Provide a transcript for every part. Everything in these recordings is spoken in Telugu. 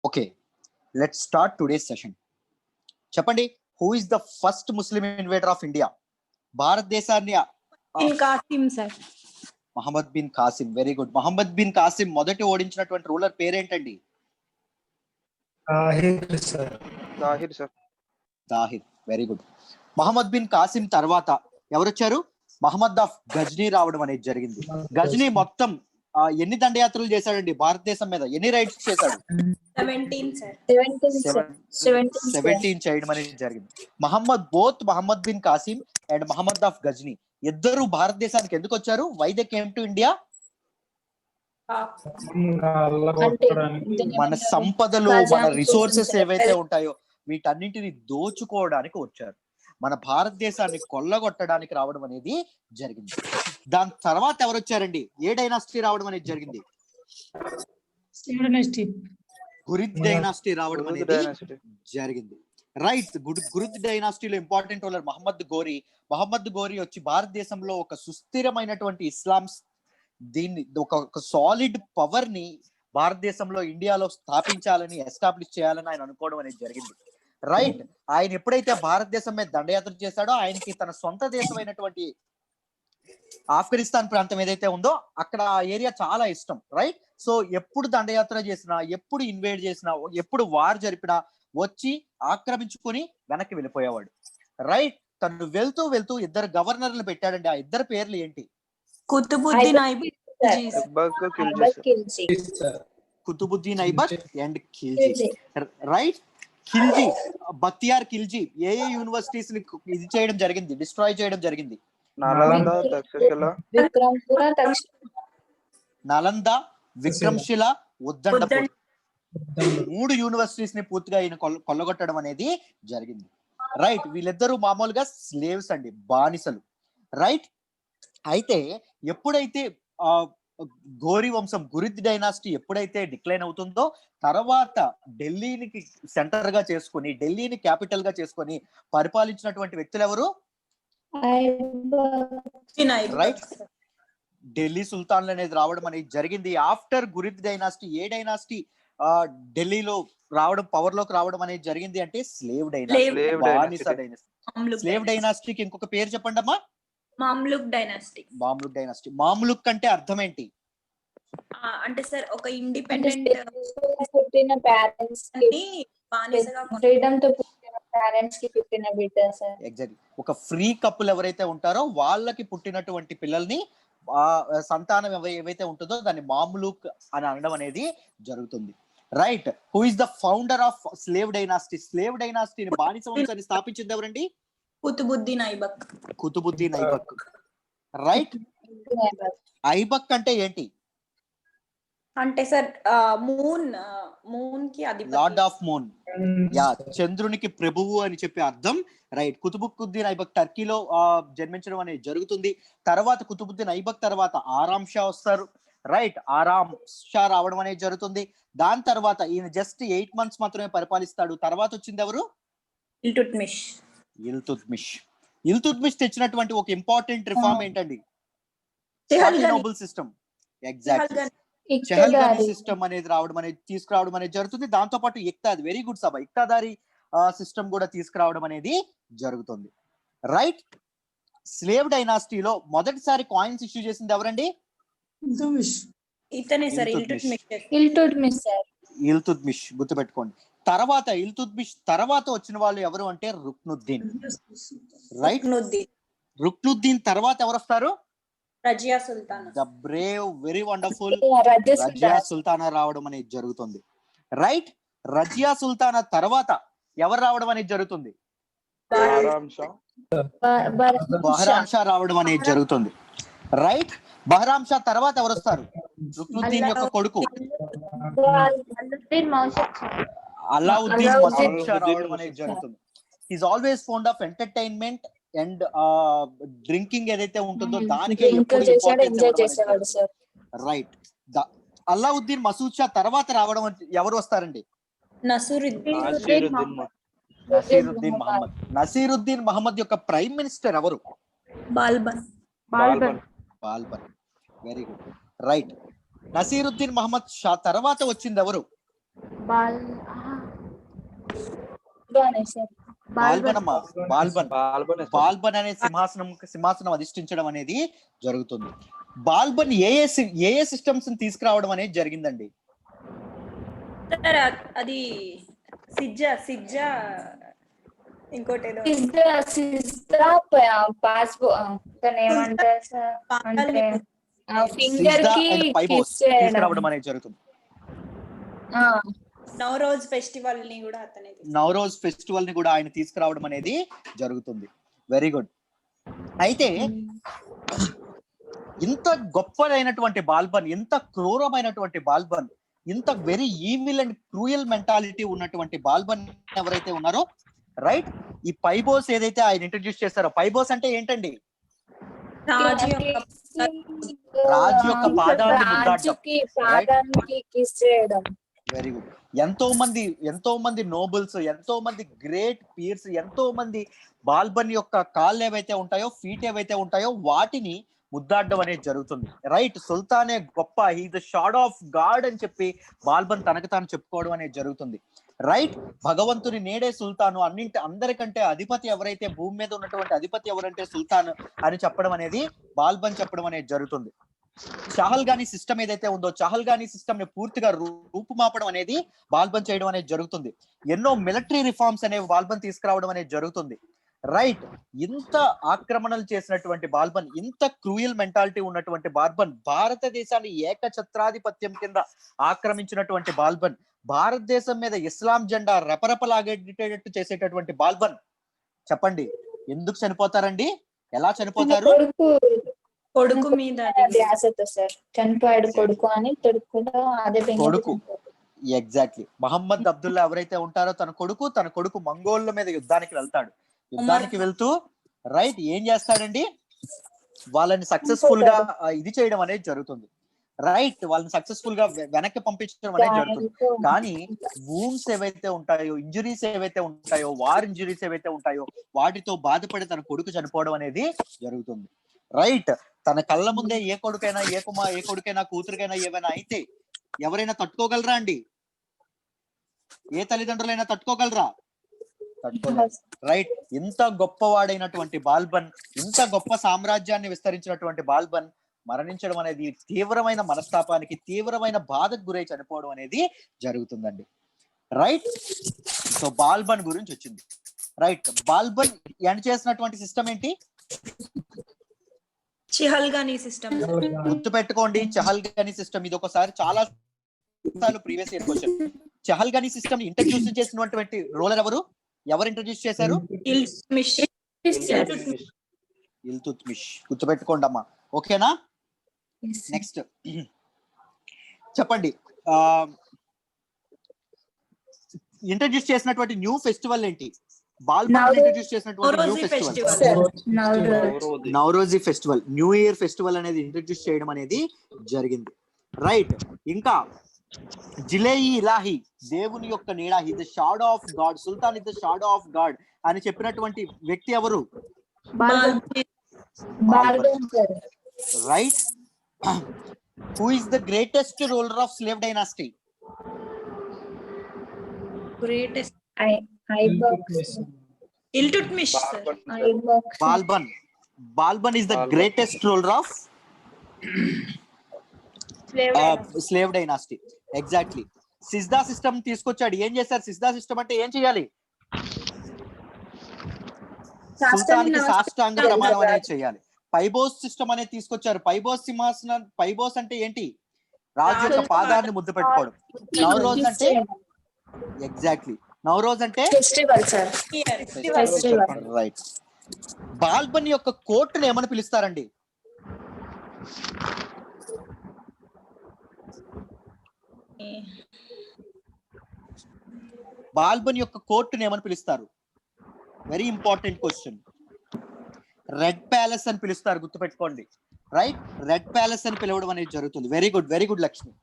Okay, let's start today's session. చెప్పండి, who is the first Muslim invader of India? భారతదేశాన్ని Qasim sir. Muhammad bin Qasim. Very good. Muhammad bin Qasim మొదటి ఓడించినటువంటి రూలర్ పేరేంటండి? దాహిర్. Very good. మహమ్మద్ బిన్ కాసిం తర్వాత ఎవరొచ్చారు? మహమ్మద్ ఆఫ్ గజ్నీ రావడం అనేది జరిగింది. గజ్నీ మొత్తం ఎన్ని దండయాత్రలు చేశాడండి భారతదేశం మీద? ఎన్ని రైడ్స్ చేశాడు? 17 చేయడం అనేది జరిగింది. మహమ్మద్ బిన్ కాసిం అండ్ మహమ్మద్ ఆఫ్ గజ్నీ ఇద్దరు భారతదేశానికి ఎందుకు వచ్చారు? Why they came to India? మన సంపదలు, మన రిసోర్సెస్ ఏవైతే ఉంటాయో వీటన్నింటిని దోచుకోవడానికి వచ్చారు. మన భారతదేశాన్ని కొల్లగొట్టడానికి రావడం అనేది జరిగింది. దాని తర్వాత ఎవరు వచ్చారండి? ఏ డైనాసిటీ రావడం అనేది జరిగింది? గురిద్ డైనాసిటీ రావడం అనేది జరిగింది. రైట్. గురిద్ డైనాసిటీలో ఇంపార్టెంట్ రూలర్ మహమ్మద్ గోరీ వచ్చి భారతదేశంలో ఒక సుస్థిరమైనటువంటి ఇస్లాం దీన్ని ఒక సాలిడ్ పవర్ ని భారతదేశంలో ఇండియాలో స్థాపించాలని, ఎస్టాబ్లిష్ చేయాలని ఆయన అనుకోవడం అనేది జరిగింది. రైట్. ఆయన ఎప్పుడైతే భారతదేశం మీద దండయాత్ర చేశాడో ఆయనకి తన సొంత దేశమైనటువంటి ఆఫ్ఘనిస్తాన్ ప్రాంతం ఏదైతే ఉందో అక్కడ ఆ ఏరియా చాలా ఇష్టం. రైట్. సో ఎప్పుడు దండయాత్ర చేసినా, ఎప్పుడు ఇన్వేడ్ చేసినా, ఎప్పుడు వార్ జరిపినా వచ్చి ఆక్రమించుకొని వెనక్కి వెళ్ళిపోయేవాడు. రైట్. తను వెళ్తూ ఇద్దరు గవర్నర్లు పెట్టాడండి. ఆ ఇద్దరు పేర్లు ఏంటి? కుతుబుద్దీన్ ఐబక్ అండ్ ఖిల్జీ. రైట్. ఖిల్జీ, బక్తియార్ ఖిల్జీ ఏ యూనివర్సిటీస్ ని ఇది చేయడం జరిగింది, డిస్ట్రాయ్ చేయడం జరిగింది? నలంద, విక్రమ్శిల, ఉద్దండపూర్. 3 యూనివర్సిటీస్ ని పూర్తిగా ఈయన కొల్లగొట్టడం అనేది జరిగింది. రైట్. వీళ్ళిద్దరూ మామూలుగా స్లేవ్స్ అండి, బానిసలు. రైట్. అయితే ఎప్పుడైతే గోరీ వంశం, గురిద్ డైనాసిటీ ఎప్పుడైతే డిక్లైన్ అవుతుందో తర్వాత ఢిల్లీని సెంటర్ గా చేసుకుని, ఢిల్లీని క్యాపిటల్ గా చేసుకొని పరిపాలించినటువంటి వ్యక్తులు ఎవరు? రైట్. ఢిల్లీ సుల్తాన్లు అనేది రావడం అనేది జరిగింది. ఆఫ్టర్ గురిద్ డైనాసిటీ ఏ డైనాసిటీ ఢిల్లీలో రావడం, పవర్ లోకి రావడం అనేది జరిగింది అంటే స్లేవ్ డైనాసిటీ, బానిస డైనాసిటీ. స్లేవ్ డైనాసిటీకి ఇంకొక పేరు చెప్పండి అమ్మా. Mamluk dynasty. మామ్లుక్ అంటే అర్థం ఏంటి? అంటే సార్ ఒక ఇండిపెండెంట్ పుట్టిన పేరెంట్స్ కి బానిసగా ఫ్రీడమ్ తో పుట్టిన పేరెంట్స్ కి పుట్టిన బిడ్డ సార్. ఎగ్జాక్ట్లీ. ఒక ఫ్రీ కపుల్ ఎవరైతే ఉంటారో వాళ్ళకి పుట్టినటువంటి పిల్లల్ని సంతానం ఏవైతే ఉంటుందో దాన్ని మామ్లుక్ అని అనడం అనేది జరుగుతుంది. Right. Who is the founder of slave dynasty? Slave డైనాసిటీని, బానిస వంశాన్ని స్థాపించింది ఎవరండి? కుతుబుద్దీన్ ఐబక్. రైట్. ఐబక్ అంటే ఏంటి? అంటే సార్ మూన్ కి అధిపతి, లార్డ్ ఆఫ్ మూన్. యా, చంద్రునికి ప్రభువు అని చెప్పి అర్థం. రైట్. కుతుబుద్దీన్ ఐబక్ టర్కీలో జన్మించడం అనేది జరుగుతుంది. తర్వాత కుతుబుద్దీన్ ఐబక్ తర్వాత ఆరామ్ షా వస్తారు. రైట్. ఆరామ్ షా రావడం అనేది జరుగుతుంది. దాని తర్వాత ఈయన జస్ట్ 8 months మాత్రమే పరిపాలిస్తాడు. తర్వాత వచ్చింది ఎవరు? ఇల్తుత్మిష్ తెచ్చినటువంటి ఒక ఇంపార్టెంట్ రిఫార్మ్ ఏంటండి? కాన్స్టిట్యూనబుల్ సిస్టమ్. ఎగ్జాక్ట్లీ. చెహల్గానీ సిస్టమ్ అనేది తీసుకురావడం అనేది జరుగుతుంది. దాంతో పాటు వెరీ గుడ్ సభ, ఇక్తాదారి సిస్టమ్ కూడా తీసుకురావడం అనేది జరుగుతుంది. రైట్. స్లేవ్ డైనాసిటీలో మొదటిసారి కాయిన్స్ ఇష్యూ చేసింది ఎవరండి? ఇల్తుత్మిష్. గుర్తుపెట్టుకోండి. తర్వాత ఇల్తుత్మిష్ తర్వాత వచ్చిన వాళ్ళు ఎవరు అంటే రుక్నుద్దీన్. రైట్. రుక్నుద్దీన్ తర్వాత ఎవరు వస్తారు? Razia Sultana. The Brave, very wonderful Razia Sultana రావడం అనేది జరుగుతుంది. రైట్. రజియా సుల్తానా తర్వాత ఎవరు రావడం అనేది జరుగుతుంది? బహరామ్ షా రావడం అనేది జరుగుతుంది. రైట్. బహరామ్ షా తర్వాత ఎవరు వస్తారు? రుక్నుద్దీన్ యొక్క కొడుకు అలావుద్దీన్ మసూద్ షా రావడం అనేది జరుగుతుంది. Is always fond of entertainment and drinking ఏదైతే ఉంటుందో దానికి రైట్. అలావుద్దీన్ మసూద్ షా తర్వాత రావడం ఎవరు వస్తారండి? నసీరుద్దీన్ మహమ్మద్ యొక్క ప్రైమ్ మినిస్టర్ ఎవరు? Balban. Very good. Right. Nasiruddin Mahmud Shah తర్వాత వచ్చింది ఎవరు? బాల్ బానే సార్ బాల్బన్ అమ్మా, బాల్బన్. బాల్బన్ బాల్బన్ అనే సింహాసనం అధిష్ఠించడం అనేది జరుగుతుంది. బాల్బన్ ఏ సిస్టమ్స్ తీసుకురావడం అనేది జరిగిందండి? సార్ అది సిజ్జా ఇంకోటి ఏదో పాస్బుక్ ఏమంటారు సార్ అంటే ఫింగర్ సిజ్దా కి అండ్ పైబోస్ kiss చేయడం. తీసుకురావడం అనేది జరుగుతుంది. నవరోజ్ ఫెస్టివల్ ని కూడా అతనే నవరోజ్ ఫెస్టివల్ ని కూడా ఆయన తీసుకురావడం అనేది జరుగుతుంది. Very good. అయితే ఇంత గొప్పదైనటువంటి బాల్బన్, ఇంత క్రూరమైనటువంటి బాల్బన్, ఇంత very evil and cruel mentality ఉన్నటువంటి బాల్బన్ ఎవరైతే ఉన్నారో, రైట్, ఈ పైబోస్ ఏదైతే ఆయన ఇంట్రడ్యూస్ చేశారో, పైబోస్ అంటే ఏంటండి? రాజు యొక్క పాదాన్ని ముద్దాడడం. పాదానికి కిస్ చేయడం. Very good. ఎంతో మంది నోబుల్స్, ఎంతో మంది గ్రేట్ పీర్స్, ఎంతో మంది బాల్బన్ యొక్క కాళ్ళు ఏవైతే ఉంటాయో, ఫీట్ ఏవైతే ఉంటాయో వాటిని ముద్దాడడం అనేది జరుగుతుంది. రైట్, సుల్తానే గొప్ప, హీ ద షాడ్ ఆఫ్ గాడ్ అని చెప్పి బాల్బన్ తనకు తాను చెప్పుకోవడం అనేది జరుగుతుంది. రైట్, భగవంతుని నేడే సుల్తాను, అందరికంటే అధిపతి ఎవరైతే, భూమి మీద ఉన్నటువంటి అధిపతి ఎవరంటే సుల్తాన్ అని చెప్పడం అనేది బాల్బన్ చెప్పడం అనేది జరుగుతుంది. చహల్గానీ సిస్టమ్ ఏదైతే ఉందో, చహల్గానీ సిస్టమ్ ని పూర్తిగా రూపుమాపడం అనేది బాల్బన్ చేయడం అనేది జరుగుతుంది. ఎన్నో మిలిటరీ రిఫార్మ్స్ అనేవి బాల్బన్ తీసుకురావడం అనేది జరుగుతుంది. రైట్, ఇంత ఆక్రమణలు చేసినటువంటి బాల్బన్, ఇంత క్రూయల్ మెంటాలిటీ ఉన్నటువంటి బాల్బన్, భారతదేశాన్ని ఏకఛత్రాధిపత్యం కింద ఆక్రమించినటువంటి బాల్బన్, భారతదేశం మీద ఇస్లాం జెండా రెపరెపలాగేటట్టు చేసేటటువంటి బాల్బన్, చెప్పండి ఎందుకు చనిపోతారండి? ఎలా చనిపోతారు? కొడుకు మీద ధ్యాసతో సార్ చనిపోయాడు కొడుకు అని కొడుకు. ఎగ్జాక్ట్లీ. మహమ్మద్ అబ్దుల్లా ఎవరైతే ఉంటారో తన కొడుకు మంగోళ్ళ మీద యుద్ధానికి వెళ్తూ రైట్ ఏం చేస్తాడండి? వాళ్ళని సక్సెస్ఫుల్ గా ఇది చేయడం అనేది జరుగుతుంది. రైట్, వాళ్ళని సక్సెస్ఫుల్ గా వెనక్కి పంపించడం అనేది జరుగుతుంది. కానీ వూండ్స్ ఏవైతే ఉంటాయో, ఇంజురీస్ ఏవైతే ఉంటాయో, వార్ ఇంజురీస్ ఏవైతే ఉంటాయో వాటితో బాధపడి తన కొడుకు చనిపోవడం అనేది జరుగుతుంది. రైట్, తన కళ్ళ ముందే ఏ కొడుకైనా కూతురికైనా ఏమైనా అయితే ఎవరైనా తట్టుకోగలరా అండి? ఏ తల్లిదండ్రులైనా తట్టుకోగలరా? తట్టుకోలేరు. రైట్, ఇంత గొప్పవాడైనటువంటి బాల్బన్, ఇంత గొప్ప సామ్రాజ్యాన్ని విస్తరించినటువంటి బాల్బన్ మరణించడం అనేది తీవ్రమైన మనస్తాపానికి, తీవ్రమైన బాధకు గురై చనిపోవడం అనేది జరుగుతుందండి. రైట్, సో బాల్బన్ గురించి వచ్చింది. రైట్, బాల్బన్ ఎండ్ చేసినటువంటి సిస్టమ్ ఏంటి? చహల్గానీ సిస్టమ్. గుర్తు పెట్టుకోండి, చహల్గానీ సిస్టమ్. ఇది ఒకసారి చాలా సార్లు previous year question. Chahalgani system introduce చేసినటువంటి రూలర్ ఎవరు ఇంట్రడ్యూస్ చేశారు? ఇల్తుత్మిష్. గుర్తు పెట్టుకోండి అమ్మా, ఓకేనా? నెక్స్ట్ చెప్పండి, ఇంట్రడ్యూస్ చేసినటువంటి న్యూ ఫెస్టివల్ ఏంటి? బాల్బన్ ఇంట్రడ్యూస్ చేసినటువంటి new festival Naoroji festival, new year festival అనేది ఇంట్రడ్యూస్ చేయడం అనేది జరిగింది. రైట్, ఇంకా జిలేయి ఇలాహి, దేవుని యొక్క నీడ, is the shadow of God, sultan is the shadow of God అని చెప్పినటువంటి వ్యక్తి ఎవరు? Right, who is the greatest ruler of slave dynasty? Greatest Balban is the greatest ruler of slave dynasty. Exactly. Sijda system తీసుకొచ్చాడు. ఏం చేశారు? సిజ్దా సిస్టమ్ అంటే ఏం చేయాలి? సుల్తాన్కి సాష్టాంగ ప్రమాణం అనేది చేయాలి. పైబోస్ సిస్టమ్ అనేది తీసుకొచ్చారు. పైబోస్ అంటే ఏంటి? రాజు యొక్క పాదాన్ని ముద్దు పెట్టుకోవడం. నవరోజ్ అంటే ఎగ్జాక్ట్లీ, నవరోజ్ అంటే రైట్. బాల్బన్ యొక్క కోర్టును ఏమని పిలుస్తారండి? బాల్బన్ యొక్క కోర్టును ఏమని పిలుస్తారు? Very important question. Red palace అని పిలుస్తారు, గుర్తుపెట్టుకోండి. రైట్, రెడ్ ప్యాలెస్ అని పిలవడం అనేది జరుగుతుంది. Very good Lakshmi.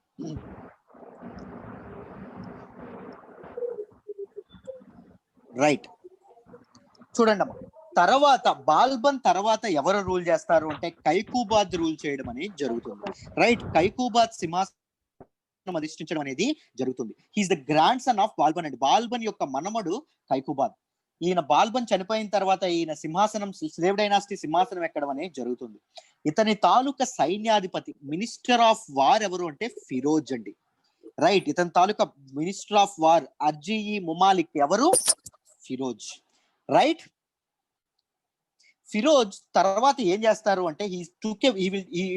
రైట్, చూడండి అమ్మా, బాల్బన్ తర్వాత ఎవరు రూల్ చేస్తారు అంటే కైకుబాద్ రూల్ చేయడం అనేది జరుగుతుంది. రైట్, కైకుబాద్ సింహాసనం అధిష్ఠించడం అనేది జరుగుతుంది. He's the grandson of Balban అండి. బాల్బన్ యొక్క మనమడు కైకుబాద్. ఈయన బాల్బన్ చనిపోయిన తర్వాత ఈయన సింహాసనం, స్లేవ్ డైనాసిటీ సింహాసనం ఎక్కడం అనేది జరుగుతుంది. ఇతని తాలూకా సైన్యాధిపతి, మినిస్టర్ ఆఫ్ వార్ ఎవరు అంటే ఫిరోజ్ అండి. రైట్, ఇతని తాలూకా మినిస్టర్ ఆఫ్ వార్ అర్జీఈ ముమాలిక్ ఎవరు? ఫిరోజ్. రైట్, ఫిరోజ్ తర్వాత ఏం చేస్తారు అంటే he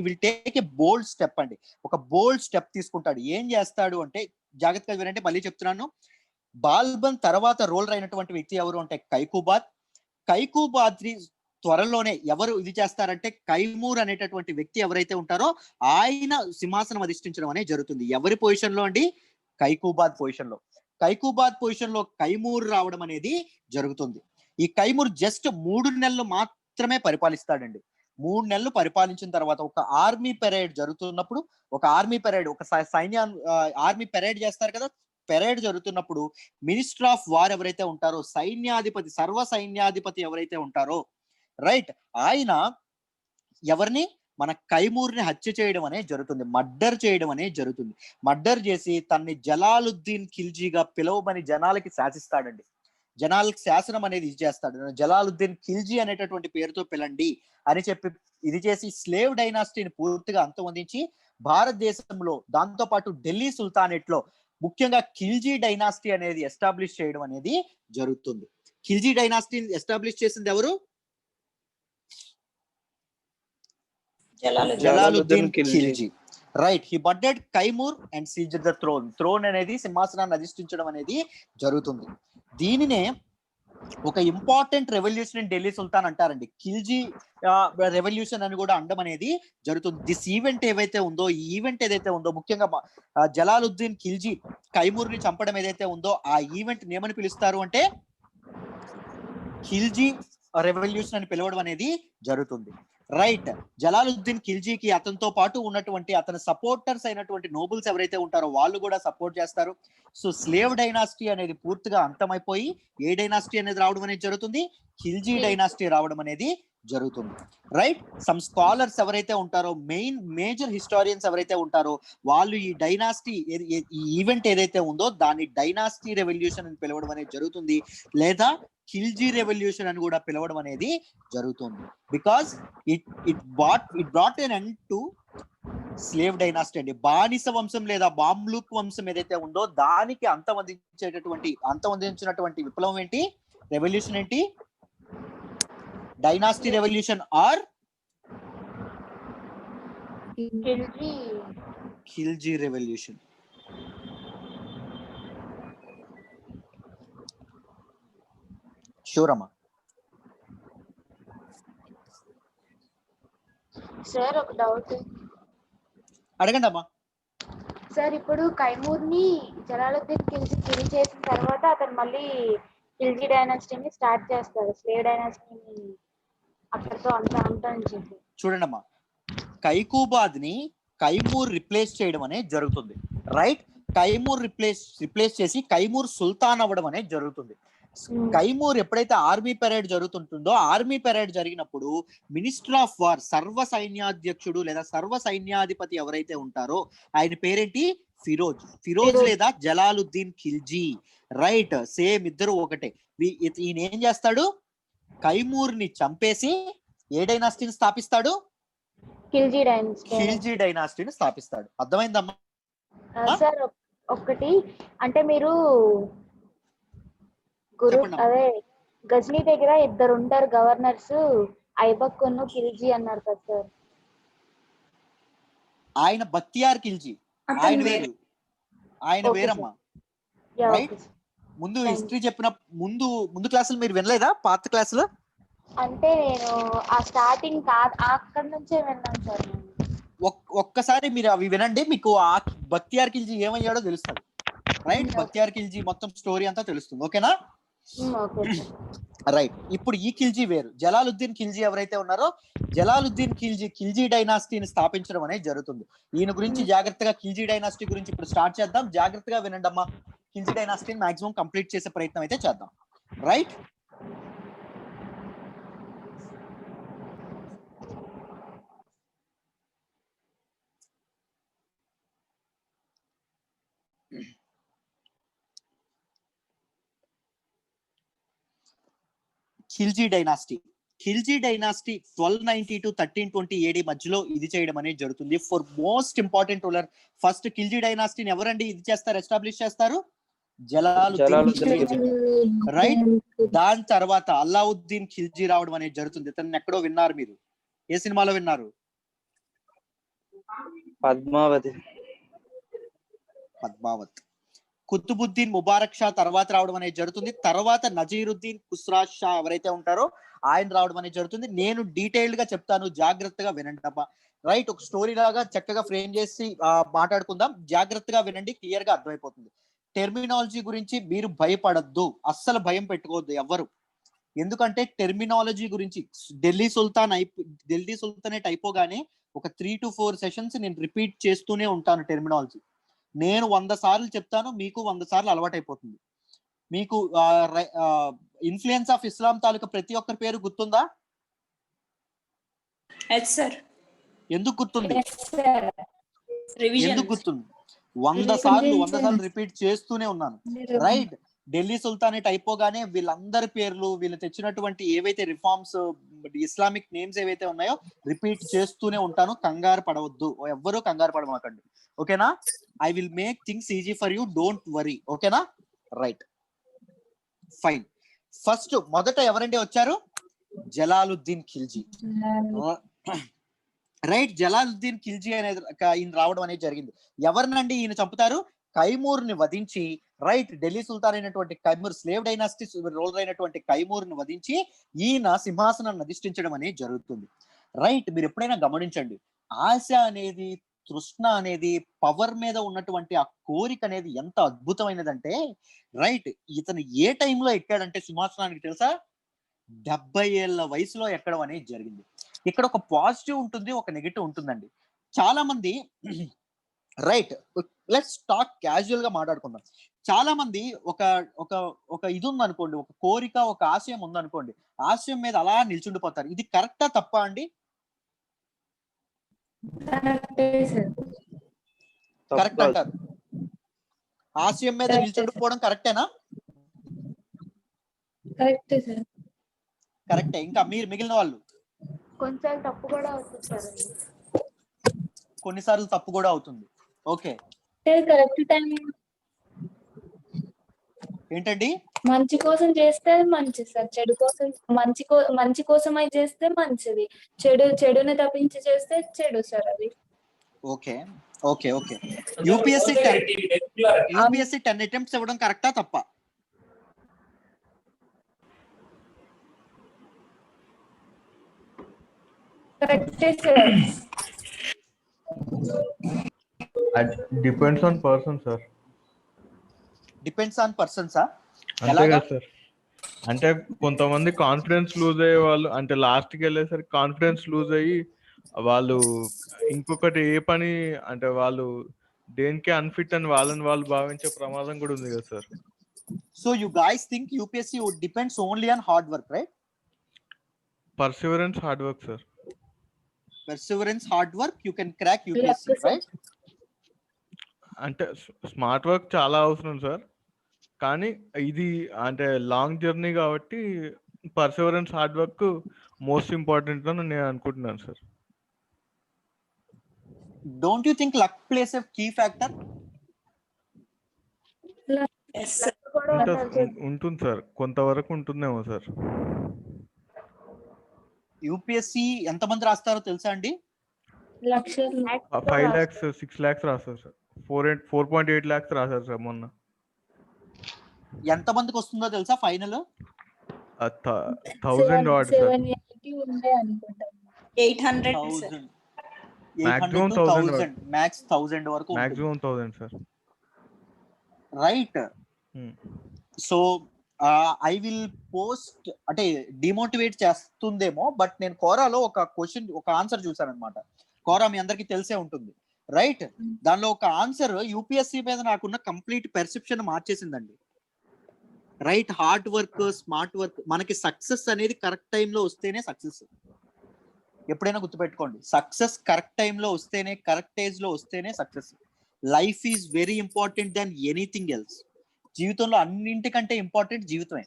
will take a bold step అండి. ఒక బోల్డ్ స్టెప్ తీసుకుంటాడు. ఏం చేస్తాడు అంటే, జాగ్రత్తగా వినంటే మళ్ళీ చెప్తున్నాను, బాల్బన్ తర్వాత రోల్ అయినటువంటి వ్యక్తి ఎవరు అంటే కైకుబాద్. కైకుబాద్ త్వరలోనే ఎవరు ఇది చేస్తారంటే కైమూర్ అనేటటువంటి వ్యక్తి ఎవరైతే ఉంటారో ఆయన సింహాసనం అధిష్ఠించడం అనేది జరుగుతుంది. ఎవరి పొజిషన్ లో అండి? కైకుబాద్ పొజిషన్ లో. కైకుబాద్ పొజిషన్ లో కైమూర్ రావడం అనేది జరుగుతుంది. ఈ కైమూర్ జస్ట్ 3 నెలలు మాత్రమే పరిపాలిస్తాడండి. 3 నెలలు పరిపాలించిన తర్వాత ఒక ఆర్మీ పెరేడ్ జరుగుతున్నప్పుడు, ఒక ఆర్మీ పెరేడ్ చేస్తారు కదా, పెరేడ్ జరుగుతున్నప్పుడు మినిస్టర్ ఆఫ్ వార్ ఎవరైతే ఉంటారో, సైన్యాధిపతి, సర్వ సైన్యాధిపతి ఎవరైతే ఉంటారో, రైట్, ఆయన ఎవరిని, మన కైమూర్ని హత్య చేయడం అనేది జరుగుతుంది, మర్డర్ చేయడం అనేది జరుగుతుంది. మర్డర్ చేసి తన్ని జలాలుద్దీన్ ఖిల్జీగా పిలువమని జనాలకి శాసిస్తాడండి. జనాలకు శాసనం అనేది ఇది చేస్తాడు. జలాలుద్దీన్ ఖిల్జీ అనేటటువంటి పేరుతో పిలండి అని చెప్పి ఇది చేసి స్లేవ్ డైనాసిటీని పూర్తిగా అంతమొందించి భారతదేశంలో, దాంతో పాటు ఢిల్లీ సుల్తానేట్ లో ముఖ్యంగా ఖిల్జీ డైనాసిటీ అనేది ఎస్టాబ్లిష్ చేయడం అనేది జరుగుతుంది. ఖిల్జీ డైనాసిటీని ఎస్టాబ్లిష్ చేసింది ఎవరు? Jalaluddin Khilji. Right, he murdered Kaimur and seized the throne. Throne అనేది సింహాసనాన్ని అధిష్ఠించడం అనేది జరుగుతుంది. దీనినే ఒక important revolution in Delhi sultan అంటారండి. ఖిల్జీ రెవల్యూషన్ అని కూడా అనడం అనేది జరుగుతుంది. దిస్ ఈవెంట్ ఏవైతే ఉందో, ఈ ఈవెంట్ ఏదైతే ఉందో, ముఖ్యంగా జలాలుద్దీన్ ఖిల్జీ కైమూర్ ని చంపడం ఏదైతే ఉందో ఆ ఈవెంట్ ఏమని పిలుస్తారు అంటే ఖిల్జీ రెవల్యూషన్ అని పిలవడం అనేది జరుగుతుంది. రైట్, జలాలుద్దీన్ ఖిల్జీకి అతనితో పాటు ఉన్నటువంటి అతని సపోర్టర్స్ అయినటువంటి నోబుల్స్ ఎవరైతే ఉంటారో వాళ్ళు కూడా సపోర్ట్ చేస్తారు. సో స్లేవ్ డైనాసిటీ అనేది పూర్తిగా అంతమైపోయి ఏ డైనాసిటీ అనేది రావడం అనేది జరుగుతుంది? ఖిల్జీ డైనాసిటీ రావడం అనేది జరుగుతుంది. రైట్, సమ్ స్కాలర్స్ ఎవరైతే ఉంటారో, మేజర్ హిస్టారియన్స్ ఎవరైతే ఉంటారో వాళ్ళు ఈ డైనాసిటీ, ఈ ఈవెంట్ ఏదైతే ఉందో దాన్ని డైనాసిటీ రెవల్యూషన్ అని పిలవడం అనేది జరుగుతుంది, లేదా ఖిల్జీ రెవల్యూషన్ అని కూడా పిలవడం అనేది జరుగుతుంది. Because it brought an end to slave dynasty అండి. బానిస వంశం లేదా బామ్లూక్ వంశం ఏదైతే ఉందో దానికి అంతమొందించినటువంటి విప్లవం ఏంటి? రెవల్యూషన్ ఏంటి? Dynasty revolution or Khilji revolution. Sure అమ్మా. సార్ ఒక డౌట్ అడగండి అమ్మా. సార్, ఇప్పుడు కైమూర్ ని జలాలుద్దీన్ ఖిల్జీ కిల్ చేసిన తర్వాత అతను మళ్ళీ ఖిల్జీ డైనాసిటీని స్టార్ట్ చేస్తారు. స్లేవ్ డైనాసిటీని అక్కడితో అంతరించింది. చూడండి అమ్మా, కైకుబాద్ ని కైమూర్ రిప్లేస్ చేయడం అనేది జరుగుతుంది. రైట్, కైమూర్ రిప్లేస్ చేసి కైమూర్ సుల్తాన్ అవ్వడం అనేది జరుగుతుంది. కైమూర్ ఎప్పుడైతే ఆర్మీ పెరేడ్ జరుగుతుంటుందో, ఆర్మీ పెరేడ్ జరిగినప్పుడు మినిస్టర్ ఆఫ్ వార్, సర్వ సైన్యాధ్యక్షుడు లేదా సర్వ సైన్యాధిపతి ఎవరైతే ఉంటారో ఆయన పేరేంటి? ఫిరోజ్ లేదా జలాలుద్దీన్ ఖిల్జీ. రైట్, సేమ్, ఇద్దరు ఒకటే. ఈయన ఏం చేస్తాడు? కైమూర్ ని చంపేసి ఏ డైనాసిటీని స్థాపిస్తాడు? ఖిల్జీ డైనాసిటీని స్థాపిస్తాడు. అర్థమైందమ్మా? సార్ ఒకటి అంటే మీరు అదే గజ్నీ దగ్గర ఇద్దరు ఉంటారు గవర్నర్స్, ఐబక్ ఖిల్జీ అన్నారు కదా సార్. ఆయన బక్తియార్ ఖిల్జీ, ఆయన వేరమ్మా. రైట్, ముందు హిస్టరీ చెప్పిన ముందు క్లాసులు మీరు వినలేదా? పాత క్లాసులో అంటే నేను ఆ స్టార్టింగ్ అక్కడ నుంచే విన్నాను సార్. ఒక్కసారి మీరు అవి వినండి, మీకు ఆ బక్తియార్ ఖిల్జీ ఏమయ్యాడో తెలుస్తుంది. రైట్, బక్తియార్ ఖిల్జీ మొత్తం స్టోరీ అంతా తెలుస్తుంది. ఓకేనా? రైట్, ఇప్పుడు ఈ ఖిల్జీ వేరు. జలాలుద్దీన్ ఖిల్జీ ఎవరైతే ఉన్నారో జలాలుద్దీన్ ఖిల్జీ డైనాసిటీని స్థాపించడం అనేది జరుగుతుంది. ఈయన గురించి జాగ్రత్తగా, ఖిల్జీ డైనాసిటీ గురించి ఇప్పుడు స్టార్ట్ చేద్దాం. జాగ్రత్తగా వినండి అమ్మా. ఖిల్జీ డైనాసిటీని మాక్సిమం కంప్లీట్ చేసే ప్రయత్నం అయితే చేద్దాం. Right, Khilji dynasty. Khilji dynasty 1290 to 1320 AD మధ్యలో ఇది చేయడం అనేది జరుగుతుంది. For most important ruler, first Khilji డైనాసిటీని ఎవరండి ఇది చేస్తారు, ఎస్టాబ్లిష్ చేస్తారు? జలాలుద్దీన్ ఖిల్జీ. రైట్. దాని తర్వాత అల్లావుద్దీన్ ఖిల్జీ రావడం అనేది జరుగుతుంది. ఇతన్ని ఎక్కడో విన్నారు మీరు, ఏ సినిమాలో విన్నారు? పద్మావతి. కుతుబుద్దీన్ ముబారక్ షా తర్వాత రావడం అనేది జరుగుతుంది. తర్వాత నజీరుద్దీన్ ఖుస్రాజ్ షా ఎవరైతే ఉంటారో ఆయన రావడం అనేది జరుగుతుంది. నేను డీటెయిల్డ్ గా చెప్తాను, జాగ్రత్తగా వినండి అబ్బా. రైట్, ఒక స్టోరీ లాగా చక్కగా ఫ్రేమ్ చేసి మాట్లాడుకుందాం. జాగ్రత్తగా వినండి, క్లియర్ గా అర్థమైపోతుంది. టెర్మినాలజీ గురించి మీరు భయపడద్దు, అస్సలు భయం పెట్టుకోవద్దు ఎవ్వరు. ఎందుకంటే టెర్మినాలజీ గురించి ఢిల్లీ సుల్తానేట్ అయిపోగానే ఒక 3 to 4 సెషన్స్ నేను రిపీట్ చేస్తూనే ఉంటాను. టెర్మినాలజీ నేను 100 సార్లు చెప్తాను, మీకు 100 సార్లు అలవాటు అయిపోతుంది. మీకు ఇన్ఫ్లుయెన్స్ ఆఫ్ ఇస్లాం తాలూకా ప్రతి ఒక్కరి పేరు గుర్తుందా? ఎందుకు గుర్తుంది? ఎందుకు గుర్తుంది? 100 సార్లు రిపీట్ చేస్తూనే ఉన్నాను. రైట్. ఢిల్లీ సుల్తానేట్ అయిపోగానే వీళ్ళందరి పేర్లు, వీళ్ళు తెచ్చినటువంటి ఏవైతే రిఫార్మ్స్, ఇస్లామిక్ నేమ్స్ ఏవైతే ఉన్నాయో రిపీట్ చేస్తూనే ఉంటాను. కంగారు పడవద్దు, ఎవ్వరూ కంగారు పడమాకండి. ఓకేనా? I will make things easy for you, don't worry. ఓకేనా? Right, fine. ఫస్ట్ మొదట ఎవరండి వచ్చారు? జలాలుద్దీన్ ఖిల్జీ. రైట్, జలాలుద్దీన్ ఖిల్జీ అనేది ఈయన రావడం అనేది జరిగింది. ఎవరినండి ఈయన చంపుతారు? కైమూర్ ని వధించి, రైట్, ఢిల్లీ సుల్తాన్ అయినటువంటి కైమూర్, స్లేవ్ డైనాసిటీ రూలర్ అయినటువంటి కైమూర్ ని వధించి ఈయన సింహాసనాన్ని అధిష్ఠించడం అనేది జరుగుతుంది. రైట్, మీరు ఎప్పుడైనా గమనించండి, ఆశ అనేది, తృష్ణ అనేది, పవర్ మీద ఉన్నటువంటి ఆ కోరిక అనేది ఎంత అద్భుతమైనదంటే, రైట్, ఇతను ఏ టైంలో ఎక్కాడంటే సింహాసనానికి తెలుసా? 70 ఏళ్ల వయసులో ఎక్కడం అనేది జరిగింది. ఇక్కడ ఒక పాజిటివ్ ఉంటుంది, ఒక నెగిటివ్ ఉంటుందండి. చాలా మంది రైట్, లెట్స్ టాక్ క్యాజువల్ గా మాట్లాడుకుందాం. చాలా మంది ఒక ఒక ఒక ఇది ఉందనుకోండి, ఒక కోరిక, ఒక ఆశయం ఉందనుకోండి, ఆశయం మీద అలా నిల్చుండిపోతారు. ఇది కరెక్టా తప్పా అండి? కరెక్ట్ అంటారు. ఆశయం మీద నిల్చుండిపోవడం కరెక్టేనా? కరెక్టే. ఇంకా మీరు మిగిలిన వాళ్ళు కొన్నిసార్లు తప్పు కూడా అవుతుంది సార్. కొన్నిసార్లు తప్పు కూడా అవుతుంది. ఓకే, కరెక్ట్ టైం ఏంటండి? మంచి కోసం చేస్తే మంచిది సార్, చెడు కోసం మంచి కోసం అయి చేస్తే మంచిది, చెడుని తప్పించి చేస్తే చెడు సార్ అది. Okay okay okay. UPSC 10 attempts ఇవ్వడం కరెక్టా తప్పా? కరెక్టే sir. Depends on person sir. Depends on పర్సన్సా? అంతే కదా సార్. అంటే కొంతమంది కాన్ఫిడెన్స్ లూజ్ అయ్యే వాళ్ళు, అంటే లాస్ట్కి వెళ్ళేసరికి కాన్ఫిడెన్స్ లూజ్ అయ్యి వాళ్ళు ఇంకొకటి ఏ పని, అంటే వాళ్ళు దేనికి అన్ఫిట్ అని వాళ్ళని వాళ్ళు భావించే ప్రమాదం కూడా ఉంది కదా sir. So you guys think UPSC depends only on hard work, right? Perseverance, hard work sir. Perseverance, hard work, you can crack UPSC, right? అంటే స్మార్ట్ వర్క్ చాలా అవసరం సార్, కానీ ఇది అంటే లాంగ్ జర్నీ కాబట్టి perseverance, hard work most important అని నేను అనుకుంటున్నాను sir. Don't you think luck plays a key factor? ఉంటుంది సార్, కొంతవరకు ఉంటుందేమో సార్. యూపీఎస్సీ ఎంతమంది రాస్తారో తెలుసా అండి? 5 lakhs 6 lakhs రాస్తారు సార్. 4.8 lakhs రాశారు సార్ మొన్న. ఎంత మందికి వస్తుందో తెలుసా final? 1000 odd sir. 800 maximum 1000, max 1000 వరకు, maximum 1000 sir. Right. So I will post, అంటే డిమోటివేట్ చేస్తుందేమో, బట్ నేను కోరాలో ఒక క్వశ్చన్, ఒక ఆన్సర్ చూసాను అనమాట. కోరా మీ అందరికి తెలిసే ఉంటుంది, రైట్? దానిలో ఒక ఆన్సర్ యూపీఎస్సీ మీద నాకున్న కంప్లీట్ పెర్సెప్షన్ మార్చేసిందండి. Right, hard work, smart work, మనకి సక్సెస్ అనేది కరెక్ట్ టైంలో వస్తేనే సక్సెస్. ఎప్పుడైనా గుర్తుపెట్టుకోండి, సక్సెస్ కరెక్ట్ టైంలో వస్తేనే, కరెక్ట్ ఏజ్ లో వస్తేనే success. Life is very important than anything else. జీవితంలో అన్నింటికంటే ఇంపార్టెంట్ జీవితమే.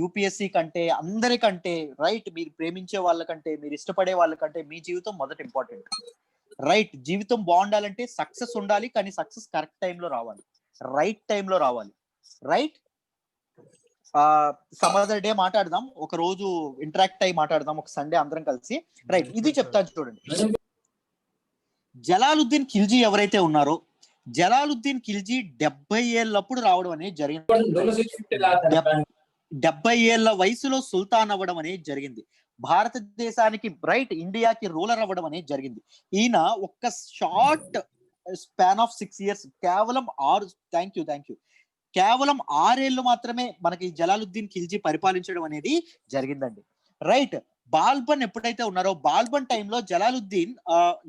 యూపీఎస్సి కంటే అందరికంటే రైట్ మీరు ప్రేమించే వాళ్ళకంటే మీరు ఇష్టపడే వాళ్ళకంటే మీ జీవితం మొదట ఇంపార్టెంట్. రైట్ జీవితం బాగుండాలంటే సక్సెస్ ఉండాలి, కానీ సక్సెస్ కరెక్ట్ టైంలో రావాలి, రైట్ టైంలో రావాలి. రైట్ సమ్ అదర్ డే మాట్లాడదాం, ఒక రోజు ఇంటరాక్ట్ అయ్యి మాట్లాడదాం, ఒక సండే అందరం కలిసి. రైట్ ఇది చెప్తాను చూడండి. జలాలుద్దీన్ ఖిల్జీ ఎవరైతే ఉన్నారో జలాలుద్దీన్ ఖిల్జీ 70 ఏళ్ళప్పుడు రావడం అనేది జరిగింది. 70 ఏళ్ల వయసులో సుల్తాన్ అవ్వడం అనేది జరిగింది. భారతదేశానికి రైట్ ఇండియాకి రూలర్ అవ్వడం అనేది జరిగింది. ఈయన ఒక్క షార్ట్ స్పాన్ ఆఫ్ 6 ఇయర్స్ కేవలం 6 కేవలం 6 ఏళ్ళు మాత్రమే మనకి జలాలుద్దీన్ ఖిల్జీ పరిపాలించడం అనేది జరిగిందండి. రైట్ బాల్బన్ ఎప్పుడైతే ఉన్నారో బాల్బన్ టైంలో జలాలుద్దీన్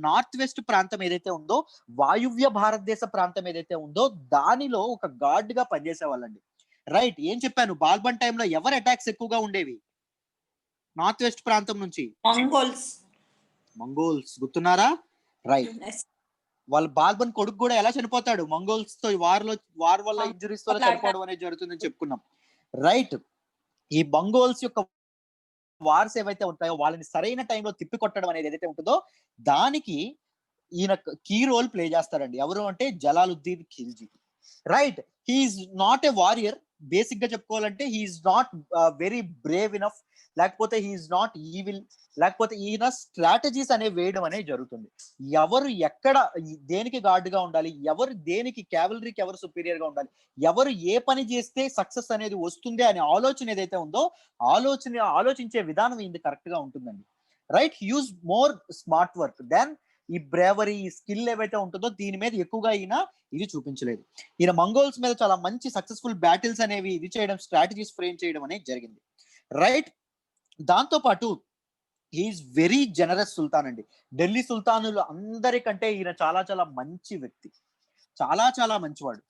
నార్త్ వెస్ట్ ప్రాంతం ఏదైతే ఉందో, వాయువ్య భారతదేశ ప్రాంతం ఏదైతే ఉందో దానిలో ఒక గార్డ్ గా పనిచేసే వాళ్ళండి. రైట్ ఏం చెప్పాను, బాల్బన్ టైంలో ఎవరు అటాక్స్ ఎక్కువగా ఉండేవి నార్త్ వెస్ట్ ప్రాంతం నుంచి? మంగోల్స్ గుర్తున్నారా? రైట్ వాళ్ళ బాల్బన్ కొడుకు కూడా ఎలా చనిపోతాడు, మంగోల్స్ తో వార్ వల్ల ఇంజురీస్ వల్ల చనిపోవడం అనేది జరుగుతుందని చెప్పుకున్నాం. రైట్ ఈ మంగోల్స్ యొక్క వార్స్ ఏవైతే ఉంటాయో వాళ్ళని సరైన టైంలో తిప్పికొట్టడం అనేది ఏదైతే ఉంటుందో దానికి ఈయన కీ రోల్ ప్లే చేస్తారండి. ఎవరు అంటే Jalaluddin Khilji. Right he's not a warrior, basic గా చెప్పుకోవాలంటే he's not very brave enough, లేకపోతే హీఈస్ నాట్ ఈవిల్, లేకపోతే ఈయన స్ట్రాటజీస్ అనేవి వేయడం అనేది జరుగుతుంది. ఎవరు ఎక్కడ దేనికి గార్డ్ గా ఉండాలి, ఎవరు దేనికి క్యావలరీకి ఎవరు సుపీరియర్ గా ఉండాలి, ఎవరు ఏ పని చేస్తే సక్సెస్ అనేది వస్తుంది అనే ఆలోచన ఏదైతే ఉందో ఆలోచించే విధానం ఇది కరెక్ట్ గా ఉంటుందండి. Right use more smart work then ఈ బ్రేవరీ, ఈ స్కిల్ ఏవైతే ఉంటుందో దీని మీద ఎక్కువగా ఈయన ఇది చూపించలేదు. ఈయన మంగోల్స్ మీద చాలా మంచి సక్సెస్ఫుల్ బ్యాటిల్స్ అనేవి ఇది చేయడం, స్ట్రాటజీస్ ఫ్రేమ్ చేయడం అనేది జరిగింది. రైట్ దాంతో పాటు హీఈస్ వెరీ జనరస్ సుల్తాన్ అండి. ఢిల్లీ సుల్తానులు అందరికంటే ఈయన చాలా చాలా మంచి వ్యక్తి, చాలా మంచివాడు.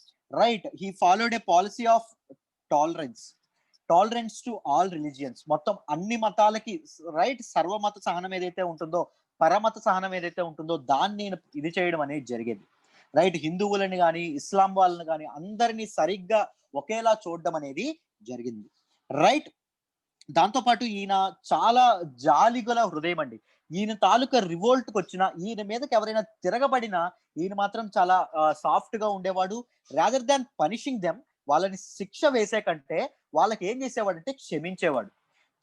Right he followed A policy of tolerance to all religions, మొత్తం అన్ని మతాలకి రైట్ సర్వమత సహనం ఏదైతే ఉంటుందో, పరమత సహనం ఏదైతే ఉంటుందో దాన్ని ఇది చేయడం అనేది జరిగేది. రైట్ హిందువులని కానీ ఇస్లాం వాళ్ళని కానీ అందరినీ సరిగ్గా ఒకేలా చూడడం అనేది జరిగింది. రైట్ దాంతో పాటు ఈయన చాలా జాలిగల హృదయం అండి. ఈయన తాలూకా రివోల్ట్ కి వచ్చిన, ఈయన మీదకి ఎవరైనా తిరగబడినా ఈయన మాత్రం చాలా సాఫ్ట్ గా ఉండేవాడు. రాదర్ దాన్ పనిషింగ్ దెమ్, వాళ్ళని శిక్ష వేసే కంటే వాళ్ళకి ఏం చేసేవాడు అంటే క్షమించేవాడు.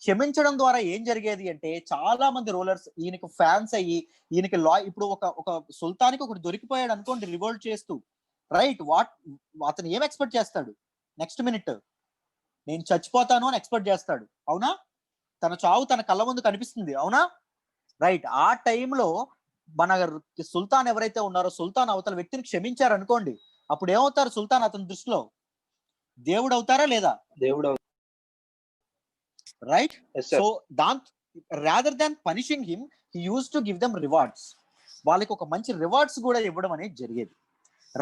క్షమించడం ద్వారా ఏం జరిగేది అంటే చాలా మంది రూలర్స్ ఈయనకు ఫ్యాన్స్ అయ్యి ఈయనకి ఇప్పుడు ఒక సుల్తానికి ఒకటి దొరికిపోయాడు అనుకోండి రివోల్ట్ చేస్తూ, రైట్ అతను ఏం ఎక్స్పెక్ట్ చేస్తాడు, నెక్స్ట్ మినిట్ నేను చచ్చిపోతాను అని ఎక్స్పెక్ట్ చేస్తాడు. అవునా? తన చావు తన కళ్ళ ముందు కనిపిస్తుంది. అవునా? రైట్ ఆ టైంలో మన సుల్తాన్ ఎవరైతే ఉన్నారో సుల్తాన్ అవతల వ్యక్తిని క్షమించారు అనుకోండి, అప్పుడు ఏమవుతారు సుల్తాన్ అతని దృష్టిలో? దేవుడు అవుతారా లేదా? దేవుడు. Right so rather than punishing him he use to give them rewards. వాళ్ళకి ఒక మంచి రివార్డ్స్ కూడా ఇవ్వడం అనేది జరిగేది.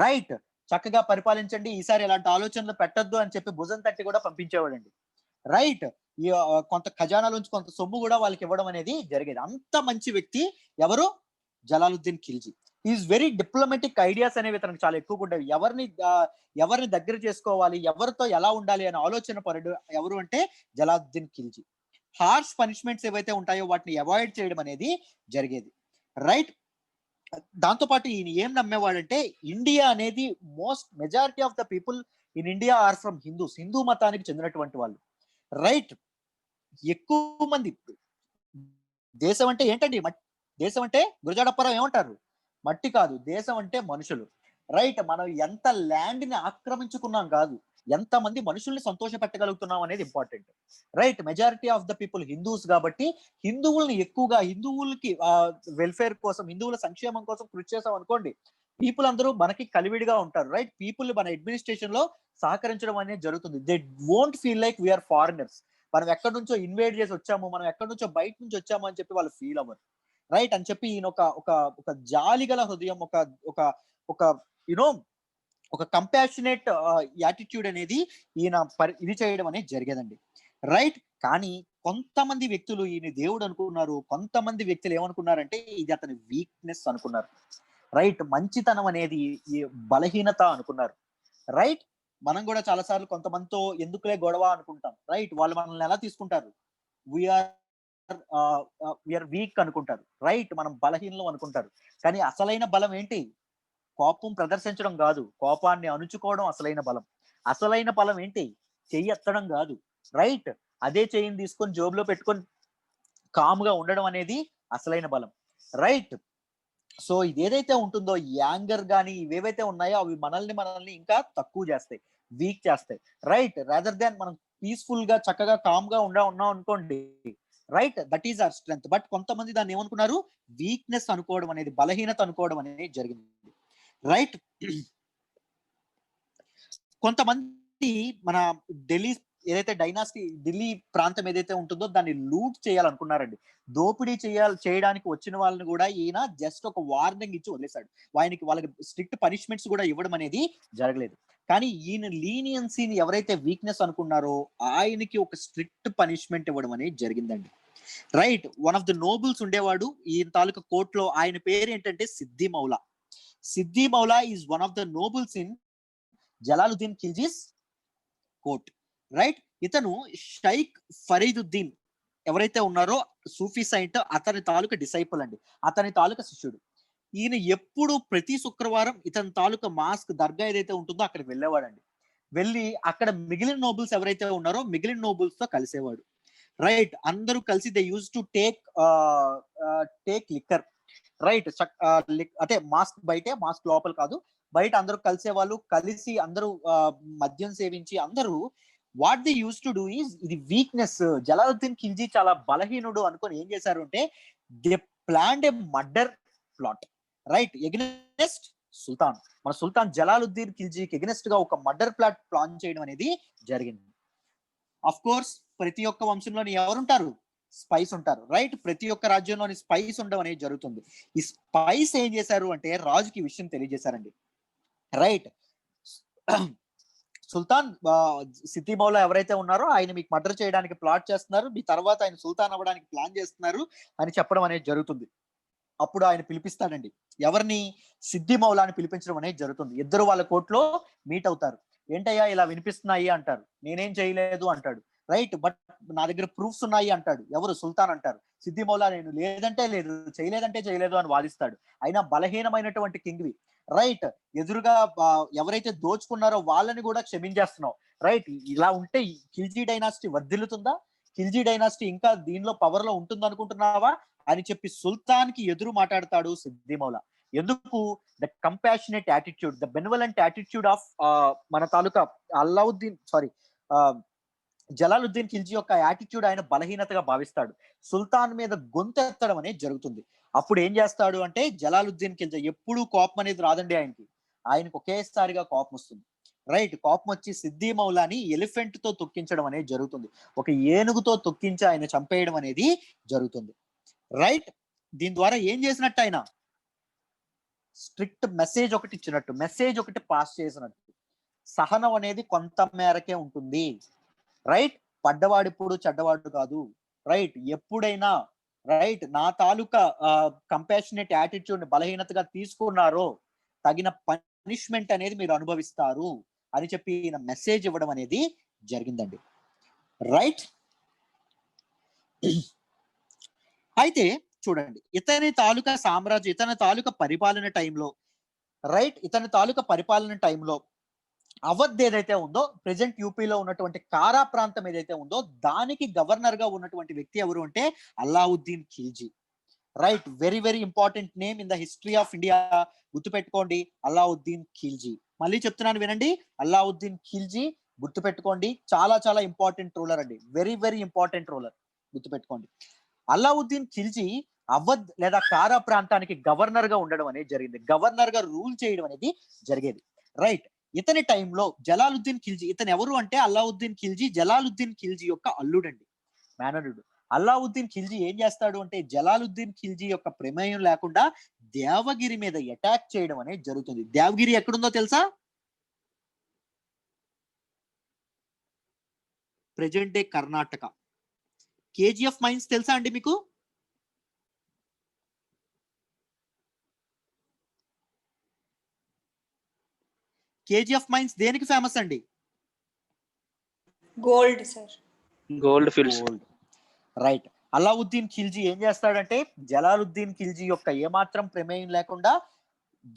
రైట్ చక్కగా పరిపాలించండి, ఈసారి ఎలాంటి ఆలోచనలు పెట్టద్దు అని చెప్పి భుజం తట్టి కూడా పంపించేవాడండి. రైట్ కొంత ఖజానాలోంచి కొంత సొమ్ము కూడా వాళ్ళకి ఇవ్వడం అనేది జరిగేది. అంత మంచి వ్యక్తి ఎవరు? Jalaluddin Khilji. Is very diplomatic ideas అనేవి తనకు చాలా ఎక్కువగా ఉండేవి. ఎవరిని దగ్గర చేసుకోవాలి, ఎవరితో ఎలా ఉండాలి అనే ఆలోచన పరుడు ఎవరు అంటే జలాలుద్దీన్ ఖిల్జీ. హార్ష్ పనిష్మెంట్స్ ఏవైతే ఉంటాయో వాటిని అవాయిడ్ చేయడం అనేది జరిగేది. రైట్ దాంతో పాటు ఈయన ఏం నమ్మేవాడంటే ఇండియా అనేది majority of the people in India are from Hindus, Hindu మతానికి చెందినటువంటి వాళ్ళు. రైట్ ఎక్కువ మంది దేశం అంటే ఏంటండి, దేశం అంటే గురజాడప్పారావు ఏమంటారు, మట్టి కాదు, దేశం అంటే మనుషులు. రైట్ మనం ఎంత ల్యాండ్ ని ఆక్రమించుకున్నాం కాదు, ఎంత మంది మనుషుల్ని సంతోష పెట్టగలుగుతున్నాం అనేది important. Right majority of the people Hindus కాబట్టి హిందువుల్ని ఎక్కువగా హిందువులకి వెల్ఫేర్ కోసం, హిందువుల సంక్షేమం కోసం కృషి చేసాం అనుకోండి, పీపుల్ అందరూ మనకి కలివిడిగా ఉంటారు. రైట్ పీపుల్ మన అడ్మినిస్ట్రేషన్ లో సహకరించడం అనేది జరుగుతుంది. They won't feel like we're foreigners, మనం ఎక్కడి నుంచో ఇన్వైట్ చేసి వచ్చాము, మనం ఎక్కడి నుంచో బయట నుంచి వచ్చాము అని చెప్పి వాళ్ళు ఫీల్ అవ్వరు. రైట్ అని చెప్పి ఈయన ఒక జాలిగల హృదయం, ఒక యునో ఒక కంపాషనేట్ యాటిట్యూడ్ అనేది ఈయన ఇది చేయడం అనేది జరిగేదండి. రైట్ కానీ కొంతమంది వ్యక్తులు ఈయన దేవుడు అనుకున్నారు, కొంతమంది వ్యక్తులు ఏమనుకున్నారంటే ఇది అతని వీక్నెస్ అనుకున్నారు. రైట్ మంచితనం అనేది బలహీనత అనుకున్నారు. రైట్ మనం కూడా చాలా సార్లు కొంతమందితో ఎందుకులే గొడవ అనుకుంటాం, రైట్? వాళ్ళు మనల్ని ఎలా తీసుకుంటారు? వీఆర్ వీక్ అనుకుంటారు, రైట్? మనం బలహీనం అనుకుంటారు. కానీ అసలైన బలం ఏంటి? కోపం ప్రదర్శించడం కాదు, కోపాన్ని అణుచుకోవడం అసలైన బలం. అసలైన బలం ఏంటి? చెయ్యి ఎత్తడం కాదు, రైట్? అదే చెయ్యిని తీసుకొని జోబులో పెట్టుకొని కామ్గా ఉండడం అనేది అసలైన బలం, రైట్? సో ఇది ఏదైతే ఉంటుందో, యాంగర్ కానీ ఇవేవైతే ఉన్నాయో అవి మనల్ని ఇంకా తక్కువ చేస్తాయి, వీక్ చేస్తాయి, రైట్? రాదర్ దాన్ మనం పీస్ఫుల్ గా చక్కగా కామ్ గా ఉన్నాం అనుకోండి, right? That is our strength. But కొంతమంది దాన్ని ఏమనుకున్నారు? వీక్నెస్ అనుకోవడం అనేది, బలహీనత అనుకోవడం అనేది జరిగింది, రైట్? కొంతమంది మన ఢిల్లీ ఏదైతే డైనాసిటీ, ఢిల్లీ ప్రాంతం ఏదైతే ఉంటుందో దాన్ని లూట్ చేయాలనుకున్నారండి. దోపిడీ చేయడానికి వచ్చిన వాళ్ళని కూడా ఈయన జస్ట్ ఒక వార్నింగ్ ఇచ్చి వదిలేశాడు. వాళ్ళకి స్ట్రిక్ట్ పనిష్మెంట్స్ కూడా ఇవ్వడం అనేది జరగలేదు. కానీ ఈయన లీనియన్సీని ఎవరైతే వీక్నెస్ అనుకున్నారో ఆయనకి ఒక స్ట్రిక్ట్ పనిష్మెంట్ ఇవ్వడం అనేది జరిగిందండి, right? One of the nobles ఉండేవాడు ఈయన తాలూకా కోర్టులో. ఆయన పేరు ఏంటంటే Siddi Maula. Siddi Maula is one of the nobles in Jalaluddin Khilji's court, right? ఇతను షైక్ ఫరీదుద్దీన్ ఎవరైతే ఉన్నారో సూఫీ సైంట్, అతని తాలూకా డిసైపుల్ అండి, అతని తాలూకా శిష్యుడు. ఈయన ఎప్పుడు ప్రతి శుక్రవారం ఇతని తాలూకా మాస్క్ దర్గా ఏదైతే ఉంటుందో అక్కడికి వెళ్ళేవాడండి. వెళ్ళి అక్కడ మిగిలిన నోబుల్స్ ఎవరైతే ఉన్నారో మిగిలిన నోబుల్స్ తో కలిసేవాడు, రైట్? అందరూ కలిసి they use to take liquor, right? అంటే మాస్క్ బయటే, మాస్క్ లోపల కాదు, బయట అందరూ కలిసేవాళ్ళు. కలిసి అందరూ మద్యం సేవించి అందరూ what they used to do is, ఇది వీక్నెస్, జలాలుద్దీన్ ఖిల్జీ చాలా బలహీనుడు అనుకొని ఏం చేశారు అంటే they planned a murder plot, right? Against sultan. మన సుల్తాన్ జలాలుద్దీన్ ఖిల్జీకి ఎగ్నెస్ట్ గా ఒక మర్డర్ ప్లాన్ చేయడం అనేది జరిగింది. అఫ్ కోర్స్ ప్రతి ఒక్క వంశంలోని ఎవరుంటారు? స్పైస్ ఉంటారు, రైట్? ప్రతి ఒక్క రాజ్యంలోని స్పైస్ ఉండడం అనేది జరుగుతుంది. ఈ స్పైస్ ఏం చేశారు అంటే రాజుకి విషయం తెలియజేశారండి, రైట్? సుల్తాన్ సిద్ది మౌలా ఎవరైతే ఉన్నారో ఆయన మీకు మర్డర్ చేయడానికి ప్లాట్ చేస్తున్నారు, మీ తర్వాత ఆయన సుల్తాన్ అవ్వడానికి ప్లాన్ చేస్తున్నారు అని చెప్పడం అనేది జరుగుతుంది. అప్పుడు ఆయన పిలిపిస్తాడండి ఎవరిని? సిద్ది మౌలాని పిలిపించడం అనేది జరుగుతుంది. ఇద్దరు వాళ్ళ కోర్టులో మీట్ అవుతారు. ఏంటయ్యా ఇలా వినిపిస్తున్నాయి అంటారు. నేనేం చేయలేదు అంటాడు, రైట్? బట్ నా దగ్గర ప్రూఫ్స్ ఉన్నాయి అంటాడు. ఎవరు? సుల్తాన్ అంటారు. సిద్ది మౌలా నేను లేదంటే లేదు, చేయలేదంటే చేయలేదు అని వాదిస్తాడు. అయినా బలహీనమైనటువంటి కింగ్వి, రైట్? ఎదురుగా ఎవరైతే దోచుకున్నారో వాళ్ళని కూడా క్షమించేస్తున్నావు, రైట్? ఇలా ఉంటే ఖిల్జీ డైనాసిటీ వర్ధిల్లుతుందా? ఖిల్జీ డైనాసిటీ ఇంకా దీనిలో పవర్ లో ఉంటుంది అనుకుంటున్నావా అని చెప్పి సుల్తాన్ కి ఎదురు మాట్లాడతాడు సిద్ది మౌలా. ఎందుకు? The compassionate attitude, the benevolent attitude of మన తాలూకా జలాలుద్దీన్ ఖిల్జీ యొక్క యాటిట్యూడ్ ఆయన బలహీనతగా భావిస్తాడు. సుల్తాన్ మీద గొంతెత్తడం అనేది జరుగుతుంది. అప్పుడు ఏం చేస్తాడు అంటే జలాలుద్దీన్ ఖిల్జీ, ఎప్పుడు కోపం అనేది రాదండి ఆయనకు ఒకేసారిగా కోపం వస్తుంది, రైట్? కోపం వచ్చి సిద్ది మౌలాని ఎలిఫెంట్ తో తొక్కించడం అనేది జరుగుతుంది. ఒక ఏనుగుతో తొక్కించి ఆయన చంపేయడం అనేది జరుగుతుంది, రైట్? దీని ద్వారా ఏం చేసినట్టు ఆయన స్ట్రిక్ట్ మెసేజ్ ఒకటి ఇచ్చినట్టు, మెసేజ్ ఒకటి పాస్ చేసినట్టు. సహనం అనేది కొంత మేరకే ఉంటుంది, రైట్? పడ్డవాడిప్పుడు చెడ్డవాడు కాదు, రైట్? ఎప్పుడైనా, రైట్, నా తాలూకా కంపాషనేట్ యాటిట్యూడ్ ని బలహీనతగా తీసుకున్నారో తగిన పనిష్మెంట్ అనేది మీరు అనుభవిస్తారు అని చెప్పి మెసేజ్ ఇవ్వడం అనేది జరిగిందండి, రైట్? అయితే చూడండి, ఇతని తాలూకా సామ్రాజ్యం, ఇతని తాలూకా పరిపాలన టైంలో, రైట్? ఇతని తాలూకా పరిపాలన టైంలో అవధ్ ఏదైతే ఉందో, ప్రెసెంట్ యూపీలో ఉన్నటువంటి కారా ప్రాంతం ఏదైతే ఉందో దానికి గవర్నర్ గా ఉన్నటువంటి వ్యక్తి ఎవరు అంటే Alauddin Khilji, right? Very very important name in the history of India. గుర్తుపెట్టుకోండి, అల్లావుద్దీన్ ఖిల్జీ. మళ్ళీ చెప్తున్నాను వినండి, అల్లావుద్దీన్ ఖిల్జీ గుర్తుపెట్టుకోండి. చాలా చాలా ఇంపార్టెంట్ రూలర్ అండి, వెరీ వెరీ ఇంపార్టెంట్ రూలర్, గుర్తుపెట్టుకోండి. అల్లావుద్దీన్ ఖిల్జీ అవధ్ లేదా కారా ప్రాంతానికి గవర్నర్ గా ఉండడం అనేది జరిగింది, గవర్నర్ గా రూల్ చేయడం అనేది జరిగేది, రైట్? ఇతని టైంలో జలాలుద్దీన్ ఖిల్జీ, ఇతను ఎవరు అంటే అల్లావుద్దీన్ ఖిల్జీ జలాలుద్దీన్ ఖిల్జీ యొక్క అల్లుడండి, మేనరుడు. అల్లావుద్దీన్ ఖిల్జీ ఏం చేస్తాడు అంటే జలాలుద్దీన్ ఖిల్జీ యొక్క ప్రమేయం లేకుండా దేవగిరి మీద అటాక్ చేయడం అనేది జరుగుతుంది. దేవగిరి ఎక్కడుందో తెలుసా? Present day Karnataka. KGF mines తెలుసా అండి మీకు? కేజీఎఫ్ మైన్స్ దేనికి ఫేమస్ అండి? Gold sir. Gold fields. Gold. Right. Alauddin Khilji ఏం చేస్తాడంటే జలాలుద్దీన్ ఖిల్జీ యొక్క ఏమాత్రం ప్రమేయం లేకుండా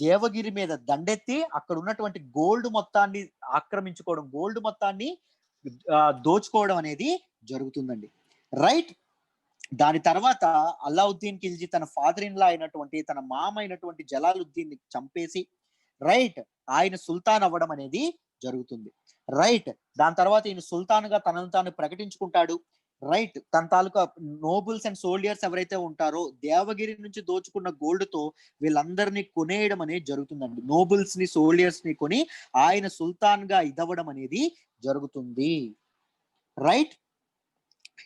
దేవగిరి మీద దండెత్తి అక్కడ ఉన్నటువంటి గోల్డ్ మొత్తాన్ని ఆక్రమించుకోవడం, గోల్డ్ మొత్తాన్ని దోచుకోవడం అనేది జరుగుతుందండి. రైట్. దాని తర్వాత అలావుద్దీన్ ఖిల్జీ తన ఫాదర్ ఇన్ లా అయినటువంటి తన మామ అయినటువంటి జలాలుద్దీన్ ని చంపేసి రైట్ ఆయన సుల్తాన్ అవ్వడం అనేది జరుగుతుంది. రైట్. దాని తర్వాత ఈయన సుల్తాన్ గా తనను తాను ప్రకటించుకుంటాడు. రైట్. తన తాలూకా నోబుల్స్ అండ్ సోల్జర్స్ ఎవరైతే ఉంటారో దేవగిరి నుంచి దోచుకున్న గోల్డ్ తో వీళ్ళందరినీ కొనేయడం అనేది జరుగుతుందండి. నోబుల్స్ ని సోల్జర్స్ ని కొని ఆయన సుల్తాన్ గా ఇదవ్వడం అనేది జరుగుతుంది. రైట్.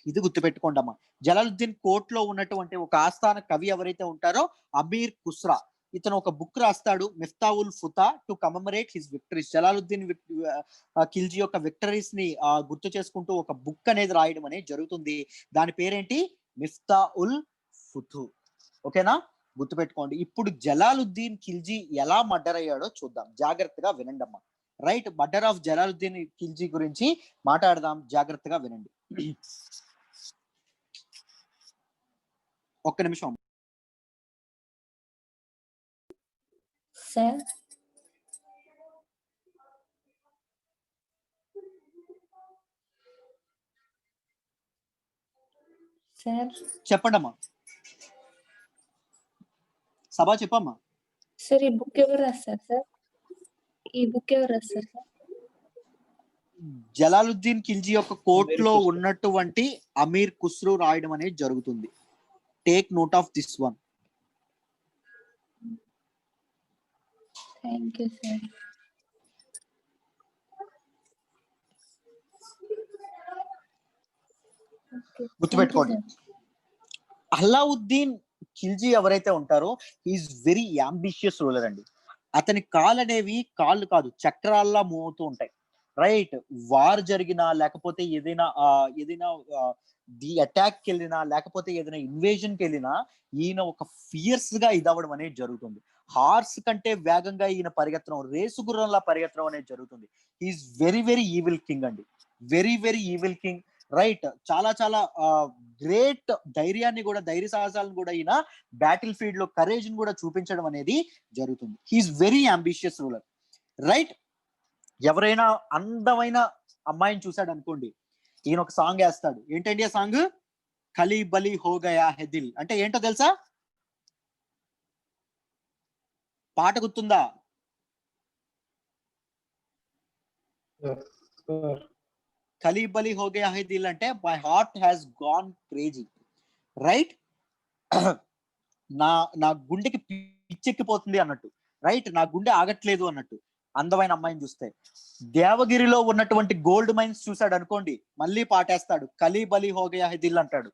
ఇది గుర్తుపెట్టుకోండి అమ్మా. జలాలుద్దీన్ కోర్ట్ లో ఉన్నటువంటి ఒక ఆస్థాన కవి ఎవరైతే ఉంటారో అమీర్ ఖుస్రా, ఇతను ఒక బుక్ రాస్తాడు, Miftahul Futuh to commemorate his victories. Jalaluddin Khilji యొక్క విక్టరీస్ ని గుర్తు చేసుకుంటూ ఒక బుక్ అనేది రాయడం అనేది జరుగుతుంది. దాని పేరేంటి? మిఫ్తావుల్ ఫుతు. ఓకేనా, గుర్తుపెట్టుకోండి. ఇప్పుడు జలాలుద్దీన్ ఖిల్జీ ఎలా మర్డర్ అయ్యాడో చూద్దాం, జాగ్రత్తగా వినండి అమ్మా. Right. Murder of Jalaluddin Khilji గురించి మాట్లాడదాం, జాగ్రత్తగా వినండి. ఒక్క నిమిషం సార్. సార్ చెప్పండి అమ్మా. సభ చెప్పమ్మా. సార్ ఈ బుక్ ఎవరు రాస్తారు సార్? ఈ బుక్ ఎవరు రాస్తారు సార్? జలాలుద్దీన్ ఖిల్జీ యొక్క కోర్ట్ లో ఉన్నటువంటి అమీర్ ఖుస్రూ రాయడం అనేది జరుగుతుంది. Take note of this one. Thank you sir. గుర్తుపెట్టుకోండి. అలావుద్దీన్ ఖిల్జీ ఎవరైతే ఉంటారో ఈజ్ వెరీ అంబిషియస్ రూలర్ అండి. అతని కాళ్ళు అనేవి కాళ్ళు కాదు, చక్రాల్లా మూవ్ అవుతూ ఉంటాయి. రైట్. వార్ జరిగినా లేకపోతే ఏదైనా ది అటాక్ కి వెళ్ళినా లేకపోతే ఏదైనా ఇన్వేజన్ కి వెళ్ళినా ఈయన ఒక ఫియర్స్ గా ఇదవ్వడం అనేది జరుగుతుంది. హార్స్ కంటే వేగంగా ఈయన పరిగెత్తడం, రేసు గుర్రంలా పరిగెత్తడం అనేది జరుగుతుంది. Is very very evil king అండి, very very evil king. Right. చాలా చాలా గ్రేట్ ధైర్యాన్ని కూడా, ధైర్య సాహసాలను కూడా ఈయన బ్యాటిల్ ఫీల్డ్ లో కరేజ్ ని కూడా చూపించడం అనేది జరుగుతుంది. He's very ambitious ruler. Right. ఎవరైనా అందమైన అమ్మాయిని చూశాడు అనుకోండి, ఈయన ఒక సాంగ్ వేస్తాడు. ఏంటండి ఆ సాంగ్? ఖలీ బలి హో గయా హై దిల్. అంటే ఏంటో తెలుసా? పాట గుర్తుందా? ఖలీ బలి హో గయా హై దిల్ అంటే my heart has gone crazy. Right. నా గుండెకి పిచ్చెక్కిపోతుంది అన్నట్టు. రైట్. నా గుండె ఆగట్లేదు అన్నట్టు అందమైన అమ్మాయిని చూస్తే. దేవగిరిలో ఉన్నటువంటి గోల్డ్ మైన్స్ చూసాడు అనుకోండి, మళ్ళీ పాటేస్తాడు, ఖలీ బలి హో గయా హై దిల్ అంటాడు.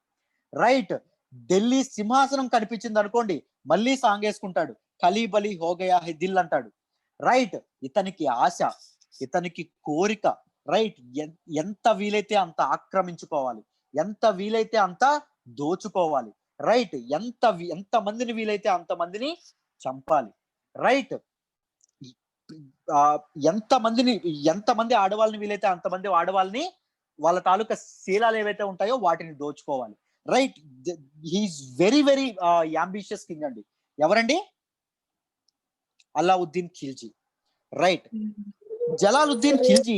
రైట్. ఢిల్లీ సింహాసనం కనిపించింది అనుకోండి, మళ్ళీ సాంగ్ వేసుకుంటాడు, ఖలీ బలి హో గయా హై దిల్ అంటాడు. రైట్. ఇతనికి ఆశ, ఇతనికి కోరిక. రైట్. ఎంత వీలైతే అంత ఆక్రమించుకోవాలి, ఎంత వీలైతే అంత దోచుకోవాలి. రైట్. ఎంత మందిని వీలైతే అంత మందిని చంపాలి. రైట్. ఎంతమంది ఆడవాళ్ళని వీలైతే అంతమంది ఆడవాళ్ళని వాళ్ళ తాలూకా శీలాలు ఏవైతే ఉంటాయో వాటిని దోచుకోవాలి. Right. He's very very ambitious king అండి. ఎవరండి? అలావుద్దీన్ ఖిల్జీ. రైట్. జలాలుద్దీన్ ఖిల్జీ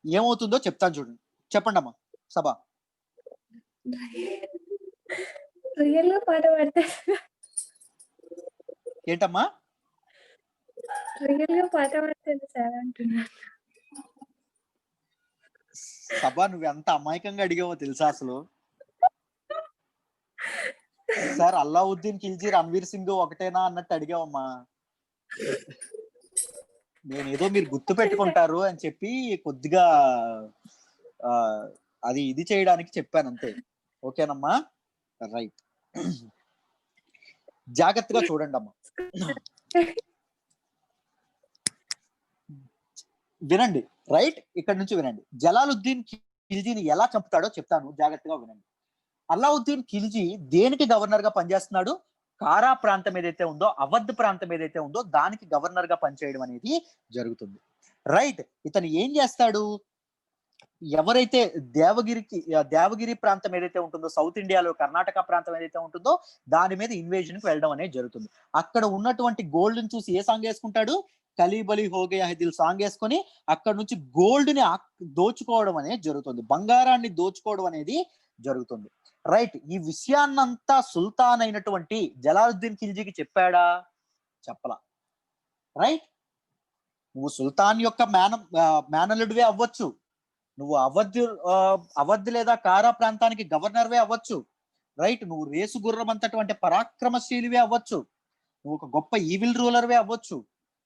ఏమవుతుందో చెప్తాను చూడండి. చెప్పండి అమ్మా సభ. రియల్ గా పాట పాడితే ఏంటమ్మా? రియల్ గా పాట పాడుతుంది సార్ అంటున్నా. సభ నువ్వు ఎంత అమాయకంగా అడిగావో తెలుసా అసలు. సార్ అలావుద్దీన్ ఖిల్జీ రణ్వీర్ సింగ్ ఒకటేనా అన్నట్టు అడిగావమ్మా. నేనేదో మీరు గుర్తు పెట్టుకుంటారు అని చెప్పి కొద్దిగా అది ఇది చేయడానికి చెప్పాను అంతే. ఓకేనమ్మా. రైట్. జాగ్రత్తగా చూడండి అమ్మా, వినండి. రైట్. ఇక్కడ నుంచి వినండి. జలాలుద్దీన్ ఖిల్జీని ఎలా చంపుతాడో చెప్తాను, జాగ్రత్తగా వినండి. అలావుద్దీన్ ఖిల్జీ దేనికి గవర్నర్ గా పనిచేస్తున్నాడు? కారా ప్రాంతం ఏదైతే ఉందో, అవధ్ ప్రాంతం ఏదైతే ఉందో దానికి గవర్నర్ గా పనిచేయడం అనేది జరుగుతుంది. రైట్. ఇతను ఏం చేస్తాడు? ఎవరైతే దేవగిరి ప్రాంతం ఏదైతే ఉంటుందో, సౌత్ ఇండియాలో కర్ణాటక ప్రాంతం ఏదైతే ఉంటుందో దాని మీద ఇన్వేజన్ కి వెళ్ళడం అనేది జరుగుతుంది. అక్కడ ఉన్నటువంటి గోల్డ్ ని చూసి ఏ సాంగ్ వేసుకుంటాడు? కలీబలి హోగయా హై దిల్ సాంగ్ వేసుకొని అక్కడ నుంచి గోల్డ్ ని దోచుకోవడం అనేది జరుగుతుంది, బంగారాన్ని దోచుకోవడం అనేది జరుగుతుంది. రైట్. ఈ విషయాన్నంతా సుల్తాన్ అయినటువంటి జలాలుద్దీన్ ఖిల్జీకి చెప్పాడా? చెప్పలా. రైట్. నువ్వు సుల్తాన్ యొక్క మేనల్లుడివే అవ్వచ్చు, నువ్వు అవధ్ లేదా కారా ప్రాంతానికి గవర్నర్వే అవ్వచ్చు. రైట్. నువ్వు రేసు గుర్రం అంతటువంటి పరాక్రమశీలివే అవ్వచ్చు, నువ్వు ఒక గొప్ప ఈవిల్ రూలర్వే అవ్వచ్చు,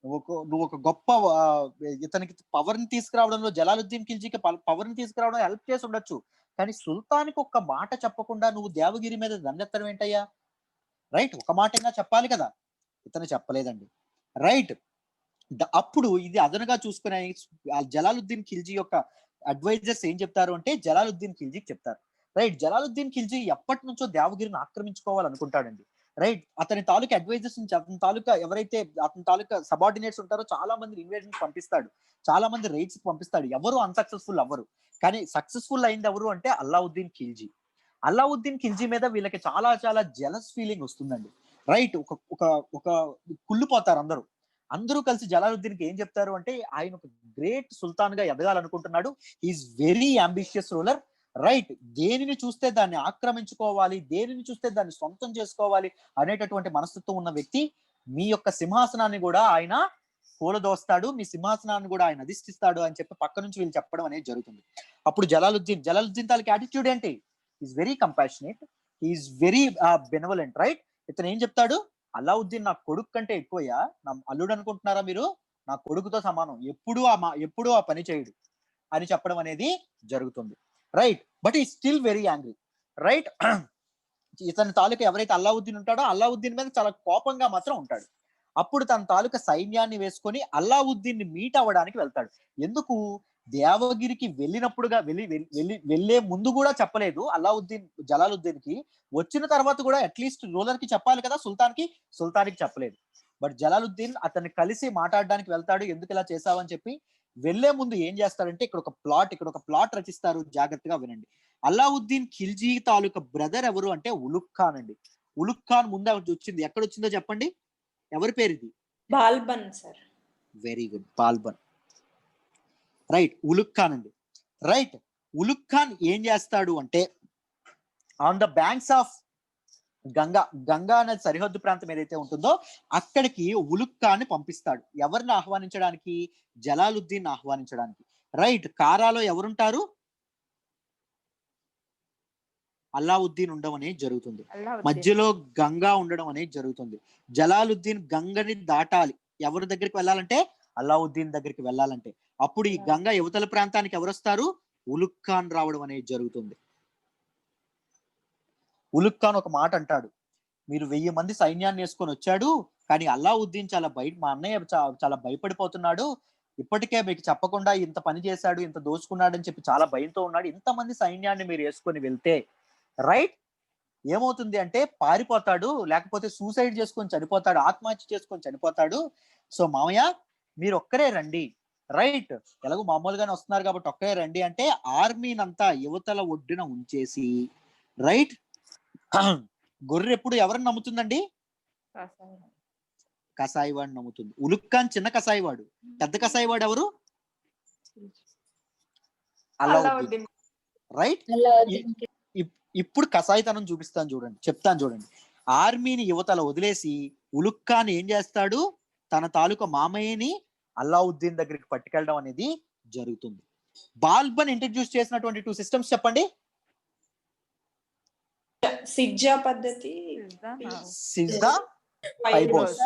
నువ్వు ఒక గొప్ప ఇతనికి పవర్ ని తీసుకురావడంలో, జలాలుద్దీన్ ఖిల్జీకి పవర్ ని తీసుకురావడం హెల్ప్ చేసి ఉండొచ్చు. కానీ సుల్తాన్కి ఒక్క మాట చెప్పకుండా నువ్వు దేవగిరి మీద దండెత్తడం ఏంటయ్యా? రైట్. ఒక మాట అయినా చెప్పాలి కదా, ఇతను చెప్పలేదండి. రైట్. అప్పుడు ఇది అదనుగా చూసుకునే జలాలుద్దీన్ ఖిల్జీ యొక్క అడ్వైజర్స్ ఏం చెప్తారు అంటే జలాలుద్దీన్ ఖిల్జీకి చెప్తారు. రైట్. జలాలుద్దీన్ ఖిల్జీ ఎప్పటి నుంచో దేవగిరిని ఆక్రమించుకోవాలనుకుంటాడండి. రైట్. అతని తాలూకా అడ్వైజర్స్ నుంచి, అతని తాలూకా సబార్డినేట్స్ ఉంటారో చాలా మంది ఇన్వేజన్స్ పంపిస్తాడు, చాలా మంది రైడ్స్ పంపిస్తాడు. ఎవరు అన్సక్సెస్ఫుల్ అవ్వరు. కానీ సక్సెస్ఫుల్ అయింది ఎవరు అంటే అల్లావుద్దీన్ ఖిల్జీ. అల్లావుద్దీన్ ఖిల్జీ మీద వీళ్ళకి చాలా చాలా జెలస్ ఫీలింగ్ వస్తుందండి. రైట్. ఒక కుళ్ళిపోతారు అందరూ కలిసి జలాలుద్దీన్కి ఏం చెప్తారు అంటే ఆయన ఒక గ్రేట్ సుల్తాన్ గా ఎదగాలనుకుంటున్నాడు, is very ambitious ruler. Right. దేనిని చూస్తే దాన్ని ఆక్రమించుకోవాలి, దేనిని చూస్తే దాన్ని సొంతం చేసుకోవాలి అనేటటువంటి మనస్తత్వం ఉన్న వ్యక్తి. మీ యొక్క సింహాసనాన్ని కూడా ఆయన కూలదోస్తాడు, మీ సింహాసనాన్ని కూడా ఆయన అధిష్టిస్తాడు అని చెప్పి పక్క నుంచి వీళ్ళు చెప్పడం అనేది జరుగుతుంది. అప్పుడు జలాలుద్దీన్ తాలూకి యాటిట్యూడ్ ఏంటి? Is very compassionate, is very benevolent. Right. ఇతను ఏం చెప్తాడు? అల్లావుద్దీన్ నా కొడుకు కంటే ఎక్కువయ్యా, నా అల్లుడు అనుకుంటున్నారా మీరు? నా కొడుకుతో సమానం, ఎప్పుడూ ఆ పని చేయడు అని చెప్పడం అనేది జరుగుతుంది. రైట్. బట్ ఈ స్టిల్ వెరీ యాంగ్రీ. రైట్. ఇతని తాలూకా ఎవరైతే అల్లావుద్దీన్ ఉంటాడో అల్లావుద్దీన్ మీద చాలా కోపంగా మాత్రం ఉంటాడు. అప్పుడు తన తాలూకా సైన్యాన్ని వేసుకొని అల్లావుద్దీన్ ని మీట్ అవ్వడానికి వెళ్తాడు. ఎందుకు? దేవగిరికి వెళ్లే ముందు కూడా చెప్పలేదు జలాలుద్దీన్ కి, వచ్చిన తర్వాత కూడా అట్లీస్ట్ రూలర్ కి చెప్పాలి కదా, సుల్తాన్కి చెప్పలేదు. బట్ జలాలుద్దీన్ అతన్ని కలిసి మాట్లాడడానికి వెళ్తాడు, ఎందుకు ఇలా చేసావని చెప్పి. వెళ్లే ముందు ఏం చేస్తాడంటే ఇక్కడ ఒక ప్లాట్ రచిస్తారు, జాగ్రత్తగా వినండి. అల్లావుద్దీన్ ఖిల్జీ తాలూకా బ్రదర్ ఎవరు అంటే ఉలుగ్ ఖాన్ అండి. ఉలుగ్ ఖాన్ ముందు వచ్చింది, ఎక్కడ వచ్చిందో చెప్పండి, ఎవరి పేరు ఇది? Balban sir. Very good, Balban. Right. Ulugh Khan అండి. రైట్. ఉలుగ్ ఖాన్ ఏం చేస్తాడు అంటే on the banks of Ganga అనేది సరిహద్దు ప్రాంతం ఏదైతే ఉంటుందో అక్కడికి ఉలుగ్ ఖాన్ ని పంపిస్తాడు. ఎవరిని ఆహ్వానించడానికి? జలాలుద్దీన్ ఆహ్వానించడానికి. రైట్. కారాలో ఎవరుంటారు? అల్లావుద్దీన్ ఉండడం అనేది జరుగుతుంది, మధ్యలో గంగా ఉండడం అనేది జరుగుతుంది. జలాలుద్దీన్ గంగని దాటాలి, ఎవరి దగ్గరికి వెళ్ళాలంటే అల్లావుద్దీన్ దగ్గరికి వెళ్ళాలంటే. అప్పుడు ఈ గంగా యువతల ప్రాంతానికి ఎవరు వస్తారు? ఉలుగ్ ఖాన్ రావడం అనేది జరుగుతుంది. ఉలుగ్ ఖాన్ ఒక మాట అంటాడు, మీరు 1000 మంది సైన్యాన్ని వేసుకొని వచ్చాడు, కానీ అల్లావుద్దీన్ మా అన్నయ్య చాలా భయపడిపోతున్నాడు, ఇప్పటికే మీకు చెప్పకుండా ఇంత పని చేశాడు, ఇంత దోచుకున్నాడు అని చెప్పి చాలా భయంతో ఉన్నాడు. ఇంతమంది సైన్యాన్ని మీరు వేసుకొని వెళ్తే రైట్ ఏమవుతుంది అంటే పారిపోతాడు, లేకపోతే సూసైడ్ చేసుకొని చనిపోతాడు, ఆత్మహత్య చేసుకొని చనిపోతాడు. సో మామయ్య మీరు ఒక్కరే రండి. రైట్. ఎలాగో మామూలుగానే వస్తున్నారు కాబట్టి ఒక్కరే రండి అంటే ఆర్మీనంతా యువతల ఒడ్డున ఉంచేసి, రైట్, గొర్రె ఎప్పుడు ఎవరిని నమ్ముతుందండి? కసాయివాడు నమ్ముతుంది. ఉలుగ్ ఖాన్ చిన్న కసాయివాడు, పెద్ద కసాయివాడు ఎవరు? అల్లావుద్దీన్. రైట్. ఇప్పుడు కసాయితనం చెప్తాను చూడండి. ఆర్మీని యువతల వదిలేసి ఉలుగ్ ఖాన్ ఏం చేస్తాడు? తన తాలూకా మామయ్యని అల్లావుద్దీన్ దగ్గరికి పట్టుకెళ్ళడం అనేది జరుగుతుంది. బాల్బన్ ఇంట్రడ్యూస్ చేసినటువంటి 2 సిస్టమ్స్ చెప్పండి. సిజ్జా పద్ధతి, సిజ్దా, ఫైబోస్.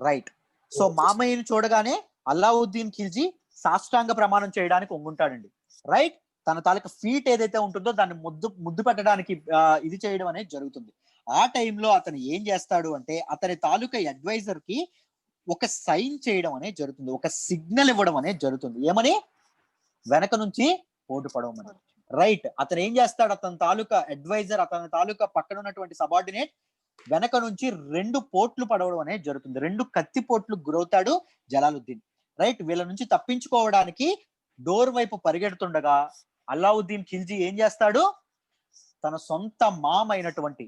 రైట్. సో మామయ్యని చూడగానే అల్లావుద్దీన్ ఖిల్జీ సాష్టాంగ ప్రమాణం చేయడానికి ఒంగుంటాడండి. రైట్. తన తాలూకా ఫీట్ ఏదైతే ఉంటుందో దాన్ని ముద్దు పెట్టడానికి ఇది చేయడం అనేది జరుగుతుంది. ఆ టైంలో అతను ఏం చేస్తాడు అంటే అతని తాలూకా అడ్వైజర్ కి ఒక సైన్ చేయడం అనేది జరుగుతుంది, ఒక సిగ్నల్ ఇవ్వడం అనేది జరుగుతుంది. ఏమని? వెనక నుంచి పోటు పడవమని. రైట్. అతను ఏం చేస్తాడు? అతని తాలూకా అడ్వైజర్, అతని తాలూకా పక్కన ఉన్నటువంటి సబార్డినేట్ వెనక నుంచి 2 పోట్లు పడవడం అనేది జరుగుతుంది. 2 కత్తి పోట్లు గురవుతాడు జలాలుద్దీన్. రైట్. వీళ్ళ నుంచి తప్పించుకోవడానికి డోర్ వైపు పరిగెడుతుండగా అల్లావుద్దీన్ ఖిల్జీ ఏం చేస్తాడు? తన సొంత మామైనటువంటి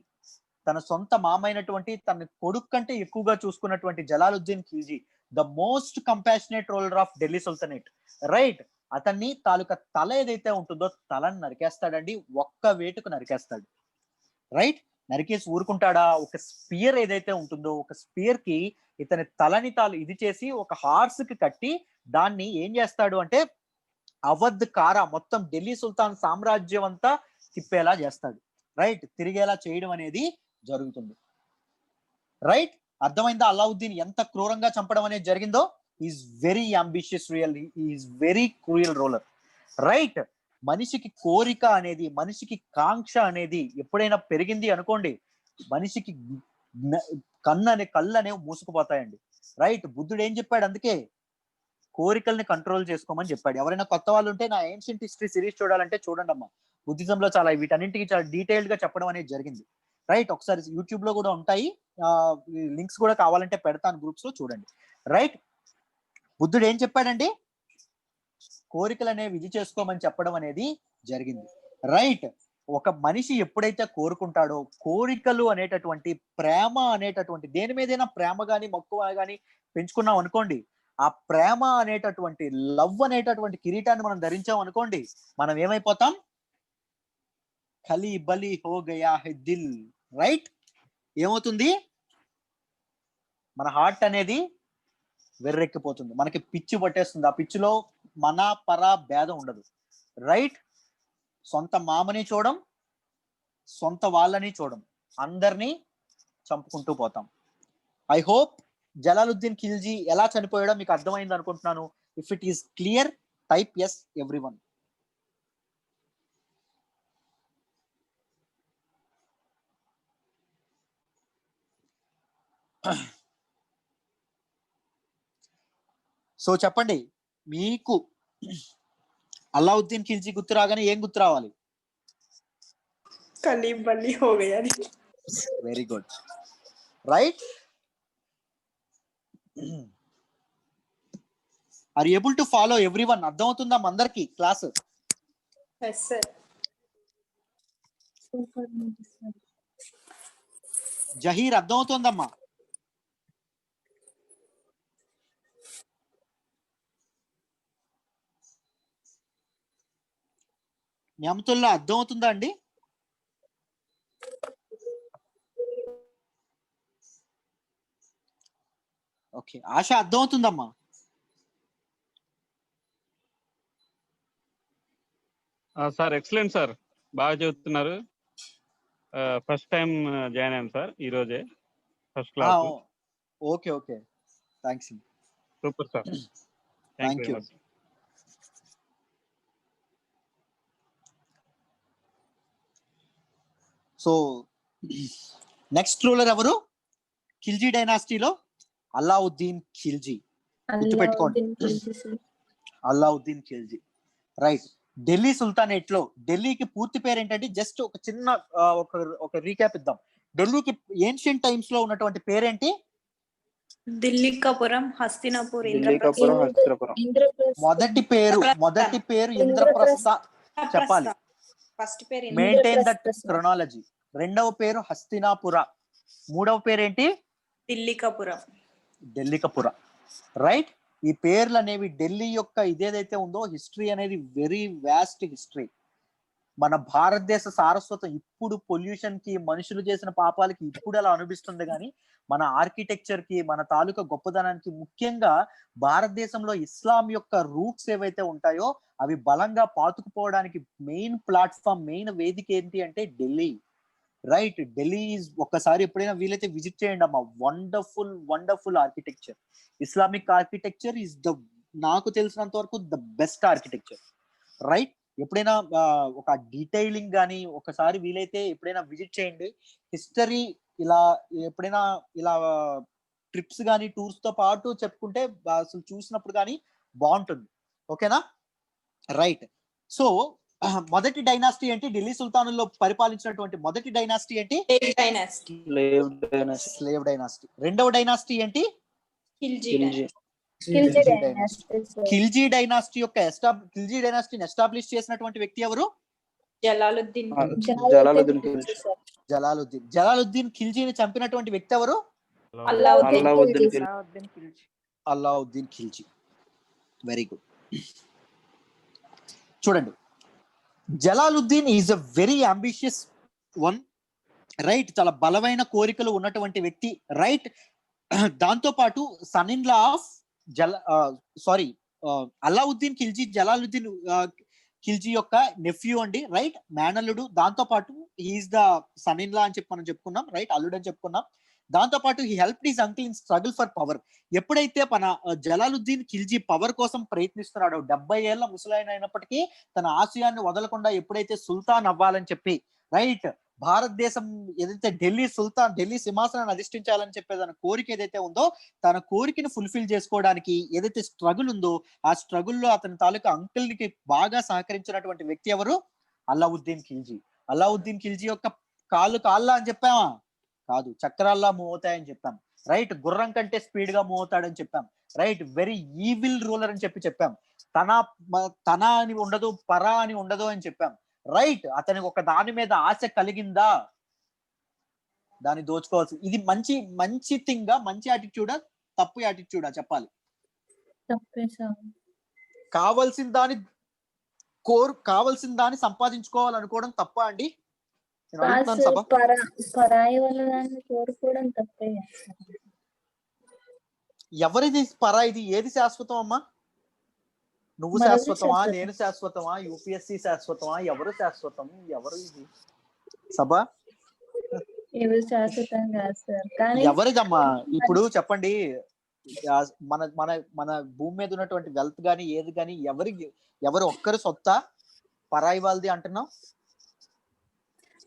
తన కొడుకు కంటే ఎక్కువగా చూసుకున్నటువంటి Jalaluddin Khilji, the most compassionate ruler of Delhi sultanate, right, అతన్ని తాలూకా తల ఏదైతే ఉంటుందో తలని నరికేస్తాడండి. ఒక్క వేటుకు నరికేస్తాడు. రైట్, నరికేసి ఊరుకుంటాడా? ఒక స్పియర్ ఏదైతే ఉంటుందో ఒక స్పియర్ కి ఇతని తలని ఇది చేసి ఒక హార్స్ కి కట్టి దాన్ని ఏం చేస్తాడు అంటే అవధ్ కారా మొత్తం ఢిల్లీ సుల్తాన్ సామ్రాజ్యం అంతా తిప్పేలా చేస్తాడు. రైట్, తిరిగేలా చేయడం అనేది జరుగుతుంది. రైట్, అర్థమైందా? అల్లావుద్దీన్ ఎంత క్రూరంగా చంపడం అనేది జరిగిందో. Is very ambitious is very cruel ruler. Right, మనిషికి కోరిక అనేది, మనిషికి కాంక్ష అనేది ఎప్పుడైనా పెరిగింది అనుకోండి, మనిషికి కళ్ళు అనేవి మూసుకుపోతాయండి. రైట్, బుద్ధుడు ఏం చెప్పాడు? అందుకే కోరికల్ని కంట్రోల్ చేసుకోమని చెప్పాడు. ఎవరైనా కొత్త వాళ్ళు ఉంటే నా ఏన్షియంట్ హిస్టరీ సిరీస్ చూడాలంటే చూడండి అమ్మా. బుద్ధిజంలో చాలా వీటన్నింటికి చాలా డీటెయిల్డ్ గా చెప్పడం అనేది జరిగింది. రైట్, ఒకసారి యూట్యూబ్ లో కూడా ఉంటాయి, లింక్స్ కూడా కావాలంటే పెడతాను గ్రూప్స్ లో, చూడండి. రైట్, బుద్ధుడు ఏం చెప్పాడండి? కోరికలు అనేవి విధి చేసుకోమని చెప్పడం అనేది జరిగింది. రైట్, ఒక మనిషి ఎప్పుడైతే కోరుకుంటాడో, కోరికలు అనేటటువంటి ప్రేమ అనేటటువంటి దేని మీదైనా ప్రేమ గాని మక్కువ గాని పెంచుకున్నాం అనుకోండి, ఆ ప్రేమ అనేటటువంటి లవ్ అనేటటువంటి కిరీటాన్ని మనం ధరించాం అనుకోండి, మనం ఏమైపోతాం? ఖలీ బలి హో గయా హై దిల్. రైట్, ఏమవుతుంది? మన హార్ట్ అనేది వెర్రెక్కిపోతుంది, మనకి పిచ్చి పట్టేస్తుంది. ఆ పిచ్చిలో మన పర భేదం ఉండదు. రైట్, సొంత మామని చూడం, సొంత వాళ్ళని చూడం, అందరినీ చంపుకుంటూ పోతాం. ఐ హోప్ జలాలుద్దీన్ ఖిల్జీ ఎలా చనిపోయాడో మీకు అర్థమైంది అనుకుంటున్నాను. If it is clear, type yes everyone. So చెప్పండి, మీకు అల్లావుద్దీన్ ఖిల్జీ గుర్తు రాగానే ఏం గుర్తు రావాలి? కలీ బలి హో గయా. Very good. Right, are able to follow everyone? అర్థమవుతుందా అందరికి క్లాస్? yes sir. జహీర్ అర్థమవుతుందమ్మా? న్యామతుల్లా అర్థమవుతుందా అండి? ఓకే, ఆశ అర్థమవుతుందమ్మా? సార్ ఎక్సలెంట్ సార్, బాగా చెబుతున్నారు. ఫస్ట్ టైం జాయిన్ అయ్యాను సార్, ఈ రోజే first class. Okay okay, thanks. Super sir, thank you. So next ruler ఎవరు ఖిల్జీ డైనాసిటీలో? అల్లావుద్దీన్ ఖిల్జీ. గుర్తుపెట్టుకోండి, అల్లావుద్దీన్ ఖిల్జీ. రైట్, ఢిల్లీ సుల్తానేట్ లో ఢిల్లీకి పూర్తి పేరు ఏంటంటే, జస్ట్ ఒక చిన్న ఒక రీక్యాప్ ఇద్దాం. ఢిల్లీకి ఏన్షియంట్ టైమ్స్ లో ఉన్నటువంటి పేరేంటి? దిల్లీకాపురం, హస్తినాపూర్, మొదటి పేరు ఇంద్రప్రస్థ. చెప్పాలి, ఫస్ట్ పేరు మెయింటైన్ దట్ క్రొనాలజీ. రెండవ పేరు హస్తినాపుర. మూడవ పేరేంటి? ఢిల్లీకపుర. రైట్, ఈ పేర్లు అనేవి ఢిల్లీ యొక్క ఇదేదైతే ఉందో హిస్టరీ అనేది వెరీ వాస్ట్ హిస్టరీ. మన భారతదేశ సారస్వతం ఇప్పుడు పొల్యూషన్ కి, మనుషులు చేసిన పాపాలకి ఇప్పుడు అలా అనిపిస్తుంది, కానీ మన ఆర్కిటెక్చర్ కి, మన తాలూకా గొప్పదనానికి, ముఖ్యంగా భారతదేశంలో ఇస్లాం యొక్క రూట్స్ ఏవైతే ఉంటాయో అవి బలంగా పాతుకుపోవడానికి మెయిన్ ప్లాట్ఫామ్, మెయిన్ వేదిక ఏంటి అంటే ఢిల్లీ. రైట్, ఢిల్లీ ఒక్కసారి ఎప్పుడైనా వీలైతే విజిట్ చేయండి అమ్మా. Wonderful architecture. Islamic architecture is నాకు తెలిసినంత వరకు ద బెస్ట్ ఆర్కిటెక్చర్. రైట్, ఎప్పుడైనా ఒక డీటెయిలింగ్ కానీ ఒకసారి వీలైతే ఎప్పుడైనా విజిట్ చేయండి. హిస్టరీ ఇలా ఎప్పుడైనా ఇలా ట్రిప్స్ కానీ టూర్స్ తో పాటు చెప్పుకుంటే అసలు చూసినప్పుడు కానీ బాగుంటుంది. ఓకేనా? రైట్, సో మొదటి డైనాసిటీ ఏంటి? ఢిల్లీ సుల్తానుల్లో పరిపాలించినటువంటి మొదటి డైనాసిటీ ఏంటి? Slave dynasty. రెండవ డైనాసిటీ ఏంటి? Khilji. Khilji Khilji dynasty sir. Khilji dynasty యొక్క ఖిల్జీ డైనాసిటీని ఎస్టాబ్లిష్ చేసినటువంటి వ్యక్తి ఎవరు? జలాలుద్దీన్ జలాలుద్దీన్ ఖిల్జీ. జలాలుద్దీన్ ఖిల్జీని చంపినటువంటి వ్యక్తి ఎవరు? అల్లావుద్దీన్ ఖిల్జీ. అల్లావుద్దీన్ ఖిల్జీ. Very good. చూడండి, Jalaluddin is a very ambitious one, right. చాలా బలమైన కోరికలు ఉన్నటువంటి వ్యక్తి, రైట్. దాంతో పాటు son in law of Alauddin Khilji Jalaluddin Khilji యొక్క నెఫ్యూ అండి, రైట్, మేనల్లుడు. దాంతో పాటు he's the son in law అని చెప్పి మనం చెప్పుకున్నాం, రైట్, అల్లుడు అని చెప్పుకున్నాం. దాంతో పాటు he help his uncle in struggle for power. ఎప్పుడైతే మన జలాలుద్దీన్ ఖిల్జీ పవర్ కోసం ప్రయత్నిస్తున్నాడో, 70 ఏళ్ల ముసలాయన అయినప్పటికీ తన ఆశయాన్ని వదలకుండా ఎప్పుడైతే సుల్తాన్ అవ్వాలని చెప్పి, రైట్, భారతదేశం ఏదైతే ఢిల్లీ సింహాసనాన్ని అధిష్ఠించాలని చెప్పే తన కోరిక ఏదైతే ఉందో, తన కోరికను ఫుల్ఫిల్ చేసుకోవడానికి ఏదైతే స్ట్రగుల్ ఉందో, ఆ స్ట్రగుల్లో అతని తాలూకా అంకుల్ కి బాగా సహకరించినటువంటి వ్యక్తి ఎవరు? అల్లావుద్దీన్ ఖిల్జీ. అల్లావుద్దీన్ ఖిల్జీ యొక్క కాళ్ళ అని చెప్పామా? కాదు, చక్రాల్లా మూవ్ అవుతాయని చెప్పాం, రైట్. గుర్రం కంటే స్పీడ్ గా మూవ్ అవుతాడని చెప్పాం, రైట్. వెరీ ఈవిల్ రూలర్ అని చెప్పాం. తన అని ఉండదు, పరా అని ఉండదు అని చెప్పాం, రైట్. అతనికి ఒక దాని మీద ఆశ కలిగిందా, దాన్ని దోచుకోవాల్సి. ఇది మంచి థింగా, మంచి యాటిట్యూడా, తప్పు యాటిట్యూడా చెప్పాలి? కావాల్సిన దాన్ని సంపాదించుకోవాలనుకోవడం తప్ప అండి? పరాయి వాళ్ళ దాన్ని కోరుకోవడం తప్పే. ఎవరిది పరాయిది? ఏది శాశ్వతం అమ్మా? నువ్వు శాశ్వతమా, నేను శాశ్వతమా, యూపీఎస్సీ శాశ్వతమా? ఎవరు శాశ్వతం? ఎవరు ఇది సభ? శాశ్వతం కాదు సార్. కానీ ఎవరిదమ్మా? ఇప్పుడు చెప్పండి, మన మన మన భూమి మీద ఉన్నటువంటి వెల్త్ గానీ ఏది గానీ ఎవరు ఒక్కరు సొత్త? పరాయి వాళ్ళది అంటున్నావు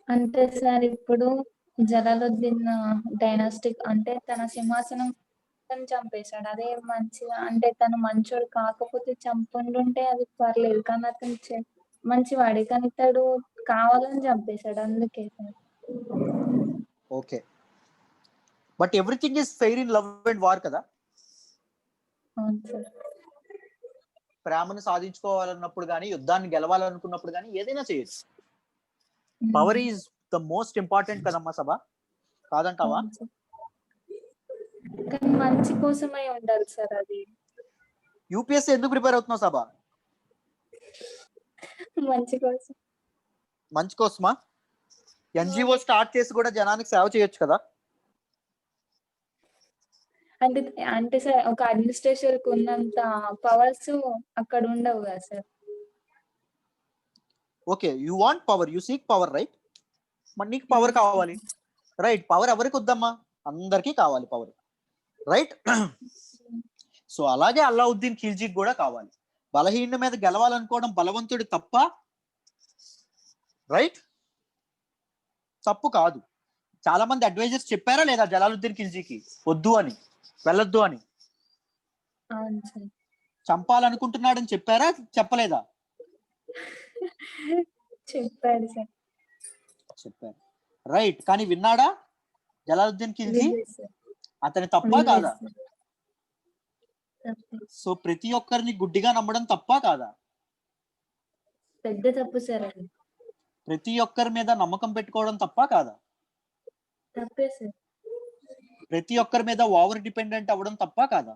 అంటే సార్, ఇప్పుడు జలాలుద్దీన్ డైనాస్టిక్ అంటే తన సింహాసనం చంపేశాడు, అదే మంచిగా. అంటే తను మంచోడు కాకపోతే చంపుంటుంటే అది పర్లేదు, కానీ అతను మంచివాడే, కానీ ఇతడు కావాలని చంపేశాడు, అందుకే sir. Okay, but everything is fair in love and war కదా? అవును సార్. ప్రేమను సాధించుకోవాలన్నప్పుడు గానీ, యుద్ధాన్ని గెలవాలనుకున్నప్పుడు గానీ ఏదైనా చేయొచ్చు. Power is the most important కదమ్మా సభ, కాదంటావా? కానీ మంచి కోసమై ఉండాలి సార్ అది. యూపీఎస్సీ ఎందుకు ప్రిపేర్ అవుతున్నావు సభ? మంచి కోసమా? ఎన్జిఓ స్టార్ట్ చేసి కూడా జనానికి సేవ చేయొచ్చు కదా? అంటే సార్, ఒక అడ్మినిస్ట్రేషన్ కు ఉన్నంత పవర్స్ అక్కడ ఉండవు కదా sir. Okay, you want power, you seek power, right. మరి నీకు పవర్ కావాలి, రైట్. పవర్ ఎవరికి వద్దమ్మా? అందరికీ కావాలి పవర్, రైట్. సో అలాగే అల్లావుద్దీన్ ఖిల్జీకి కూడా కావాలి. బలహీన మీద గెలవాలనుకోవడం బలవంతుడి తప్ప, రైట్? తప్పు కాదు. చాలా మంది అడ్వైజర్స్ చెప్పారా లేదా జలాలుద్దీన్ ఖిల్జీకి వద్దు అని, వెళ్ళొద్దు అని? చంపాలనుకుంటున్నాడని చెప్పారా, చెప్పలేదా? చెప్పాడు సార్. చెప్పారు, రైట్. కానీ విన్నాడా జలాలుద్దీన్ ఖిల్జీ? అతని తప్ప కాదా? సో ప్రతి ఒక్కరిని గుడ్డిగా నమ్మడం తప్ప కాదా? పెద్ద తప్పు సార్ అది. ప్రతి ఒక్కరి మీద నమ్మకం పెట్టుకోవడం తప్ప కాదా? తప్పే సార్. ప్రతి ఒక్కరి మీద ఓవర్ డిపెండెంట్ అవ్వడం తప్ప కాదా?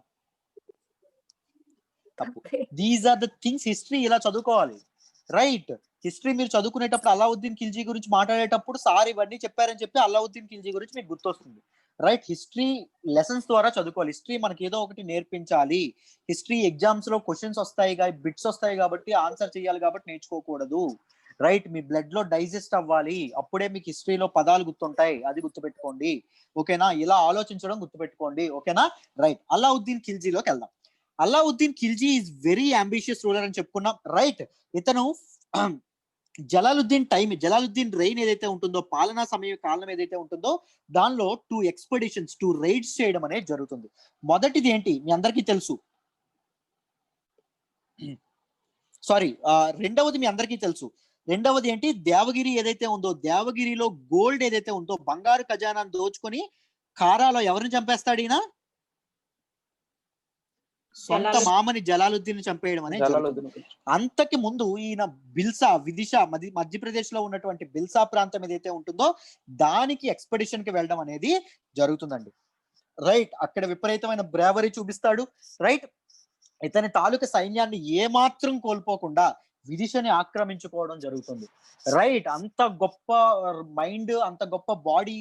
తప్పు. These are the things history ఇలా చదువుకోవాలి, రైట్. హిస్టరీ మీరు చదువుకునేటప్పుడు అల్లావుద్దీన్ ఖిల్జీ గురించి మాట్లాడేటప్పుడు సార్ ఇవన్నీ చెప్పారని చెప్పి అల్లావుద్దీన్ ఖిల్జీ గురించి మీకు గుర్తొస్తుంది, రైట్. హిస్టరీ లెసన్స్ ద్వారా చదువుకోవాలి. హిస్టరీ మనకి ఏదో ఒకటి నేర్పించాలి. హిస్టరీ ఎగ్జామ్స్ లో క్వశ్చన్స్ వస్తాయి, బిట్స్ వస్తాయి కాబట్టి ఆన్సర్ చేయాలి కాబట్టి నేర్చుకోకూడదు, రైట్. మీ బ్లడ్ లో డైజెస్ట్ అవ్వాలి, అప్పుడే మీకు హిస్టరీలో పదాలు గుర్తుంటాయి, అది గుర్తుపెట్టుకోండి, ఓకేనా. ఇలా ఆలోచించడం గుర్తుపెట్టుకోండి, ఓకేనా, రైట్. అల్లావుద్దీన్ ఖిల్జీలోకి వెళ్దాం. Alauddin Khilji is very ambitious ruler అని చెప్పుకున్నాం, రైట్. ఇతను జలాలుద్దీన్ రెయిన్ ఏదైతే ఉంటుందో, పాలనా సమయ కాలం ఏదైతే ఉంటుందో, దానిలో 2 ఎక్స్పెడిషన్స్ 2 రైడ్స్ చేయడం అనేది జరుగుతుంది. మొదటిది ఏంటి మీ అందరికీ తెలుసు, రెండవది మీ అందరికీ తెలుసు. రెండవది ఏంటి? దేవగిరి ఏదైతే ఉందో, దేవగిరిలో గోల్డ్ ఏదైతే ఉందో, బంగారు ఖజానాను దోచుకొని కారాలో ఎవరిని చంపేస్తాడు ఈయన? సొంత జలాలుద్దీన్. మామని జలాలుద్దీన్ చంపేయడం అనేది జరుగుతుంది. జలాలుద్దీన్ ఖిల్జీ. అంతకి ముందు ఈయన బిల్సా విదిశా మధ్యప్రదేశ్ లో ఉన్నటువంటి బిల్సా ప్రాంతం ఏదైతే ఉంటుందో దానికి ఎక్స్పెడిషన్ కి వెళ్ళడం అనేది జరుగుతుందండి. రైట్, అక్కడ విపరీతమైన బ్రావరీ చూపిస్తాడు. రైట్, ఇతని తాలూకా సైన్యాన్ని ఏమాత్రం కోల్పోకుండా విదిశని ఆక్రమించుకోవడం జరుగుతుంది. రైట్, అంత గొప్ప మైండ్, అంత గొప్ప బాడీ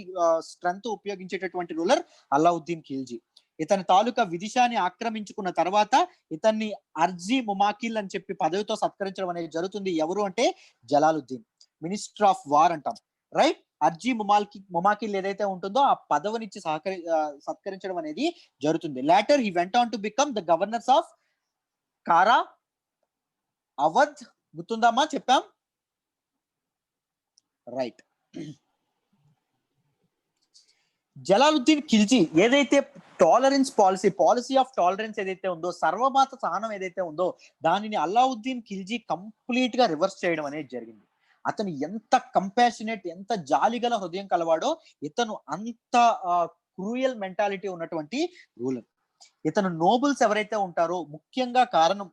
స్ట్రెంగ్త్ ఉపయోగించేటటువంటి రూలర్ అల్లావుద్దీన్ ఖిల్జీ. ఇతని తాలూకా విదిశాని ఆక్రమించుకున్న తర్వాత ఇతన్ని అర్జీ ముమాకిల్ అని చెప్పి పదవితో సత్కరించడం అనేది జరుగుతుంది. ఎవరు అంటే జలాలుద్దీన్, మినిస్టర్ ఆఫ్ వార్ అంటాం. రైట్, అర్జీ ముమాకిల్ ఏదైతే ఉంటుందో ఆ పదవినిచ్చి సత్కరించడం అనేది జరుగుతుంది. Later he went on to become the governors of కారా, అవధ్. గుర్తుందమ్మా, చెప్పాం. రైట్, జలాలుద్దీన్ ఖిల్జీ ఏదైతే పాలసీ ఆఫ్ టాలరెన్స్ ఏదైతే ఉందో, సర్వమత సహనం ఏదైతే ఉందో దానిని అల్లావుద్దీన్ ఖిల్జీ కంప్లీట్ గా రివర్స్ చేయడం అనేది జరిగింది. అతను ఎంత కంపాషనేట్, ఎంత జాలిగల హృదయం కలవాడో, ఇతను అంత క్రూయల్ మెంటాలిటీ ఉన్నటువంటి రూలర్. ఇతను నోబుల్స్ ఎవరైతే ఉంటారో ముఖ్యంగా కారణం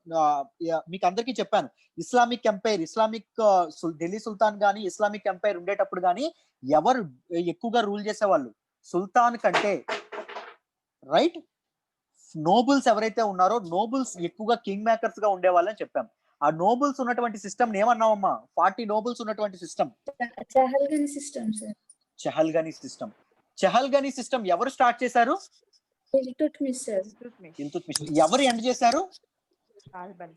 మీకు అందరికీ చెప్పాను, ఇస్లామిక్ ఎంపైర్, ఢిల్లీ సుల్తాన్ గానీ ఇస్లామిక్ ఎంపైర్ ఉండేటప్పుడు గానీ ఎవరు ఎక్కువగా రూల్ చేసేవాళ్ళు సుల్తాన్ కంటే. రైట్, నోబుల్స్ ఎవరైతే ఉన్నారో నోబుల్స్ ఎక్కువగా కింగ్ మేకర్స్ గా ఉండేవాళ్ళని చెప్పాం. ఆ నోబుల్స్ ఉన్నటువంటి సిస్టమ్ ఏమన్నావమ్మా? 40 నోబుల్స్ ఉన్నటువంటి సిస్టమ్ చహల్గని సిస్టమ్ సార్. చహల్గని సిస్టమ్ ఎవరు స్టార్ట్ చేశారు? ఇల్తుత్మిష్ సార్. ఇల్తుత్మిష్. ఎవరు ఎండ్ చేశారు? బాల్బన్.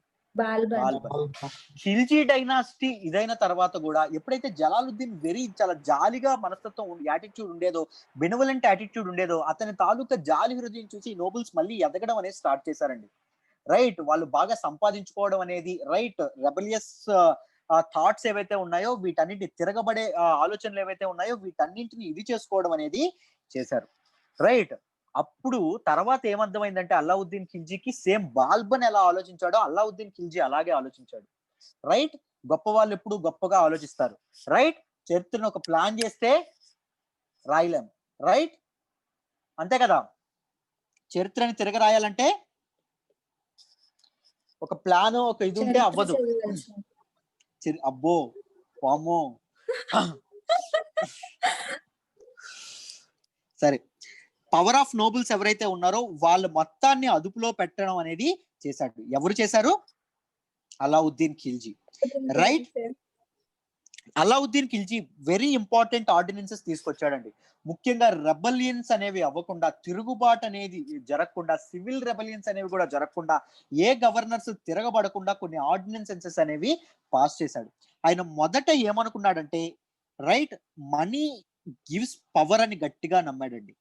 ఖిల్జీ డైనాసిటీ ఇదైన తర్వాత కూడా ఎప్పుడైతే జలాలుద్దీన్ చాలా జాలిగా మనస్తత్వం యాటిట్యూడ్ ఉండేదో, బెనివలెంట్ యాటిట్యూడ్ ఉండేదో, అతని తాలూకా జాలి హృదయం చూసి నోబుల్స్ మళ్ళీ ఎదగడం అనేది స్టార్ట్ చేశారండి. రైట్, వాళ్ళు బాగా సంపాదించుకోవడం అనేది, రైట్, రెబలియస్ థాట్స్ ఏవైతే ఉన్నాయో వీటన్నిటి తిరగబడే ఆలోచనలు ఏవైతే ఉన్నాయో వీటన్నింటిని ఇది చేసుకోవడం అనేది చేశారు. రైట్, అప్పుడు తర్వాత ఏమర్థమైందంటే అల్లావుద్దీన్ ఖిల్జీకి సేమ్ బాల్బన్ ఎలా ఆలోచించాడో అల్లావుద్దీన్ ఖిల్జీ అలాగే ఆలోచించాడు. రైట్, గొప్ప వాళ్ళు ఎప్పుడు గొప్పగా ఆలోచిస్తారు. రైట్, చరిత్రను ఒక ప్లాన్ చేస్తే రాయలేం. రైట్, అంతే కదా, చరిత్రని తిరగ రాయాలంటే ఒక ప్లాన్, ఒక ఇది ఉంటే అవ్వదు. అబ్బో వామ్మో. సరే, పవర్ ఆఫ్ నోబుల్స్ ఎవరైతే ఉన్నారో వాళ్ళ మొత్తాన్ని అదుపులో పెట్టడం అనేది చేశాడు. ఎవరు చేశారు? Alauddin Khilji. Right, Alauddin Khilji very important ordinances తీసుకొచ్చాడండి. ముఖ్యంగా రెబలియన్స్ అనేవి అవ్వకుండా, తిరుగుబాటు అనేది జరగకుండా, సివిల్ రెబలియన్స్ అనేవి కూడా జరగకుండా, ఏ గవర్నర్స్ తిరగబడకుండా కొన్ని ఆర్డినెన్సెస్ అనేవి పాస్ చేశాడు. ఆయన మొదట ఏమనుకున్నాడంటే, రైట్, మనీ గివ్స్ పవర్ అని గట్టిగా నమ్మాడండి.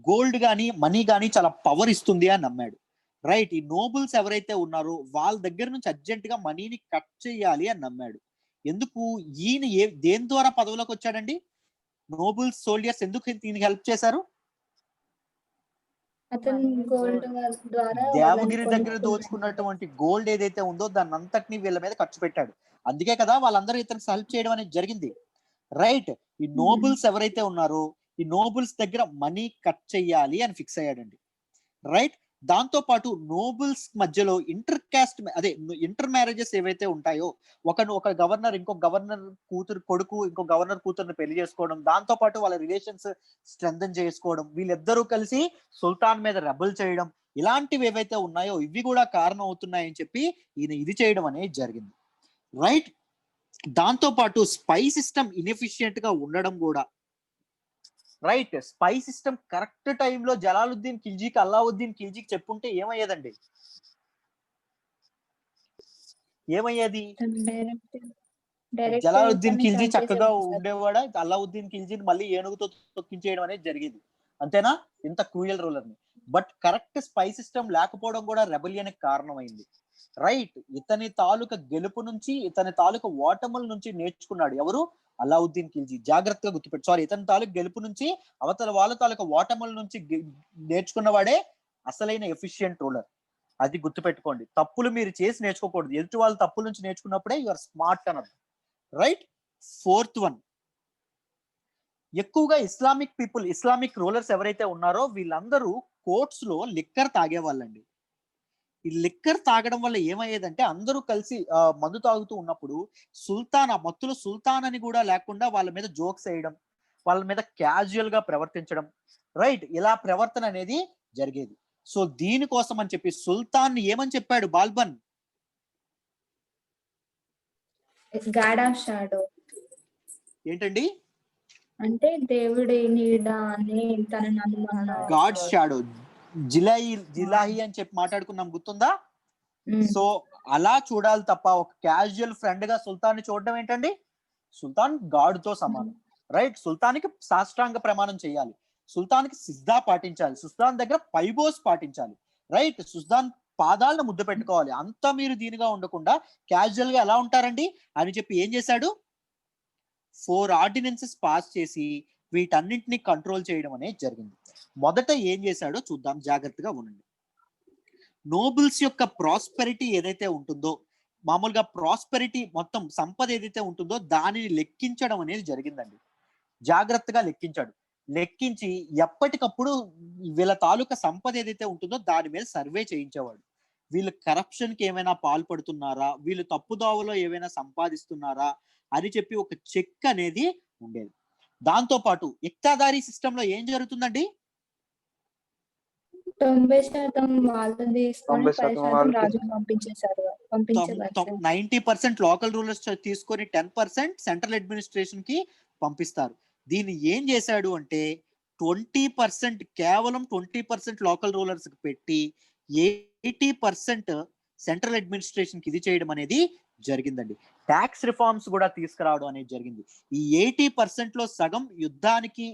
గోల్డ్ గానీ మనీ గానీ చాలా పవర్ ఇస్తుంది అని నమ్మాడు. రైట్, ఈ నోబుల్స్ ఎవరైతే ఉన్నారో వాళ్ళ దగ్గర నుంచి అర్జెంట్ గా మనీని కట్ చేయాలి అని నమ్మాడు. ఎందుకు? ఈయన దేని ద్వారా పదవిలోకి వచ్చాడండి? నోబుల్స్ సోల్జర్స్ ఎందుకు దీనికి హెల్ప్ చేశారు? దేవగిరి దగ్గర దోచుకున్నటువంటి గోల్డ్ ఏదైతే ఉందో దాన్ని అంతటిని వీళ్ళ మీద ఖర్చు పెట్టాడు. అందుకే కదా వాళ్ళందరూ ఇతనికి హెల్ప్ చేయడం అనేది జరిగింది. రైట్, ఈ నోబుల్స్ ఎవరైతే ఉన్నారో ఈ నోబుల్స్ దగ్గర మనీ కట్ చెయ్యాలి అని ఫిక్స్ అయ్యాడండి. రైట్, దాంతో పాటు నోబుల్స్ మధ్యలో ఇంటర్ మ్యారేజెస్ ఏవైతే ఉంటాయో, ఒక గవర్నర్ ఇంకో గవర్నర్ కొడుకు ఇంకో గవర్నర్ కూతురుని పెళ్లి చేసుకోవడం, దాంతో పాటు వాళ్ళ రిలేషన్స్ స్ట్రెంథన్ చేసుకోవడం, వీళ్ళిద్దరూ కలిసి సుల్తాన్ మీద రెబల్ చేయడం, ఇలాంటివి ఏవైతే ఉన్నాయో ఇవి కూడా కారణం అవుతున్నాయని చెప్పి ఈయన ఇది చేయడం అనేది జరిగింది. రైట్, దాంతో పాటు స్పై సిస్టమ్ ఇన్ఎఫిషియెంట్ గా ఉండడం కూడా. రైట్, స్పై సిస్టమ్ కరెక్ట్ టైంలో జలాలుద్దీన్ ఖిల్జీకి, అల్లావుద్దీన్ ఖిల్జీకి చెప్పుంటే ఏమయ్యేదండి? ఏమయ్యేది? జలాలుద్దీన్ ఖిల్జీ చక్కగా ఉండేవాడా? అల్లావుద్దీన్ ఖిల్జీని మళ్ళీ ఏనుగుతో తొక్కించేయడం అనేది జరిగేది. అంతేనా? ఇంత క్రూయల్ రూలర్ ని. బట్ కరెక్ట్ స్పై సిస్టమ్ లేకపోవడం కూడా రెబలియన్ కారణమైంది. రైట్, ఇతని తాలూకా గెలుపు నుంచి, ఇతని తాలూకా ఓటముల నుంచి నేర్చుకున్నాడు ఎవరు? అల్లావుద్దీన్ ఖిల్జీ. జాగ్రత్తగా గుర్తుపెట్టు. ఇతని తాలూకు గెలుపు నుంచి, అవతల వాళ్ళ తాలూకా ఓటముల నుంచి నేర్చుకున్నవాడే అసలైన ఎఫిషియెంట్ రూలర్. అది గుర్తుపెట్టుకోండి. తప్పులు మీరు చేసి నేర్చుకోకూడదు. ఎదుటి వాళ్ళ తప్పుల నుంచి నేర్చుకున్నప్పుడే యు ఆర్ స్మార్ట్ అన్నది. రైట్, 4th వన్, ఎక్కువగా ఇస్లామిక్ రూలర్స్ ఎవరైతే ఉన్నారో వీళ్ళందరూ కోర్ట్స్ లో లిక్కర్ తాగేవాళ్ళండి. ఈ లిక్కర్ తాగడం వల్ల ఏమయ్యేదంటే అందరూ కలిసి మందు తాగుతూ ఉన్నప్పుడు సుల్తాన్, ఆ మత్తులో సుల్తాన్ అని కూడా లేకుండా వాళ్ళ మీద జోక్స్ వేయడం, వాళ్ళ మీద క్యాజువల్ గా ప్రవర్తించడం, రైట్, ఇలా ప్రవర్తన అనేది జరిగేది. సో దీనికోసం అని చెప్పి సుల్తాన్ ఏమని చెప్పాడు బాల్బన్? గాడ్ ఆఫ్ షాడో ఏంటండి? అంటే దేవుడి నీడ అని తనని అనుమానం. గాడ్ షాడో, జిలాహి అని చెప్పి మాట్లాడుకున్నాం, గుర్తుందా? సో అలా చూడాలి తప్ప ఒక క్యాజువల్ ఫ్రెండ్ గా సుల్తాన్ ని చూడడం ఏంటండి? సుల్తాన్ గాడ్ తో సమానం, రైట్. సుల్తాన్కి సాష్టాంగ ప్రమాణం చేయాలి, సుల్తాన్కి సిజ్దా పాటించాలి, సుల్తాన్ దగ్గర పైబోస్ పాటించాలి, రైట్. సుల్తాన్ పాదాలను ముద్దు పెట్టుకోవాలి. అంతా మీరు దీనిగా ఉండకుండా క్యాజువల్ గా ఎలా ఉంటారండి అని చెప్పి ఏం చేశాడు? 4 ఆర్డినెన్సెస్ పాస్ చేసి వీటన్నింటినీ కంట్రోల్ చేయడం అనేది జరిగింది. మొదట ఏం చేశాడో చూద్దాం, జాగ్రత్తగా ఉండండి. నోబుల్స్ యొక్క ప్రాస్పెరిటీ ఏదైతే ఉంటుందో, మామూలుగా ప్రాస్పెరిటీ మొత్తం సంపద ఏదైతే ఉంటుందో దానిని లెక్కించడం అనేది జరిగిందండి. జాగ్రత్తగా లెక్కించాడు. లెక్కించి ఎప్పటికప్పుడు వీళ్ళ తాలూకా సంపద ఏదైతే ఉంటుందో దాని మీద సర్వే చేయించేవాడు. వీళ్ళు కరప్షన్ కి ఏమైనా పాల్పడుతున్నారా, వీళ్ళు తప్పుదోవలో ఏమైనా సంపాదిస్తున్నారా అని చెప్పి ఒక చెక్ అనేది ఉండేది. దాంతో పాటు ఇక్తాదారీ సిస్టమ్ లో ఏం జరుగుతుందండి? 90% వాళ్ళు తీసుకొని 10% రాజు పంపించేశారు. 90% లోకల్ రూలర్స్ తీసుకొని 10% సెంట్రల్ అడ్మినిస్ట్రేషన్ కి పంపిస్తారు. దీన్ని ఏం చేశాడు అంటే 20% కేవలం 20% లోకల్ రూలర్స్ కి పెట్టి 80% సెంట్రల్ అడ్మినిస్ట్రేషన్ కి ఇది చేయడం అనేది జరిగిందండి. ట్యాక్స్ రిఫార్మ్స్ కూడా తీసుకురావడం అనేది జరిగింది. ఈ 80% లో సగం యుద్ధానికి,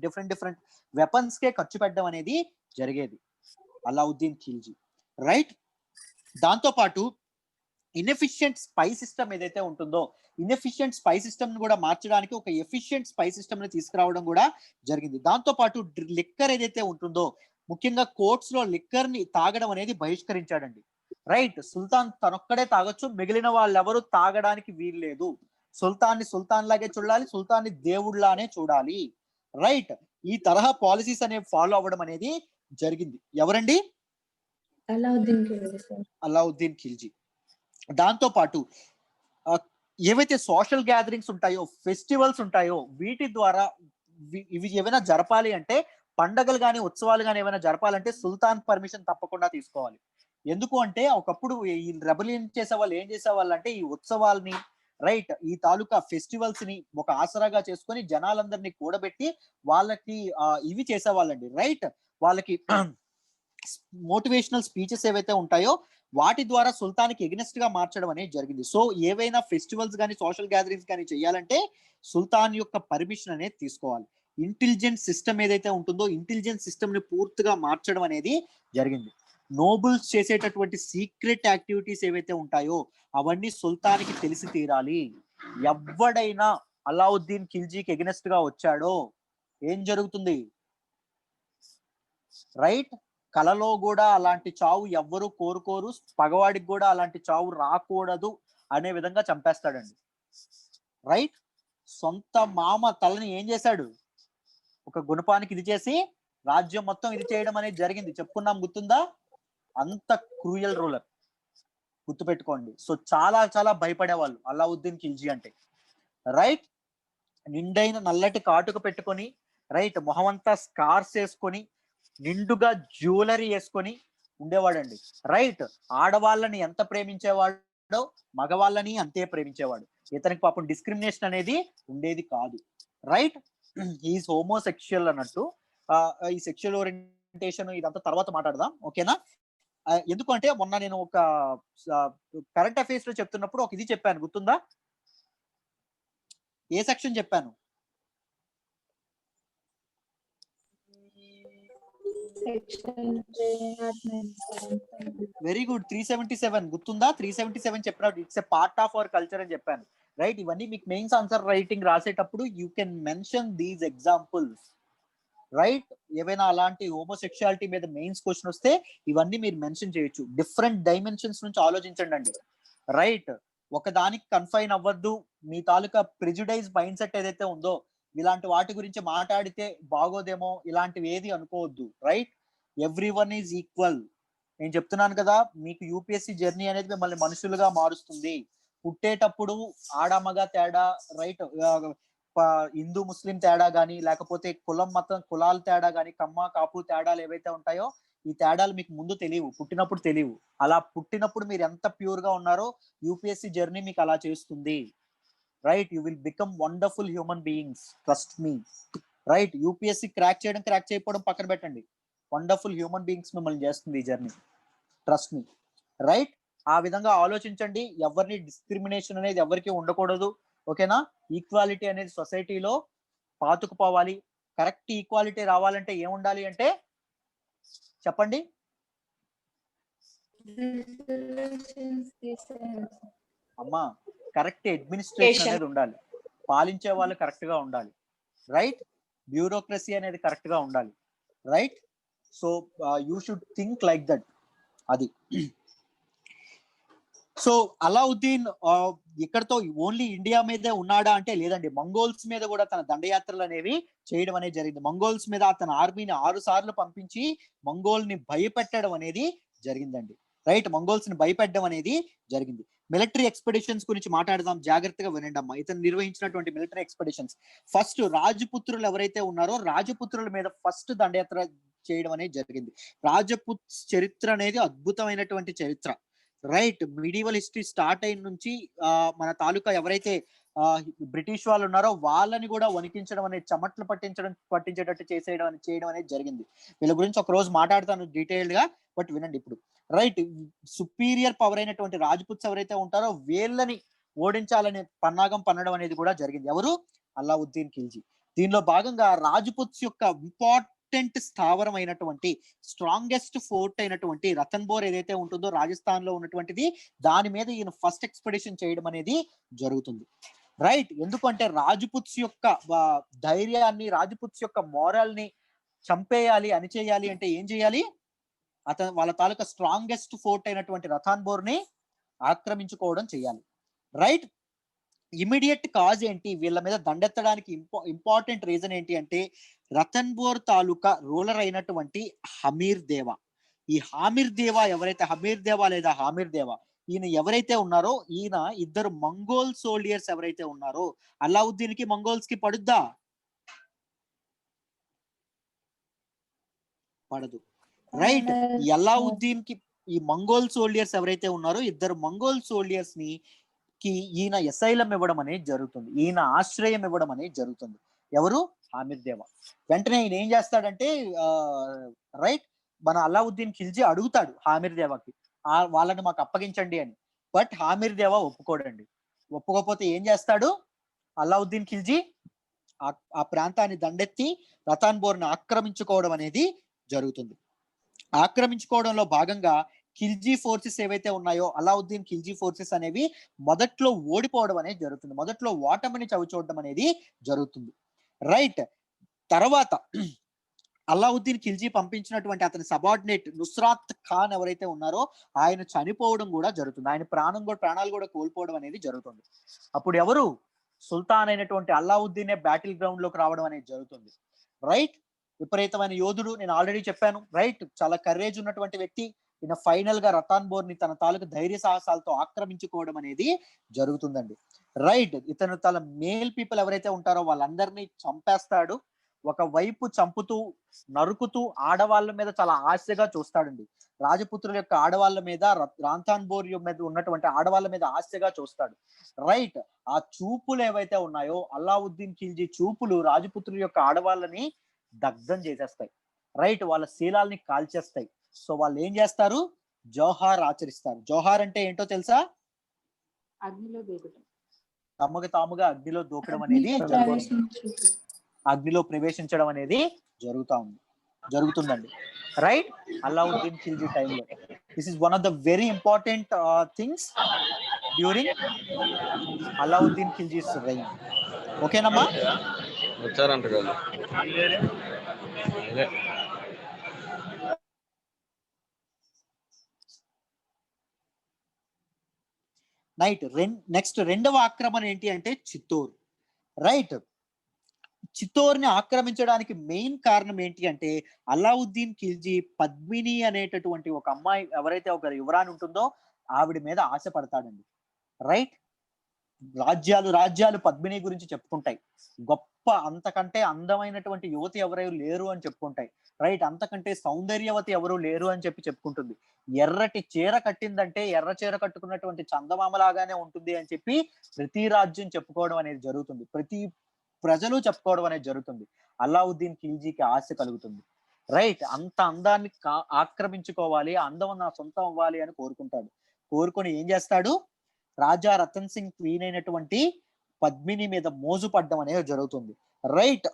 డిఫరెంట్ వెపన్స్ కే ఖర్చు పెట్టడం అనేది జరిగేది అలావుద్దీన్ ఖిల్జీ, రైట్. దాంతో పాటు ఇన్ఎఫిషియెంట్ స్పై సిస్టమ్ ఏదైతే ఉంటుందో, ఇన్ఎఫిషియెంట్ స్పై సిస్టమ్ ని కూడా మార్చడానికి ఒక ఎఫిషియెంట్ స్పై సిస్టమ్ ని తీసుకురావడం కూడా జరిగింది. దాంతో పాటు లిక్కర్ ఏదైతే ఉంటుందో, ముఖ్యంగా కోర్ట్స్ లో లిక్కర్ ని తాగడం అనేది బహిష్కరించాడండి, రైట్. సుల్తాన్ తనొక్కడే తాగొచ్చు, మిగిలిన వాళ్ళెవరూ తాగడానికి వీల్లేదు. సుల్తాన్ని సుల్తాన్ లాగే చూడాలి, సుల్తాన్ని దేవుళ్లానే చూడాలి, రైట్. ఈ తరహా పాలసీస్ అనేవి ఫాలో అవ్వడం అనేది జరిగింది. ఎవరండి? అలావుద్దీన్ ఖిల్జీ. దాంతో పాటు ఏవైతే సోషల్ గ్యాదరింగ్స్ ఉంటాయో, ఫెస్టివల్స్ ఉంటాయో, వీటి ద్వారా ఇవి ఏమైనా జరపాలి అంటే, పండగలు కానీ ఉత్సవాలు కానీ ఏమైనా జరపాలంటే సుల్తాన్ పర్మిషన్ తప్పకుండా తీసుకోవాలి. ఎందుకు అంటే ఒకప్పుడు ఈ రెబలియన్ చేసే వాళ్ళు ఏం చేసేవాళ్ళు అంటే ఈ ఉత్సవాల్ని, రైట్, ఈ తాలూకా ఫెస్టివల్స్ ని ఒక ఆసరాగా చేసుకొని జనాలందరినీ కూడబెట్టి వాళ్ళకి ఇవి చేసేవాళ్ళండి, రైట్. వాళ్ళకి మోటివేషనల్ స్పీచెస్ ఏవైతే ఉంటాయో వాటి ద్వారా సుల్తాన్కి ఎగ్నెస్ట్ గా మార్చడం అనేది జరిగింది. సో ఏవైనా ఫెస్టివల్స్ కానీ సోషల్ గ్యాదరింగ్స్ కానీ చేయాలంటే సుల్తాన్ యొక్క పర్మిషన్ అనేది తీసుకోవాలి. ఇంటెలిజెన్స్ సిస్టమ్ ఏదైతే ఉంటుందో ఇంటెలిజెన్స్ సిస్టమ్ ని పూర్తిగా మార్చడం అనేది జరిగింది. నోబుల్స్ చేసేటటువంటి సీక్రెట్ యాక్టివిటీస్ ఏవైతే ఉంటాయో అవన్నీ సుల్తాన్కి తెలిసి తీరాలి. ఎవడైనా అలావుద్దీన్ ఖిల్జీకి ఎగ్నెస్ట్ గా వచ్చాడో ఏం జరుగుతుంది, రైట్. కలలో కూడా అలాంటి చావు ఎవ్వరూ కోరుకోరు, పగవాడికి కూడా అలాంటి చావు రాకూడదు అనే విధంగా చంపేస్తాడండి, రైట్. సొంత మామ తలని ఏం చేశాడు, ఒక గుణపానికి ఇది చేసి రాజ్యం మొత్తం ఇది చేయడం అనేది జరిగింది. చెప్పుకున్నాం, గుర్తుందా? అంత క్రూయల్ రూలర్, గుర్తుపెట్టుకోండి. సో చాలా చాలా భయపడేవాళ్ళు అలావుద్దీన్ ఖిల్జీ అంటే, రైట్. నిండైన నల్లటి కాటుక పెట్టుకొని, రైట్, మొహమంతా స్కార్స్ వేసుకొని, నిండుగా జ్యువెలరీ వేసుకొని ఉండేవాడండి, రైట్. ఆడవాళ్ళని ఎంత ప్రేమించేవాడో మగవాళ్ళని అంతే ప్రేమించేవాడు. ఇతనికి పాపం డిస్క్రిమినేషన్ అనేది ఉండేది కాదు, రైట్. ఈజ్ హోమోసెక్షువల్ అన్నట్టు. ఈ సెక్షువల్ ఓరియంటేషన్ ఇదంతా తర్వాత మాట్లాడదాం, ఓకేనా? ఎందుకంటే మొన్న నేను ఒక కరెంట్ అఫైర్స్ లో చెప్తున్నప్పుడు ఒక ఇది చెప్పాను, గుర్తుందా? ఏ సెక్షన్ చెప్పాను? వెరీ గుడ్, 377 గుర్తుందా? 377 చెప్పినప్పుడు it's a part of our culture అని చెప్పాను, రైట్. ఇవన్నీ మీకు మెయిన్స్ ఆన్సర్ రైటింగ్ రాసేటప్పుడు you can mention these examples, right. ఏవైనా అలాంటి హోమోసెక్షువాలిటీ మీద మెయిన్స్ క్వశ్చన్ వస్తే ఇవన్నీ మీరు మెన్షన్ చేయొచ్చు. డిఫరెంట్ డైమెన్షన్స్ నుంచి ఆలోచించండి అండి, రైట్. ఒక దానికి కన్ఫైన్ అవ్వద్దు. మీ తాలూకా ప్రిజుడైజ్ మైండ్ సెట్ ఏదైతే ఉందో ఇలాంటి వాటి గురించి మాట్లాడితే బాగోదేమో ఇలాంటివి ఏది అనుకోవద్దు, right. Every one is equal. నేను చెప్తున్నాను కదా, మీకు యూపీఎస్సీ జర్నీ అనేది మిమ్మల్ని మనుషులుగా మారుస్తుంది. పుట్టేటప్పుడు ఆడమగ తేడా, రైట్, హిందూ ముస్లిం తేడా గానీ, లేకపోతే కులం మతం కులాల తేడా గానీ, కమ్మ కాపు తేడాలు ఏవైతే ఉంటాయో ఈ తేడాలు మీకు ముందు తెలియవు, పుట్టినప్పుడు తెలియవు. అలా పుట్టినప్పుడు మీరు ఎంత ప్యూర్ గా ఉన్నారో యూపీఎస్సీ జర్నీ మీకు అలా చేస్తుంది. Right, you will become wonderful human beings, trust me. Right, UPSC crack చేయకపోవడం పక్కన పెట్టండి, వండర్ఫుల్ హ్యూమన్ బీయింగ్స్ మిమ్మల్ని చేస్తుంది ఈ జర్నీ, ట్రస్ట్ మీ. రైట్, ఆ విధంగా ఆలోచించండి. ఎవరిని డిస్క్రిమినేషన్ అనేది ఎవరికి ఉండకూడదు, ఓకేనా? ఈక్వాలిటీ అనేది సొసైటీలో పాతుకుపోవాలి. కరెక్ట్ ఈక్వాలిటీ రావాలంటే ఏముండాలి అంటే చెప్పండి. అమ్మా, కరెక్ట్ అడ్మినిస్ట్రేషన్ అనేది ఉండాలి, పాలించే వాళ్ళు కరెక్ట్ గా ఉండాలి. రైట్, బ్యూరోక్రసీ అనేది కరెక్ట్ గా ఉండాలి. Right, so you should think like that. అది. సో అలావుద్దీన్ ఇక్కడతో ఓన్లీ ఇండియా మీదే ఉన్నాడా అంటే లేదండి, మంగోల్స్ మీద కూడా తన దండయాత్రలు అనేవి చేయడం అనేది జరిగింది. మంగోల్స్ మీద అతని ఆర్మీని 6 సార్లు పంపించి మంగోల్ ని భయపెట్టడం అనేది జరిగిందండి. రైట్, మంగోల్స్ ని భయపెట్టడం అనేది జరిగింది. మిలిటరీ ఎక్స్పెడిషన్స్ గురించి మాట్లాడదాం, జాగ్రత్తగా వినండి అమ్మా. ఇతను నిర్వహించినటువంటి మిలిటరీ ఎక్స్పెడిషన్స్, ఫస్ట్ రాజపుత్రులు ఎవరైతే ఉన్నారో రాజపుత్రుల మీద ఫస్ట్ దండయాత్ర చేయడం అనేది జరిగింది. రాజపుత్ చరిత్ర అనేది అద్భుతమైనటువంటి చరిత్ర. రైట్, మిడివల్ హిస్టరీ స్టార్ట్ అయిన నుంచి మన తాలూకా ఎవరైతే బ్రిటిష్ వాళ్ళు ఉన్నారో వాళ్ళని కూడా వణికించడం అనేది, చెమట్లు పట్టించేటట్టు చేయడం అనేది జరిగింది. వీళ్ళ గురించి ఒక రోజు మాట్లాడతాను డీటెయిల్డ్ గా, బట్ వినండి ఇప్పుడు. రైట్, సుపీరియర్ పవర్ అయినటువంటి రాజ్పుత్స్ ఎవరైతే ఉంటారో వీళ్ళని ఓడించాలనే పన్నాగం పన్నడం అనేది కూడా జరిగింది. ఎవరు? అలావుద్దీన్ ఖిల్జీ. దీనిలో భాగంగా రాజ్పుత్స్ యొక్క ఇంపార్టెంట్ స్థావరం అయినటువంటి స్ట్రాంగెస్ట్ ఫోర్ట్ అయినటువంటి రతన్బోర్ ఏదైతే ఉంటుందో రాజస్థాన్ లో ఉన్నటువంటిది, దాని మీద ఈయన ఫస్ట్ ఎక్స్పెడిషన్ చేయడం అనేది జరుగుతుంది. రైట్, ఎందుకంటే రాజ్పుత్స్ యొక్క ధైర్యాన్ని, రాజ్పుత్స్ యొక్క మోరల్ ని చంపేయాలి, అణిచేయాలి అంటే ఏం చేయాలి? వాళ్ళ తాలూకా స్ట్రాంగెస్ట్ ఫోర్ట్ అయినటువంటి రతన్బోర్ ని ఆక్రమించుకోవడం చేయాలి. రైట్, ఇమీడియట్ కాజ్ ఏంటి వీళ్ళ మీద దండెత్తడానికి? ఇంపార్టెంట్ రీజన్ ఏంటి అంటే రతన్బోర్ తాలూకా రూలర్ అయినటువంటి హమీర్ దేవా. ఈ హామీర్ దేవా ఎవరైతే, హమీర్ దేవా లేదా హామీర్ దేవా, ఈయన ఎవరైతే ఉన్నారో ఈయన ఇద్దరు మంగోల్ సోల్డియర్స్ ఎవరైతే ఉన్నారో, అలావుద్దీన్ కి మంగోల్స్ కి పడుద్దా? పడదు. రైట్, అలావుద్దీన్ కి ఈ మంగోల్ సోల్డియర్స్ ఎవరైతే ఉన్నారో ఇద్దరు మంగోల్ సోల్డియర్స్ ని ఈయన ఎసైలం ఇవ్వడం అనేది జరుగుతుంది, ఈయన ఆశ్రయం ఇవ్వడం అనేది జరుగుతుంది. ఎవరు? హామీర్ దేవా. వెంటనే ఈయన ఏం చేస్తాడంటే రైట్, మన అలావుద్దీన్ ఖిల్జీ అడుగుతాడు హామీర్ దేవాకి వాళ్ళని మాకు అప్పగించండి అని. బట్ హామీర్ దేవా ఒప్పుకోడండి. ఒప్పుకోకపోతే ఏం చేస్తాడు అలావుద్దీన్ ఖిల్జీ? ఆ ప్రాంతాన్ని దండెత్తి రతన్బోర్ ని ఆక్రమించుకోవడం అనేది జరుగుతుంది. ఆక్రమించుకోవడంలో భాగంగా ఖిల్జీ ఫోర్సెస్ ఏవైతే ఉన్నాయో, అలావుద్దీన్ ఖిల్జీ ఫోర్సెస్ అనేవి మొదట్లో ఓడిపోవడం అనేది జరుగుతుంది, మొదట్లో ఓటమిని చవిచూడడం అనేది జరుగుతుంది. రైట్, తర్వాత అలావుద్దీన్ ఖిల్జీ పంపించినటువంటి అతని సబార్డినేట్ నుస్రాత్ ఖాన్ ఎవరైతే ఉన్నారో ఆయన చనిపోవడం కూడా జరుగుతుంది, ఆయన ప్రాణాలు కూడా కోల్పోవడం అనేది జరుగుతుంది. అప్పుడు ఎవరు? సుల్తాన్ అయినటువంటి అలావుద్దీనే బ్యాటిల్ గ్రౌండ్ లోకి రావడం అనేది జరుగుతుంది. రైట్, విపరీతమైన యోధుడు, నేను ఆల్రెడీ చెప్పాను. రైట్, చాలా కరేజ్ ఉన్నటువంటి వ్యక్తి. ఈయన ఫైనల్ గా రతన్బోర్ ని తన తాలూకు ధైర్య సాహసాలతో ఆక్రమించుకోవడం అనేది జరుగుతుందండి. రైట్, ఇతను తన మేల్ పీపుల్ ఎవరైతే ఉంటారో వాళ్ళందరినీ చంపేస్తాడు. ఒకవైపు చంపుతూ నరుకుతూ ఆడవాళ్ళ మీద చాలా ఆశగా చూస్తాడండి. రాజపుత్రుల యొక్క ఆడవాళ్ళ మీద, రాంథాన్బోర్ మీద ఉన్నటువంటి ఆడవాళ్ళ మీద ఆశగా చూస్తాడు. రైట్, ఆ చూపులు ఏవైతే ఉన్నాయో అలావుద్దీన్ ఖిల్జీ చూపులు రాజపుత్రుల యొక్క ఆడవాళ్ళని దగ్ధం చేసేస్తాయి. రైట్, వాళ్ళ శీలాల్ని కాల్చేస్తాయి. సో వాళ్ళు ఏం చేస్తారు? జోహార్ ఆచరిస్తారు. జోహార్ అంటే ఏంటో తెలుసా? అగ్నిలో దూకడం, తాముగా అగ్నిలో దూకడం అనేది అగ్నిలో ప్రవేశించడం అనేది జరుగుతుందండి. రైట్, అలావుద్దీన్ ఖిల్జీ టైంలో this is one of the very important things during Alauddin Khilji's reign. ఓకేనమ్మా? వచ్చారంట కదా. నెక్స్ట్ రెండవ ఆక్రమణ ఏంటి అంటే చిత్తూరు. రైట్, చిత్తోర్ని ఆక్రమించడానికి మెయిన్ కారణం ఏంటి అంటే అలావుద్దీన్ ఖిల్జీ పద్మిని అనేటటువంటి ఒక అమ్మాయి ఎవరైతే ఒక యువరాణి ఉంటుందో ఆవిడ మీద ఆశ పడతాడండి. రైట్, రాజ్యాలు పద్మిని గురించి చెప్పుకుంటాయి. గొప్ప అంతకంటే అందమైనటువంటి యువతి ఎవరు లేరు అని చెప్పుకుంటాయి. రైట్, అంతకంటే సౌందర్యవతి ఎవరు లేరు అని చెప్పుకుంటుంది. ఎర్రటి చీర కట్టిందంటే ఎర్ర చీర కట్టుకున్నటువంటి చందమామలాగానే ఉంటుంది అని చెప్పి ప్రతి రాజ్యం చెప్పుకోవడం అనేది జరుగుతుంది. ప్రతి ప్రజలు చెప్పుకోవడం అనేది జరుగుతుంది. అలావుద్దీన్ ఖిల్జీకి ఆశ కలుగుతుంది. రైట్, అంత అందాన్ని ఆక్రమించుకోవాలి, అందం నా సొంతం అవ్వాలి అని కోరుకుంటాడు. కోరుకొని ఏం చేస్తాడు, రాజా రతన్ సింగ్ క్వీన్ అయినటువంటి పద్మిని మీద మోజు పడ్డం అనేది జరుగుతుంది. రైట్,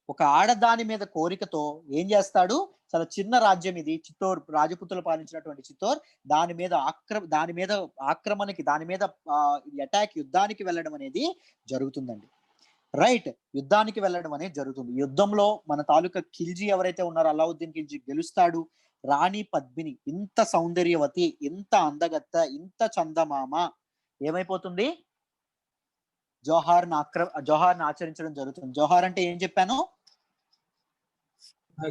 ఒక ఆడదాని మీద కోరికతో ఏం చేస్తాడు, చాలా చిన్న రాజ్యం ఇది చిత్తోర్, రాజపుత్రులు పాలించినటువంటి చిత్తోర్, దాని మీద ఆక్రమణకి దాని మీద అటాక్ యుద్ధానికి వెళ్ళడం అనేది జరుగుతుందండి. రైట్, యుద్ధానికి వెళ్ళడం అనేది జరుగుతుంది. యుద్ధంలో మన తాలూకా ఖిల్జీ ఎవరైతే ఉన్నారో అలావుద్దీన్ ఖిల్జీ గెలుస్తాడు. రాణి పద్మిని ఇంత సౌందర్యవతి, ఇంత అందగత్త, ఇంత చందమామ ఏమైపోతుంది, జోహార్ని ఆచరించడం జరుగుతుంది. జోహార్ అంటే ఏం చెప్పాను,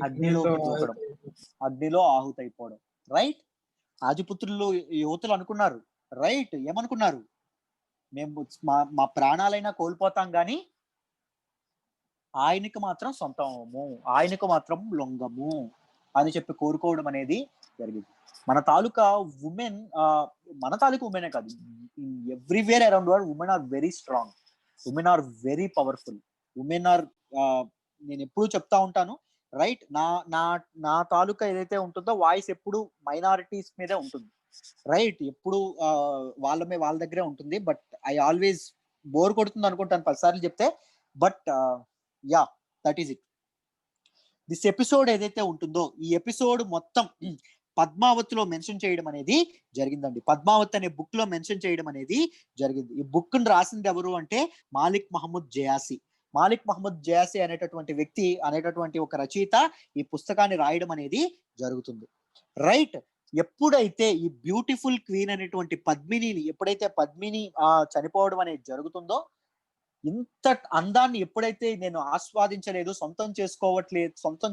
అగ్నిలోకి దూకడం, అగ్నిలో ఆహుతైపోవడం. రైట్, రాజపుత్రులు యువతులు అనుకున్నారు. రైట్, ఏమనుకున్నారు, మేము మా ప్రాణాలైనా కోల్పోతాం గాని ఆయనకు మాత్రం సొంతము, ఆయనకు మాత్రం లొంగము అని చెప్పి కోరుకోవడం అనేది జరిగింది. మన తాలూకా ఉమెన్, మన తాలూకా ఉమెనే కాదు, everywhere around world women are very strong, women are very powerful, women are, నేను ఎప్పుడు చెప్తా ఉంటాను. రైట్, నా తాలూకా ఏదైతే ఉంటుందో వాయిస్ ఎప్పుడు మైనారిటీస్ మీదే ఉంటుంది. రైట్, ఎప్పుడు వాళ్ళ దగ్గరే ఉంటుంది. బట్ ఐ ఆల్వేస్ బోర్ కొడుతుంది అనుకుంటాను 10 సార్లు చెప్తే. But yeah, that is it. This episode ఏదైతే ఉంటుందో ఈ ఎపిసోడ్ మొత్తం పద్మావతిలో మెన్షన్ చేయడం అనేది జరిగిందండి. పద్మావతి అనే బుక్ లో మెన్షన్ చేయడం అనేది జరిగింది. ఈ బుక్ ను రాసింది ఎవరు అంటే మాలిక్ మహమ్మద్ జయాసి. మాలిక్ మహమ్మద్ జయాసి అనేటటువంటి ఒక రచయిత ఈ పుస్తకాన్ని రాయడం అనేది జరుగుతుంది. రైట్, ఎప్పుడైతే ఈ బ్యూటిఫుల్ క్వీన్ అనేటువంటి ఎప్పుడైతే పద్మిని చనిపోవడం అనేది జరుగుతుందో, ఇంత అందాన్ని ఎప్పుడైతే నేను ఆస్వాదించలేదు, సొంతం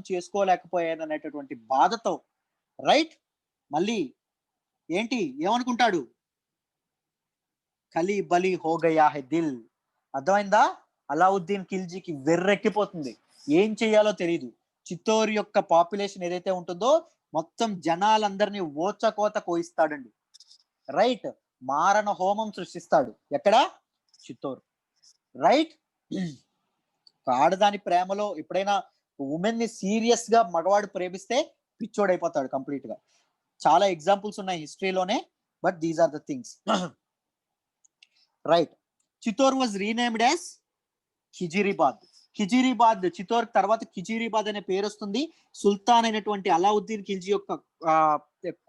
చేసుకోలేకపోయాను అనేటటువంటి బాధతో, రైట్, మళ్ళీ ఏంటి ఏమనుకుంటాడు, కలి బలి హో గయా హై దిల్. అర్థమైందా, అలావుద్దీన్ ఖిల్జీకి వెర్రెక్కిపోతుంది, ఏం చేయాలో తెలియదు. చిత్తోర్ యొక్క పాపులేషన్ ఏదైతే ఉంటుందో మొత్తం జనాలందరినీ ఓచకోత కోయిస్తాడండి. రైట్, మారణ హోమం సృష్టిస్తాడు. ఎక్కడ, చిత్తోర్. రైట్, ఆడదాని ప్రేమలో ఎప్పుడైనా ఉమెన్ ని సీరియస్ గా మగవాడు ప్రేమిస్తే పిచ్చోడైపోతాడు కంప్లీట్ గా. చాలా ఎగ్జాంపుల్స్ ఉన్నాయి హిస్టరీలోనే, but these are the things. Right, Chittor was renamed as Khizrabad. Chittor తర్వాత ఖిజిరీబాద్ అనే పేరు వస్తుంది. సుల్తాన్ అయినటువంటి అలావుద్దీన్ ఖిల్జీ యొక్క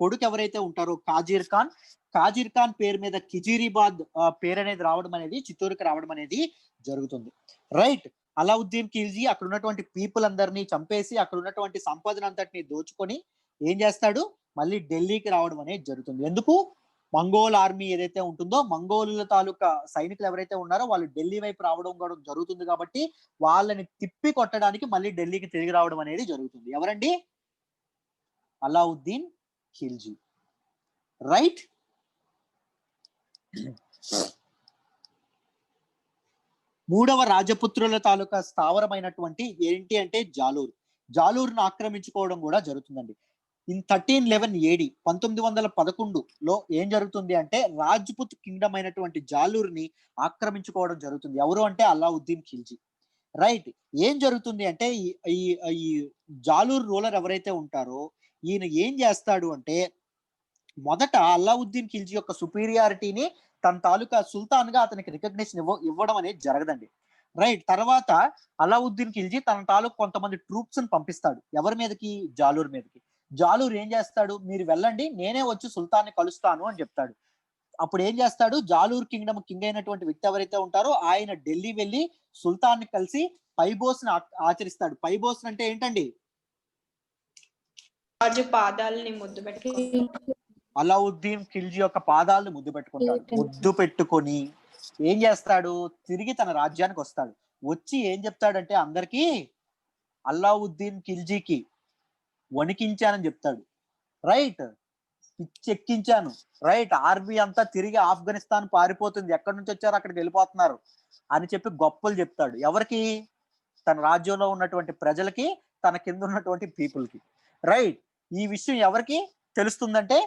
కొడుకు ఎవరైతే ఉంటారో కాజీర్ ఖాన్ పేరు మీద ఖిజిరీబాద్ పేరు అనేది రావడం అనేది, చిత్తూరుకి రావడం అనేది జరుగుతుంది. రైట్, అలావుద్దీన్ ఖిల్జీ అక్కడ ఉన్నటువంటి పీపుల్ అందరినీ చంపేసి అక్కడ ఉన్నటువంటి సంపదను అంతటిని దోచుకొని ఏం చేస్తాడు, మళ్ళీ ఢిల్లీకి రావడం అనేది జరుగుతుంది. ఎందుకు, మంగోల్ ఆర్మీ ఏదైతే ఉంటుందో, మంగోలుల తాలూకా సైనికులు ఎవరైతే ఉన్నారో వాళ్ళు ఢిల్లీ వైపు రావడం కూడా జరుగుతుంది. కాబట్టి వాళ్ళని తిప్పి కొట్టడానికి మళ్ళీ ఢిల్లీకి తిరిగి రావడం అనేది జరుగుతుంది. ఎవరండి, అలావుద్దీన్ ఖిల్జీ. రైట్, మూడవ రాజపుత్రుల తాలూకా స్థావరమైనటువంటి ఏంటి అంటే జాలూరును ఆక్రమించుకోవడం కూడా జరుగుతుందండి. ఇన్ 1311 AD 1911లో ఏం జరుగుతుంది అంటే రాజ్పుత్ కింగ్డమ్ అయినటువంటి జాలూరుని ఆక్రమించుకోవడం జరుగుతుంది. ఎవరు అంటే అలావుద్దీన్ ఖిల్జీ. రైట్, ఏం జరుగుతుంది అంటే ఈ జాలూరు రూలర్ ఎవరైతే ఉంటారో ఈయన ఏం చేస్తాడు అంటే మొదట అలావుద్దీన్ ఖిల్జీ యొక్క సుపీరియారిటీని తన తాలూకా సుల్తాన్ గా అతనికి రికగ్నిషన్ ఇవ్వడం అనేది జరగదండి. రైట్, తర్వాత అలావుద్దీన్ ఖిల్జీ తన తాలూకు కొంతమంది ట్రూప్స్ ని పంపిస్తాడు. ఎవరి మీదకి, జాలూరు మీదకి. జాలూరు ఏం చేస్తాడు, మీరు వెళ్ళండి, నేనే వచ్చి సుల్తాన్ని కలుస్తాను అని చెప్తాడు. అప్పుడు ఏం చేస్తాడు, జాలూరు కింగ్ అయినటువంటి వ్యక్తి ఎవరైతే ఉంటారో ఆయన ఢిల్లీ వెళ్ళి సుల్తాన్ని కలిసి పైబోస్ని ఆచరిస్తాడు. పైబోస్ అంటే ఏంటండి, రాజు పాదాలని ముద్దు పెట్టి అలావుద్దీన్ ఖిల్జీ యొక్క పాదాలను ముద్దు పెట్టుకుంటాడు. ముద్దు పెట్టుకొని ఏం చేస్తాడు, తిరిగి తన రాజ్యానికి వస్తాడు. వచ్చి ఏం చెప్తాడంటే అందరికీ అలావుద్దీన్ ఖిల్జీకి వణికించానని చెప్తాడు. రైట్, పిచ్చెక్కించాను. రైట్, ఆర్మీ అంతా తిరిగి ఆఫ్ఘనిస్తాన్ పారిపోతుంది, ఎక్కడి నుంచి వచ్చారో అక్కడికి వెళ్ళిపోతున్నారు అని చెప్పి గొప్పలు చెప్తాడు. ఎవరికి? తన రాజ్యంలో ఉన్నటువంటి ప్రజలకి, తన కింద ఉన్నటువంటి పీపుల్ కి. రైట్, ఈ విషయం ఎవరికి తెలుస్తుందంటే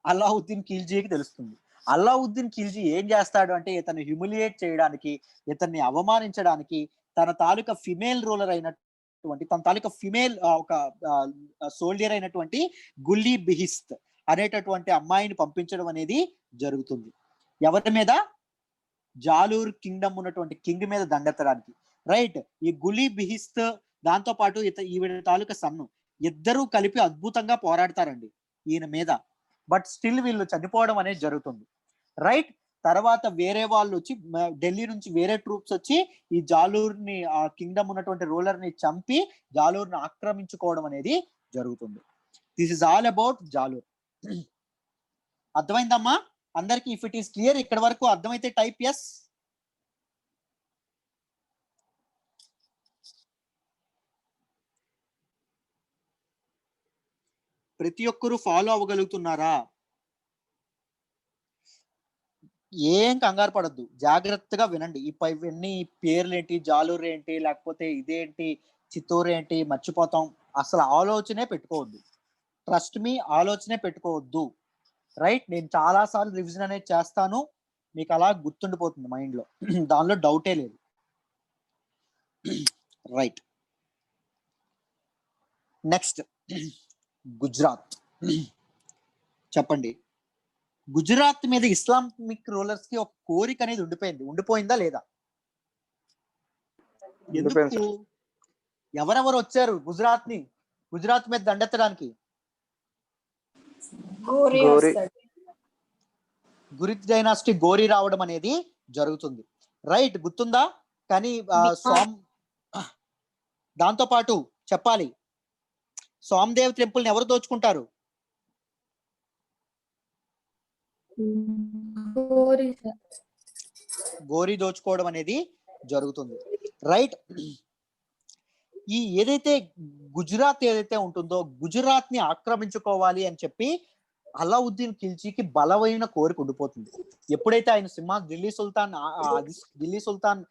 అలావుద్దీన్ ఖిల్జీకి తెలుస్తుంది. అలావుద్దీన్ ఖిల్జీ ఏం చేస్తాడు అంటే ఇతన్ని హ్యూమిలియేట్ చేయడానికి, ఇతన్ని అవమానించడానికి తన తాలూకా ఫిమేల్ రూలర్ అయినటువంటి, తన తాలూకా ఫిమేల్ ఒక సోల్డియర్ అయినటువంటి గుల్లీ బిహిస్త్ అనేటటువంటి అమ్మాయిని పంపించడం అనేది జరుగుతుంది. ఎవరి మీద? జాలూర్ కింగ్డమ్ ఉన్నటువంటి కింగ్ మీద దండెత్తడానికి. రైట్, ఈ గులీ బిహిస్త్ దాంతో పాటు ఈవిడ తాలూకా సన్ను ఇద్దరూ కలిపి అద్భుతంగా పోరాడతారండి ఈయన మీద. బట్ స్టిల్ వీళ్ళు చనిపోవడం అనేది జరుగుతుంది. రైట్, తర్వాత వేరే వాళ్ళు వచ్చి ఢిల్లీ నుంచి వేరే ట్రూప్స్ వచ్చి ఈ జాలూర్ ని, ఆ కింగ్డమ్ ఉన్నటువంటి రూలర్ ని చంపి జాలూర్ ని ఆక్రమించుకోవడం అనేది జరుగుతుంది. This is all about Jalore. అర్థమైందమ్మా అందరికి? ఇఫ్ ఇట్ ఈస్ క్లియర్ ఇక్కడ వరకు అర్థమైతే టైప్ ఎస్. ప్రతి ఒక్కరూ ఫాలో అవ్వగలుగుతున్నారా? ఏం కంగారు పడద్దు, జాగ్రత్తగా వినండి. ఇవన్నీ పేర్లు ఏంటి, జాలూరు ఏంటి, లేకపోతే ఇదేంటి, చిత్తూరు ఏంటి మర్చిపోతాం. అసలు ఆలోచనే పెట్టుకోవద్దు. ట్రస్ట్ మీ, ఆలోచనే పెట్టుకోవద్దు. రైట్, నేను చాలా సార్లు రివిజన్ అనేది చేస్తాను, మీకు అలా గుర్తుండిపోతుంది మైండ్ లో, దానిలో డౌటే లేదు. Right, next Gujarat. చెప్పండి, గుజరాత్ మీద ఇస్లామిక్ రూలర్స్ కి ఒక కోరిక అనేది ఉండిపోయిందా లేదా? ఎందుకు? ఎవరెవరు వచ్చారు గుజరాత్ మీద దండెత్తడానికి? గురిత్ డైనాసిటీ గోరీ రావడం అనేది జరుగుతుంది. రైట్, గుర్తుందా? కానీ దాంతో పాటు చెప్పాలి, సోమదేవ్ టెంపుల్ ని ఎవరు దోచుకుంటారు? గోరీ దోచుకోవడం అనేది జరుగుతుంది. రైట్, ఈ ఏదైతే గుజరాత్ ఏదైతే ఉంటుందో, గుజరాత్ ని ఆక్రమించుకోవాలి అని చెప్పి అలావుద్దీన్ ఖిల్జీకి బలమైన కోరిక ఉండిపోతుంది. ఎప్పుడైతే ఆయన ఢిల్లీ సుల్తాన్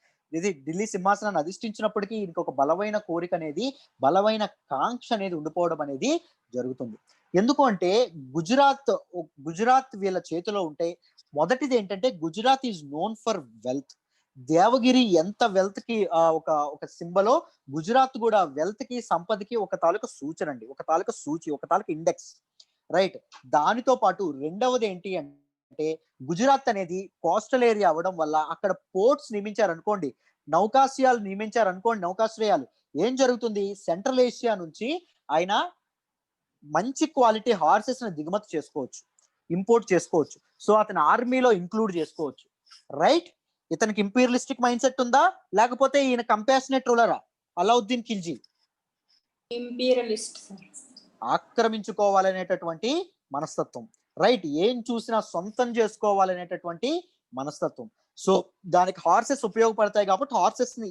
ఢిల్లీ సింహాసనాన్ని అధిష్ఠించినప్పటికీ ఈయనకి ఒక బలమైన కోరిక అనేది, బలమైన కాంక్ష అనేది ఉండిపోవడం అనేది జరుగుతుంది. ఎందుకు అంటే గుజరాత్ వీళ్ళ చేతిలో ఉంటే, మొదటిది ఏంటంటే Gujarat is known for wealth. Devagiri ఎంత వెల్త్ కి ఒక సింబలో, గుజరాత్ కూడా వెల్త్ కి, సంపదకి ఒక తాలూకా సూచన అండి, ఒక తాలూకా సూచి, ఒక తాలూకా ఇండెక్స్. రైట్, దానితో పాటు రెండవది ఏంటి అంటే గుజరాత్ అనేది కోస్టల్ ఏరియా అవ్వడం వల్ల అక్కడ పోర్ట్స్ నియమించారనుకోండి, నౌకాశ్రయాలు ఏం జరుగుతుంది? సెంట్రల్ ఏషియా నుంచి ఆయన మంచి క్వాలిటీ హార్సెస్ ని దిగుమతి చేసుకోవచ్చు, ఇంపోర్ట్ చేసుకోవచ్చు. సో అతని ఆర్మీలో ఇంక్లూడ్ చేసుకోవచ్చు. రైట్, ఇతనికి ఇంపీరియలిస్టిక్ మైండ్ సెట్ ఉందా, లేకపోతే ఈయన కంపాషనేట్ రూలరా అలావుద్దీన్ ఖిల్జీ? ఇంపీరియలిస్ట్, ఆక్రమించుకోవాలనేటటువంటి మనస్తత్వం. రైట్, ఏం చూసినా సొంతం చేసుకోవాలనేటటువంటి మనస్తత్వం. సో దానికి హార్సెస్ ఉపయోగపడతాయి కాబట్టి హార్సెస్ ని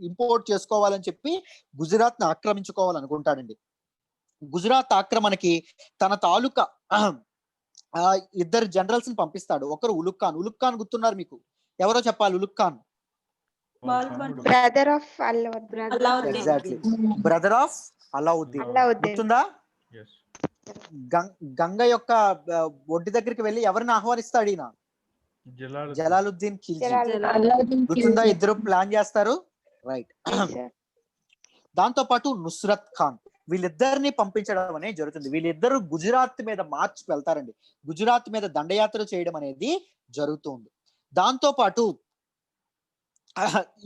ఇంపోర్ట్ చేసుకోవాలని చెప్పి గుజరాత్ ని ఆక్రమించుకోవాలనుకుంటాడండి. గుజరాత్ ఆక్రమణకి తన తాలూకా ఇద్దరు జనరల్స్ ని పంపిస్తాడు. ఒకరు ఉలుక్ ఖాన్ గుర్తున్నారు మీకు? ఎవరో చెప్పాలి. Ulugh Khan brother of exactly, brother of Alauddin. గుర్తుందా? గంగ యొక్క ఒడ్డు దగ్గరికి వెళ్ళి ఎవరిని ఆహ్వానిస్తాడు ఈయన? జలాలుద్దీన్ ఖిల్జీ. గుర్తుందా? ఇద్దరు ప్లాన్ చేస్తారు. రైట్, దాంతో పాటు నుస్రత్ ఖాన్, వీళ్ళిద్దరిని పంపించడం అనేది జరుగుతుంది. వీళ్ళిద్దరు గుజరాత్ మీద మార్చ్ వెళ్తారండి, గుజరాత్ మీద దండయాత్ర చేయడం అనేది జరుగుతుంది. దాంతో పాటు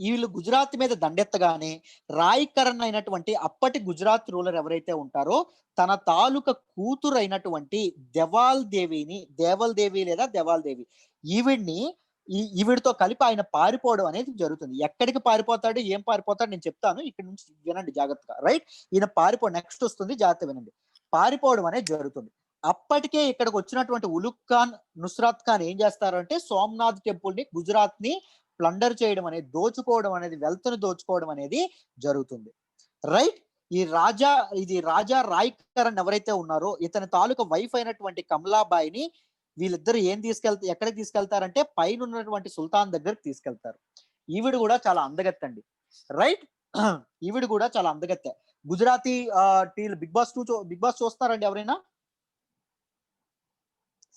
వీళ్ళు గుజరాత్ మీద దండెత్తగానే రాయ్కరణ్ అయినటువంటి అప్పటి గుజరాత్ రూలర్ ఎవరైతే ఉంటారో తన తాలూకా కూతురు అయినటువంటి దేవాల్ దేవి ఈవిడితో కలిపి ఆయన పారిపోవడం అనేది జరుగుతుంది. ఎక్కడికి పారిపోతాడు, ఏం పారిపోతాడు నేను చెప్తాను, ఇక్కడ నుంచి వినండి జాగ్రత్తగా. రైట్, ఈయన నెక్స్ట్ వస్తుంది, జాగ్రత్త వినండి. పారిపోవడం అనేది జరుగుతుంది. అప్పటికే ఇక్కడికి వచ్చినటువంటి ఉలుగ్ ఖాన్, నుస్రాత్ ఖాన్ ఏం చేస్తారు అంటే సోమనాథ్ టెంపుల్ ని, గుజరాత్ ని ప్లండర్ చేయడం అనేది, దోచుకోవడం అనేది, వెల్త్ ని దోచుకోవడం అనేది జరుగుతుంది. రైట్. ఇది రాజా రాయ్కరణ్ ఎవరైతే ఉన్నారో ఇతని తాలూకా వైఫ్ అయినటువంటి కమలాబాయిని వీళ్ళిద్దరు ఎక్కడికి తీసుకెళ్తారంటే పైన ఉన్నటువంటి సుల్తాన్ దగ్గరికి తీసుకెళ్తారు. ఈవిడ కూడా చాలా అందగత్తండి. రైట్. ఈవిడ కూడా చాలా అందగత్తె. గుజరాతీ టీలు బిగ్ బాస్ చూస్తారండి ఎవరైనా?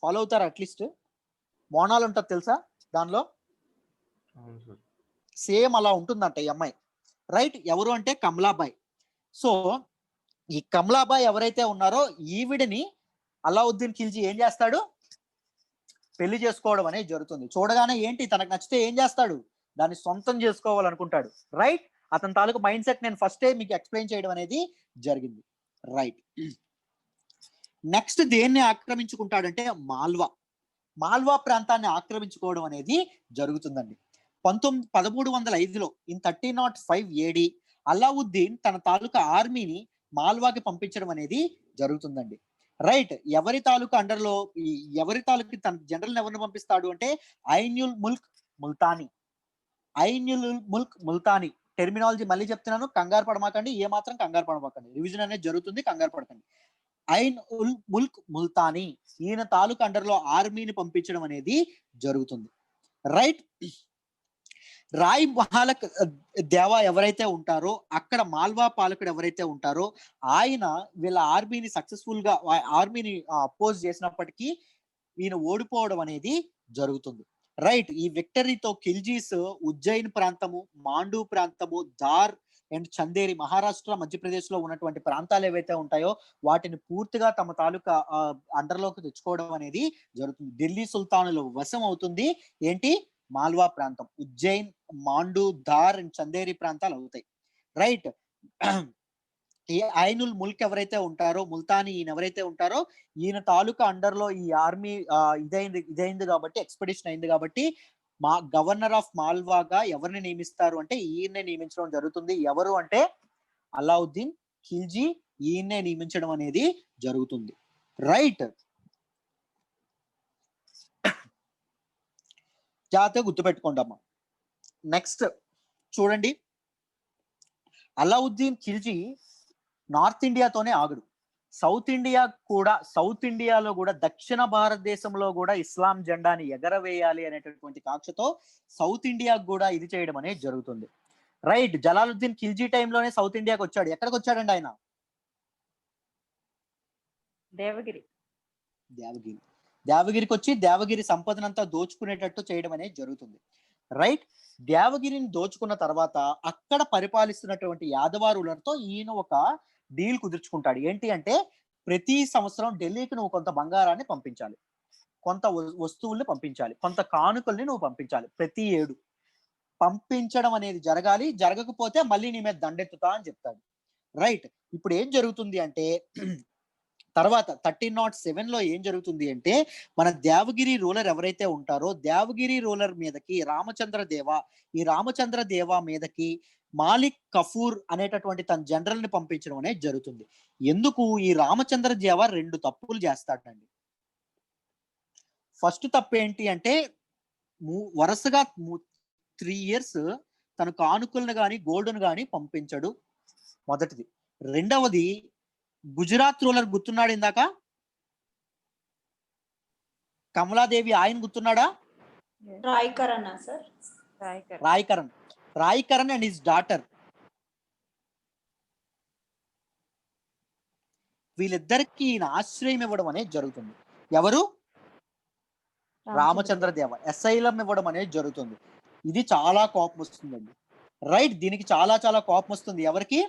ఫాలో అవుతారా? అట్లీస్ట్ మోనాల్ ఉంటుంది తెలుసా దానిలో? సేమ్ అలా ఉంటుందంట ఈ అమ్మాయి. రైట్. ఎవరు అంటే కమలాబాయ్. సో ఈ కమలాబాయ్ ఎవరైతే ఉన్నారో ఈవిడిని అలావుద్దీన్ ఖిల్జీ ఏం చేస్తాడు? పెళ్లి చేసుకోవడం అనేది జరుగుతుంది. చూడగానే ఏంటి తనకు నచ్చితే ఏం చేస్తాడు? దాన్ని సొంతం చేసుకోవాలనుకుంటాడు. రైట్. అతని తాలూకు మైండ్ సెట్ నేను ఫస్టే మీకు ఎక్స్ప్లెయిన్ చేయడం అనేది జరిగింది. రైట్. నెక్స్ట్ దేన్ని ఆక్రమించుకుంటాడంటే మాల్వా ప్రాంతాన్ని ఆక్రమించుకోవడం అనేది జరుగుతుందండి. 1305లో ఇన్ 1305 AD అలావుద్దీన్ తన తాలూకా ఆర్మీని మాల్వాకి పంపించడం అనేది జరుగుతుందండి. రైట్. ఎవరి తాలూకా తన జనరల్ ఎవరిని పంపిస్తాడు అంటే ఐన్యుల్ ముల్క్ ముల్తానీ. టెర్మినాలజీ మళ్ళీ చెప్తున్నాను, కంగారు పడమాకండి, ఏమాత్రం కంగారు పడమాకండి. రివిజన్ అనేది జరుగుతుంది, కంగారు పడకండి. ఐన్ ఉల్ ముల్క్ ముల్తానీ ఈయన తాలూకా అండర్లో ఆర్మీని పంపించడం అనేది జరుగుతుంది. రైట్. రాయ్ మహాలక్ దేవా ఎవరైతే ఉంటారో, అక్కడ మాల్వా పాలకుడు ఎవరైతే ఉంటారో ఆయన వీళ్ళ ఆర్మీని ఆర్మీని అపోజ్ చేసినప్పటికీ ఈయన ఓడిపోవడం అనేది జరుగుతుంది. రైట్. ఈ విక్టరీతో ఖిల్జీస్ ఉజ్జయిన్ ప్రాంతము, మాండూ ప్రాంతము, ధార్ అండ్ చందేరి, మహారాష్ట్ర, మధ్యప్రదేశ్ లో ఉన్నటువంటి ప్రాంతాలు ఏవైతే ఉంటాయో వాటిని పూర్తిగా తమ తాలూకా అండర్లోకి తెచ్చుకోవడం అనేది జరుగుతుంది. ఢిల్లీ సుల్తానుల వశం అవుతుంది ఏంటి? మాల్వా ప్రాంతం. ఉజ్జయిన్, మాండూ, ధార్ అండ్ చందేరి ప్రాంతాలు అవుతాయి. రైట్. ఈ ఐనుల్ ముల్క్ ఎవరైతే ఉంటారో, ముల్తానీ ఈయన ఎవరైతే ఉంటారో ఈయన తాలూకా అండర్ లో ఈ ఆర్మీ ఇదైంది కాబట్టి, ఎక్స్పెడిషన్ అయింది కాబట్టి గవర్నర్ ఆఫ్ మాల్వాగా ఎవరిని నియమిస్తారు అంటే ఈయన్నే నియమించడం జరుగుతుంది. ఎవరు అంటే అలావుద్దీన్ ఖిల్జీ ఈయన్నే నియమించడం అనేది జరుగుతుంది. రైట్. జాగ్రత్తగా గుర్తుపెట్టుకోండి అమ్మా. నెక్స్ట్ చూడండి, అలావుద్దీన్ ఖిల్జీ నార్త్ ఇండియాతోనే ఆగడు. సౌత్ ఇండియాలో కూడా దక్షిణ భారతదేశంలో కూడా ఇస్లాం జెండాని ఎగరవేయాలి అనేటటువంటి కాంక్షతో సౌత్ ఇండియాకు కూడా ఇది చేయడం అనేది జరుగుతుంది. రైట్. జలాలుద్దీన్ ఖిల్జీ టైంలోనే సౌత్ ఇండియాకి వచ్చాడు. ఎక్కడికి వచ్చాడండి ఆయన? దేవగిరికి వచ్చి దేవగిరి సంపదనంతా దోచుకునేటట్టు చేయడం అనేది జరుగుతుంది. రైట్. దేవగిరిని దోచుకున్న తర్వాత అక్కడ పరిపాలిస్తున్నటువంటి యాదవారులతో ఈయన ఒక డీల్ కుదుర్చుకుంటాడు. ఏంటి అంటే ప్రతి సంవత్సరం ఢిల్లీకి నువ్వు కొంత బంగారాన్ని పంపించాలి, కొంత వస్తువుల్ని పంపించాలి, కొంత కానుకల్ని నువ్వు పంపించాలి. ప్రతి ఏడు పంపించడం అనేది జరగాలి. జరగకపోతే మళ్ళీ నీ మీద దండెత్తుతా అని చెప్తాడు. రైట్. ఇప్పుడు ఏం జరుగుతుంది అంటే తర్వాత 1307లో ఏం జరుగుతుంది అంటే మన దేవగిరి రూలర్ ఎవరైతే ఉంటారో దేవగిరి రూలర్ మీదకి ఈ రామచంద్ర దేవ మీదకి మాలిక్ కఫూర్ అనేటటువంటి తన జనరల్ ని పంపించడం అనేది జరుగుతుంది. ఎందుకు? ఈ రామచంద్ర దేవ 2 తప్పులు చేస్తాడండి. ఫస్ట్ తప్పు ఏంటి అంటే వరుసగా 3 years తన కానుకలను గాని గోల్డ్ను గాని పంపించడు. మొదటిది. రెండవది, గుజరాత్ రూలర్ గుర్తున్నాడు ఇందాక కమలాదేవి, ఆయన గుర్తున్నాడా? రాయ్కరణ్ అండ్ హిస్ డాటర్. వీళ్ళిద్దరికి ఈయన ఆశ్రయం ఇవ్వడం అనేది జరుగుతుంది. ఎవరు? రామచంద్రదేవ అసైలం ఇవ్వడం అనేది జరుగుతుంది. ఇది చాలా కోపం వస్తుందండి. రైట్. దీనికి చాలా చాలా కోపం వస్తుంది. ఎవరికి?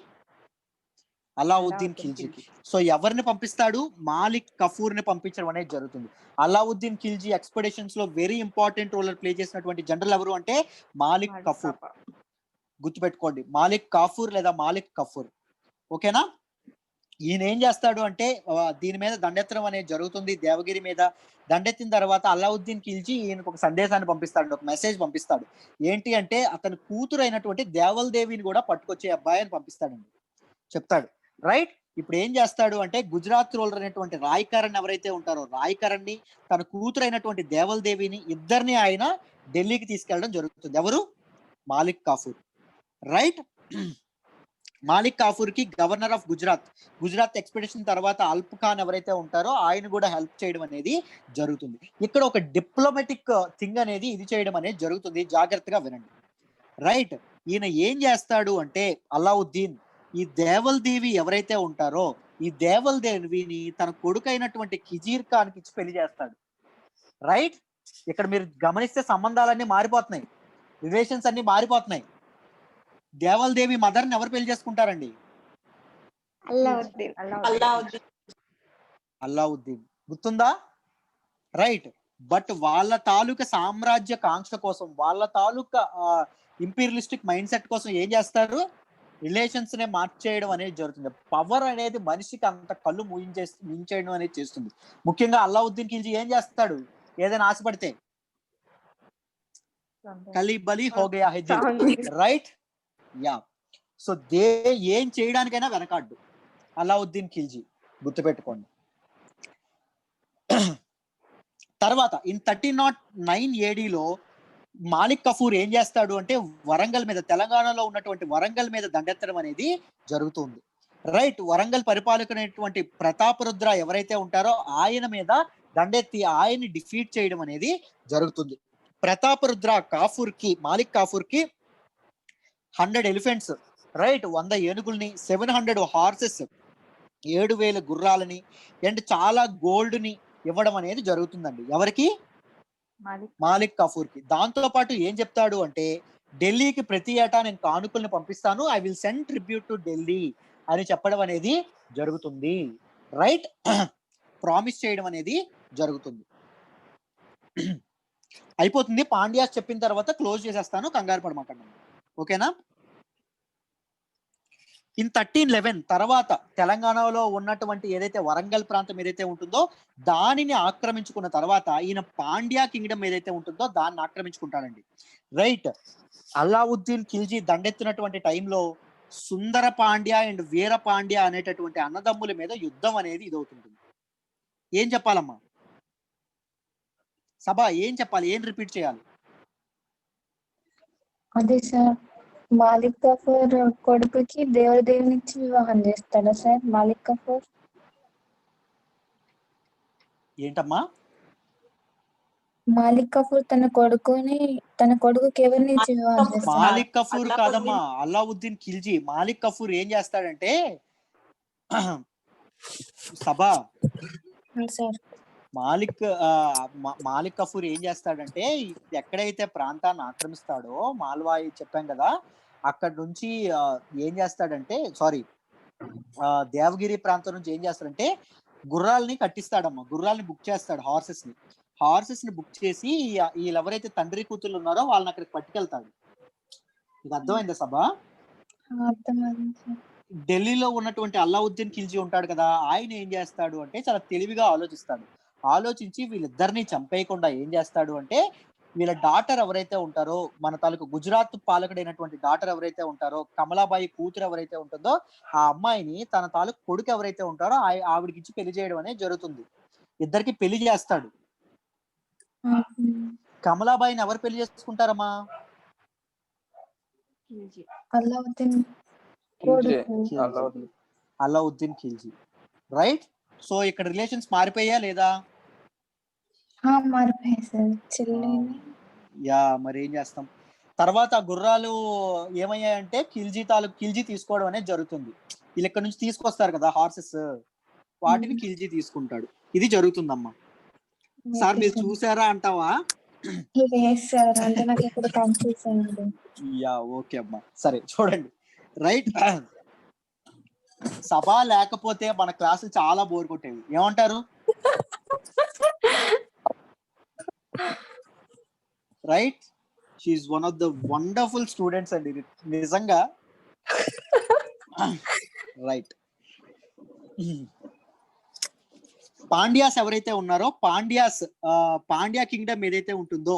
అలావుద్దీన్ ఖిల్జీకి. సో ఎవరిని పంపిస్తాడు? మాలిక్ కఫూర్ ని పంపించడం అనేది జరుగుతుంది. అలావుద్దీన్ ఖిల్జీ ఎక్స్పెడిషన్స్ లో వెరీ ఇంపార్టెంట్ రోల్ ప్లే చేసినటువంటి జనరల్ ఎవరు అంటే మాలిక్ కఫూర్. గుర్తుపెట్టుకోండి, మాలిక్ కాఫూర్ లేదా మాలిక్ కఫూర్. ఓకేనా? ఈయన ఏం చేస్తాడు అంటే దీని మీద దండెత్తడం అనేది జరుగుతుంది. దేవగిరి మీద దండెత్తిన తర్వాత అలావుద్దీన్ ఖిల్జీ ఈయనకు ఒక సందేశాన్ని పంపిస్తాడు, ఒక మెసేజ్ పంపిస్తాడు. ఏంటి అంటే అతని కూతురు అయినటువంటి దేవల్ దేవిని కూడా పట్టుకొచ్చే అబ్బాయి అని పంపిస్తాడండి, చెప్తాడు. రైట్. ఇప్పుడు ఏం చేస్తాడు అంటే గుజరాత్ రూలర్ అయినటువంటి రాయ్కరణ్ ఎవరైతే ఉంటారో రాయ్కరణ్ ని తన కూతురు అయినటువంటి దేవల్ దేవిని ఇద్దరిని ఆయన ఢిల్లీకి తీసుకెళ్ళడం జరుగుతుంది. ఎవరు? మాలిక్ కాఫూర్. రైట్. మాలిక్ కాఫూర్ కి గవర్నర్ ఆఫ్ గుజరాత్ ఎక్స్పెడిషన్ తర్వాత అల్ప్ ఖాన్ ఎవరైతే ఉంటారో ఆయన కూడా హెల్ప్ చేయడం అనేది జరుగుతుంది. ఇక్కడ ఒక డిప్లొమాటిక్ థింగ్ అనేది ఇది చేయడం అనేది జరుగుతుంది. జాగ్రత్తగా వినండి. రైట్. ఈయన ఏం చేస్తాడు అంటే అలావుద్దీన్ ఈ దేవల్ దేవి ఎవరైతే ఉంటారో ఈ దేవల్ దేవిని తన కొడుకైనటువంటి కిజీర్ ఖాన్ కి ఇచ్చి పెళ్లి చేస్తాడు. రైట్. ఇక్కడ మీరు గమనిస్తే సంబంధాలన్నీ మారిపోతున్నాయి, రిలేషన్స్ అన్ని మారిపోతున్నాయి. దేవల్ దేవి మదర్ ని ఎవరు పెళ్లి చేసుకుంటారండి? అల్లావుద్దీన్. గుర్తుందా? రైట్. బట్ వాళ్ళ తాలూకా సామ్రాజ్య కాంక్ష కోసం, వాళ్ళ తాలూకా ఇంపీరియలిస్టిక్ మైండ్ సెట్ కోసం ఏం చేస్తారు? రిలేషన్స్ నే మార్చేయడం అనేది జరుగుతుంది. పవర్ అనేది మనిషికి అంత కళ్ళు మూయించేయడం అనేది చేస్తుంది. ముఖ్యంగా అల్లావుద్దీన్ ఖిల్జీ ఏం చేస్తాడు? ఏదైనా ఆశపడితే కలి బలి హోగయా హై దిల్. రైట్. యా. సో ఏం చేయడానికైనా వెనకాడ్డు అలావుద్దీన్ ఖిల్జీ, గుర్తుపెట్టుకోండి. తర్వాత ఇన్ 1309 ADలో మాలిక్ కఫూర్ ఏం చేస్తాడు అంటే వరంగల్ మీద, తెలంగాణలో ఉన్నటువంటి వరంగల్ మీద దండెత్తడం అనేది జరుగుతుంది. రైట్. వరంగల్ పరిపాలకునైనటువంటి ప్రతాపరుద్ర ఎవరైతే ఉంటారో ఆయన మీద దండెత్తి ఆయన్ని డిఫీట్ చేయడం అనేది జరుగుతుంది. ప్రతాపరుద్ర మాలిక్ కాఫూర్ కి 100 ఎలిఫెంట్స్, రైట్, 100 ఏనుగుల్ని, 700 హార్సెస్, 7000 గుర్రాలని అండ్ చాలా గోల్డ్ ని ఇవ్వడం అనేది జరుగుతుందండి. ఎవరికి? మాలిక్ కాఫూర్ కి. దాంతో పాటు ఏం చెప్తాడు అంటే ఢిల్లీకి ప్రతి ఏటా నేను కానుకల్ని పంపిస్తాను, I will send tribute to Delhi అని చెప్పడం అనేది జరుగుతుంది. రైట్. ప్రామిస్ చేయడం అనేది జరుగుతుంది. అయిపోతుంది. పాండ్యాస్ చెప్పిన తర్వాత క్లోజ్ చేసేస్తాను, కంగారు పడమాకండి. ఓకేనా? ఇన్ 1311 తర్వాత తెలంగాణలో ఉన్నటువంటి ఏదైతే వరంగల్ ప్రాంతం ఏదైతే ఉంటుందో దానిని ఆక్రమించుకున్న తర్వాత ఈయన పాండ్యా కింగ్డమ్ ఏదైతే ఉంటుందో దాన్ని ఆక్రమించుకుంటాడండి. రైట్. అల్లావుద్దీన్ ఖిల్జీ దండెత్తినటువంటి టైంలో సుందర పాండ్య అండ్ వీర పాండ్య అనేటటువంటి అన్నదమ్ముల మీద యుద్ధం అనేది ఇదవుతుంటుంది. ఏం చెప్పాలమ్మా సభ? ఏం చెప్పాలి? ఏం రిపీట్ చేయాలి? అదే సార్, మాలిక్ కఫూర్ కొడుకుకి దేవదేవిని ఇచ్చి వివాహం చేస్తాడా సార్ మాలిక్ కఫూర్? ఏంటమ్మా? మాలిక్ కఫూర్ తన కొడుకుకి ఎవరిని ఇచ్చి వివాహం చేస్తాడు? మాలిక్ కఫూర్ కాదమ్మా, అల్లావుద్దీన్ ఖిల్జీ. మాలిక్ కఫూర్ ఏం చేస్తాడంటే సభా సార్, మాలిక్ కఫూర్ ఏం చేస్తాడంటే ఎక్కడైతే ప్రాంతాన్ని ఆక్రమిస్తాడో మాల్వాయి చెప్పాం కదా, అక్కడ నుంచి ఏం చేస్తాడంటే దేవగిరి ప్రాంతం నుంచి ఏం చేస్తాడంటే గుర్రాలని కట్టిస్తాడమ్మా, గుర్రాలని బుక్ చేస్తాడు, హార్సెస్ ని బుక్ చేసి వీళ్ళు ఎవరైతే తండ్రి కూతురు ఉన్నారో వాళ్ళని అక్కడికి పట్టుకెళ్తాడు. ఇది అర్థమైందా సభ? ఢిల్లీలో ఉన్నటువంటి అల్లావుద్దీన్ ఖిల్జీ ఉంటాడు కదా, ఆయన ఏం చేస్తాడు అంటే చాలా తెలివిగా ఆలోచించి వీళ్ళిద్దరిని చంపేయకుండా ఏం చేస్తాడు అంటే వీళ్ళ డాటర్ ఎవరైతే ఉంటారో, మన తాలూకు గుజరాత్ పాలకుడైనటువంటి డాటర్ ఎవరైతే ఉంటారో, కమలాబాయి కూతురు ఎవరైతే ఉంటుందో ఆ అమ్మాయిని తన తాలూకు కొడుకు ఎవరైతే ఉంటారో ఆవిడకి ఇచ్చి పెళ్లి చేయడం అనేది జరుగుతుంది. ఇద్దరికి పెళ్లి చేస్తాడు. కమలాబాయిని ఎవరు పెళ్లి చేసుకుంటారమ్మా? అల్లావుద్దీన్ ఖిల్జీ. రైట్. సో ఇక్కడ రిలేషన్స్ మారిపోయా లేదా? యా. మరి ఏం చేస్తాం? తర్వాత గుర్రాలు ఏమయ్యాయంటే ఖిల్జీ తీసుకోవడం అనేది జరుగుతుంది. వీళ్ళు ఇక్కడ నుంచి తీసుకొస్తారు కదా హార్సెస్, వాటిని ఖిల్జీ తీసుకుంటాడు. ఇది జరుగుతుందమ్మా. సార్ మీరు చూసారా అంటావా? యా. ఓకే అమ్మా, సరే చూడండి. రైట్. సభ లేకపోతే మన క్లాసులు చాలా బోర్ కొట్టేవి. ఏమంటారు? Right. She's one of the wonderful students అండి నిజంగా. రైట్. పాండ్యాస్ ఎవరైతే ఉన్నారో పాండ్యా కింగ్డమ్ ఏదైతే ఉంటుందో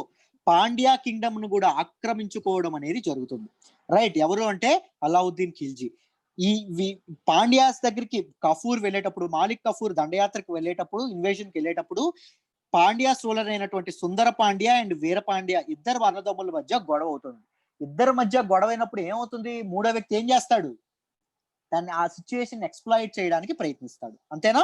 పాండ్యా కింగ్డమ్ ను కూడా ఆక్రమించుకోవడం అనేది జరుగుతుంది. రైట్. ఎవరు అంటే అల్లావుద్దీన్ ఖిల్జీ. పాండ్యాస్ దగ్గరికి కఫూర్ వెళ్ళేటప్పుడు, మాలిక్ కఫూర్ దండయాత్రకు వెళ్ళేటప్పుడు, ఇన్వేషన్ కి వెళ్ళేటప్పుడు పాండ్యాస్ రూలర్ అయినటువంటి సుందర పాండ్య అండ్ వీర పాండ్య ఇద్దరు అన్నదమ్ముల మధ్య గొడవ అవుతుంది. ఇద్దరి మధ్య గొడవ అయినప్పుడు ఏమవుతుంది, మూడో వ్యక్తి ఏం చేస్తాడు, దాన్ని ఆ సిచ్యుయేషన్ ఎక్స్ప్లాయిట్ చేయడానికి ప్రయత్నిస్తాడు. అంతేనా?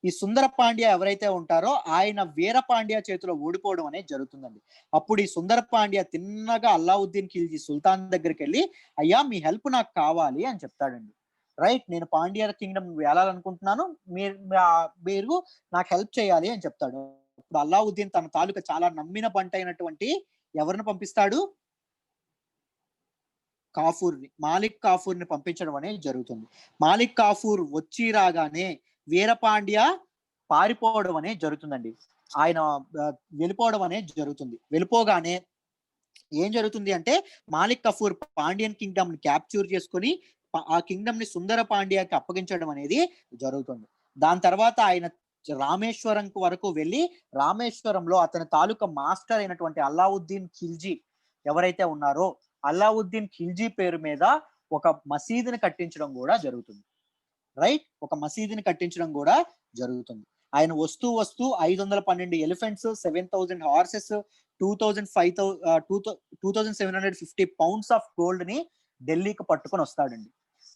ఈ సుందర పాండ్య ఎవరైతే ఉంటారో ఆయన వీర పాండ్య చేతిలో ఓడిపోవడం అనేది జరుగుతుందండి. అప్పుడు ఈ సుందర పాండ్య తిన్నగా అల్లావుద్దీన్ ఖిల్జీ సుల్తాన్ దగ్గరికి వెళ్ళి, అయ్యా మీ హెల్ప్ నాకు కావాలి అని చెప్తాడండి. రైట్, నేను పాండ్య కింగ్డమ్ వెళ్ళాలనుకుంటున్నాను, మీరు నాకు హెల్ప్ చేయాలి అని చెప్తాడు. ఇప్పుడు అల్లావుద్దీన్ తన తాలూకా చాలా నమ్మిన బంట అయినటువంటి ఎవరిని పంపిస్తాడు, కాఫూర్ని, మాలిక్ కాఫూర్ని పంపించడం అనేది జరుగుతుంది. మాలిక్ కాఫూర్ వచ్చి రాగానే వీరపాండ్య పారిపోవడం అనేది జరుగుతుందండి. ఆయన వెళ్ళిపోవడం అనేది జరుగుతుంది. వెళ్ళిపోగానే ఏం జరుగుతుంది అంటే మాలిక్ కఫూర్ పాండ్యన్ కింగ్డమ్ ని క్యాప్చర్ చేసుకొని ఆ కింగ్డమ్ ని సుందర పాండ్యకి అప్పగించడం అనేది జరుగుతుంది. దాని తర్వాత ఆయన రామేశ్వరం వరకు వెళ్ళి రామేశ్వరంలో అతని తాలూకా మాస్టర్ అయినటువంటి అల్లావుద్దీన్ ఖిల్జీ ఎవరైతే ఉన్నారో అల్లావుద్దీన్ ఖిల్జీ పేరు మీద ఒక మసీదుని కట్టించడం కూడా జరుగుతుంది. రైట్, ఒక మసీదుని కట్టించడం కూడా జరుగుతుంది. ఆయన వస్తూ 512 elephants, 7000 horses, 2750 pounds of gold ని ఢిల్లీకి పట్టుకొని వస్తాడండి.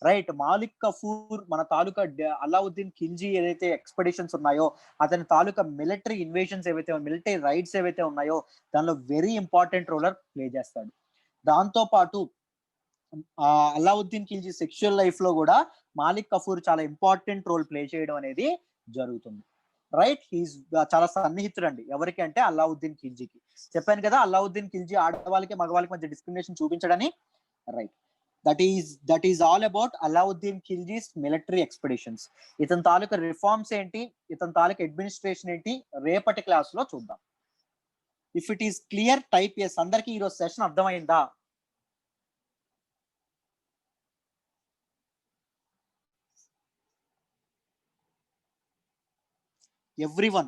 రైట్, మాలిక్ కఫూర్ మన తాలూకా అల్లావుద్దీన్ ఖిల్జీ ఏదైతే ఎక్స్పెడిషన్స్ ఉన్నాయో అతని తాలూకా మిలిటరీ ఇన్వేషన్స్ ఏవైతే మిలిటరీ రైడ్స్ ఏవైతే ఉన్నాయో దానిలో వెరీ ఇంపార్టెంట్ రోలర్ ప్లే చేస్తాడు. దాంతో పాటు అల్లావుద్దీన్ ఖిల్జీ సెక్షువల్ లైఫ్ లో కూడా మాలిక్ కఫూర్ చాలా ఇంపార్టెంట్ రోల్ ప్లే చేయడం అనేది జరుగుతుంది. రైట్, హీస్ చాలా సన్నిహితుడు అండి ఎవరికి అంటే అల్లావుద్దీన్ ఖిల్జీకి. చెప్పాను కదా అల్లావుద్దీన్ ఖిల్జీ ఆడవాళ్ళకి మగవాళ్ళకి మధ్య డిస్క్రిమినేషన్ చూపించడని. Right, that is all about Alauddin Khilji's military expeditions. ఇతని తాలూకా రిఫార్మ్స్ ఏంటి, ఇతని తాలూకా అడ్మినిస్ట్రేషన్ ఏంటి రేపటి క్లాస్ లో చూద్దాం. If it is clear type yes. అందరికి ఈరోజు సెషన్ అర్థమైందా? ఎవ్రీవన్,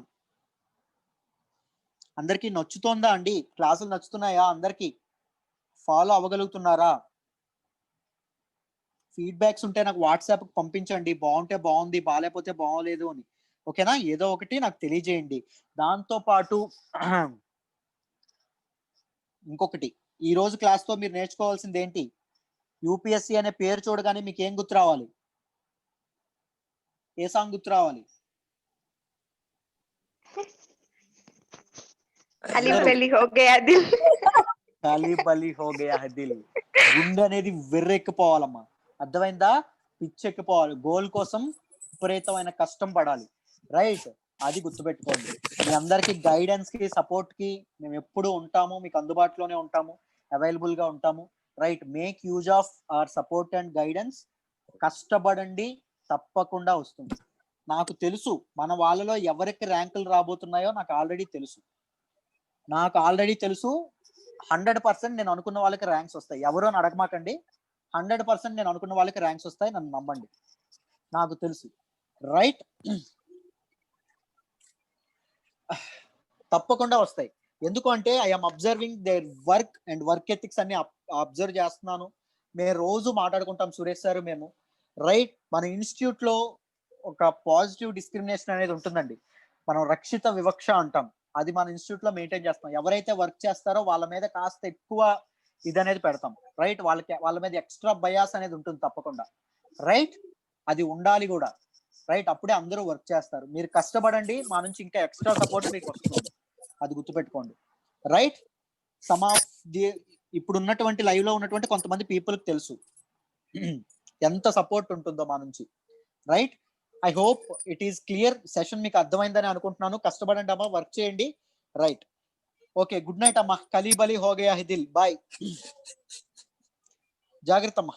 అందరికి నచ్చుతోందా అండి? క్లాసులు నచ్చుతున్నాయా? అందరికి ఫాలో అవ్వగలుగుతున్నారా? ఫీడ్బ్యాక్స్ ఉంటే నాకు వాట్సాప్ పంపించండి, బాగుంటే బాగుంది, బాగాలేకపోతే బాగోలేదు అని. ఓకేనా? ఏదో ఒకటి నాకు తెలియజేయండి. దాంతో పాటు ఇంకొకటి, ఈ రోజు క్లాస్ తో మీరు నేర్చుకోవాల్సింది ఏంటి, యూపీఎస్సీ అనే పేరు చూడగానే మీకు ఏం గుర్తు రావాలి, ఏ సాంగ్ గుర్తు రావాలి? అలీ బలి హో గయా దిల్. అలీ బలి హో గయా దిల్. గుండె అనేది వెర్రెక్కిపోవాలమ్మా, అర్థమైందా? పిచ్చెక్కిపోవాలి. గోల్ కోసం విపరీతమైన కష్టం పడాలి. రైట్, అది గుర్తుపెట్టుకోండి. మీ అందరికి గైడెన్స్ కి సపోర్ట్ కి మేము ఎప్పుడు ఉంటాము, మీకు అందుబాటులోనే ఉంటాము, అవైలబుల్ గా ఉంటాము. Right, make use of our support and guidance. కష్టపడండి, తప్పకుండా వస్తుంది. నాకు తెలుసు మన వాళ్ళలో ఎవరికి ర్యాంకులు రాబోతున్నాయో నాకు ఆల్రెడీ తెలుసు. 100% నేను అనుకున్న వాళ్ళకి ర్యాంక్స్ వస్తాయి. ఎవరో అని అడగమాకండి, 100% నేను అనుకున్న వాళ్ళకి ర్యాంక్స్ వస్తాయి, నన్ను నమ్మండి, నాకు తెలుసు. రైట్, తప్పకుండా వస్తాయి. ఎందుకంటే I'm observing their work and work ethics అన్ని అబ్జర్వ్ చేస్తున్నాను. మేము రోజు మాట్లాడుకుంటాం సురేష్ సార్ మేము. రైట్, మన ఇన్స్టిట్యూట్ లో ఒక పాజిటివ్ డిస్క్రిమినేషన్ అనేది ఉంటుందండి. మనం రక్షిత వివక్ష అంటాం, అది మన ఇన్స్టిట్యూట్ లో మెయింటైన్ చేస్తాం. ఎవరైతే వర్క్ చేస్తారో వాళ్ళ మీద కాస్త ఎక్కువ ఇది అనేది పెడతాం. రైట్, వాళ్ళ మీద ఎక్స్ట్రా బయాస్ అనేది ఉంటుంది తప్పకుండా. రైట్, అది ఉండాలి కూడా. రైట్, అప్పుడే అందరూ వర్క్ చేస్తారు. మీరు కష్టపడండి, మా నుంచి ఇంకా ఎక్స్ట్రా సపోర్ట్ మీకు వస్తుంది, అది గుర్తుపెట్టుకోండి. రైట్, సమ్ ఆఫ్ ది ఇప్పుడు ఉన్నటువంటి లైవ్ లో ఉన్నటువంటి కొంతమంది పీపుల్ కి తెలుసు ఎంత సపోర్ట్ ఉంటుందో మా నుంచి. Right, I hope it is clear. Session మీకు అర్థమైందని అనుకుంటున్నాను. కష్టపడండి అమ్మా, వర్క్ చేయండి. రైట్, ఓకే, గుడ్ నైట్ అమ్మా. కలీ బలి హో గయా దిల్. బాయ్, జాగ్రత్త అమ్మా.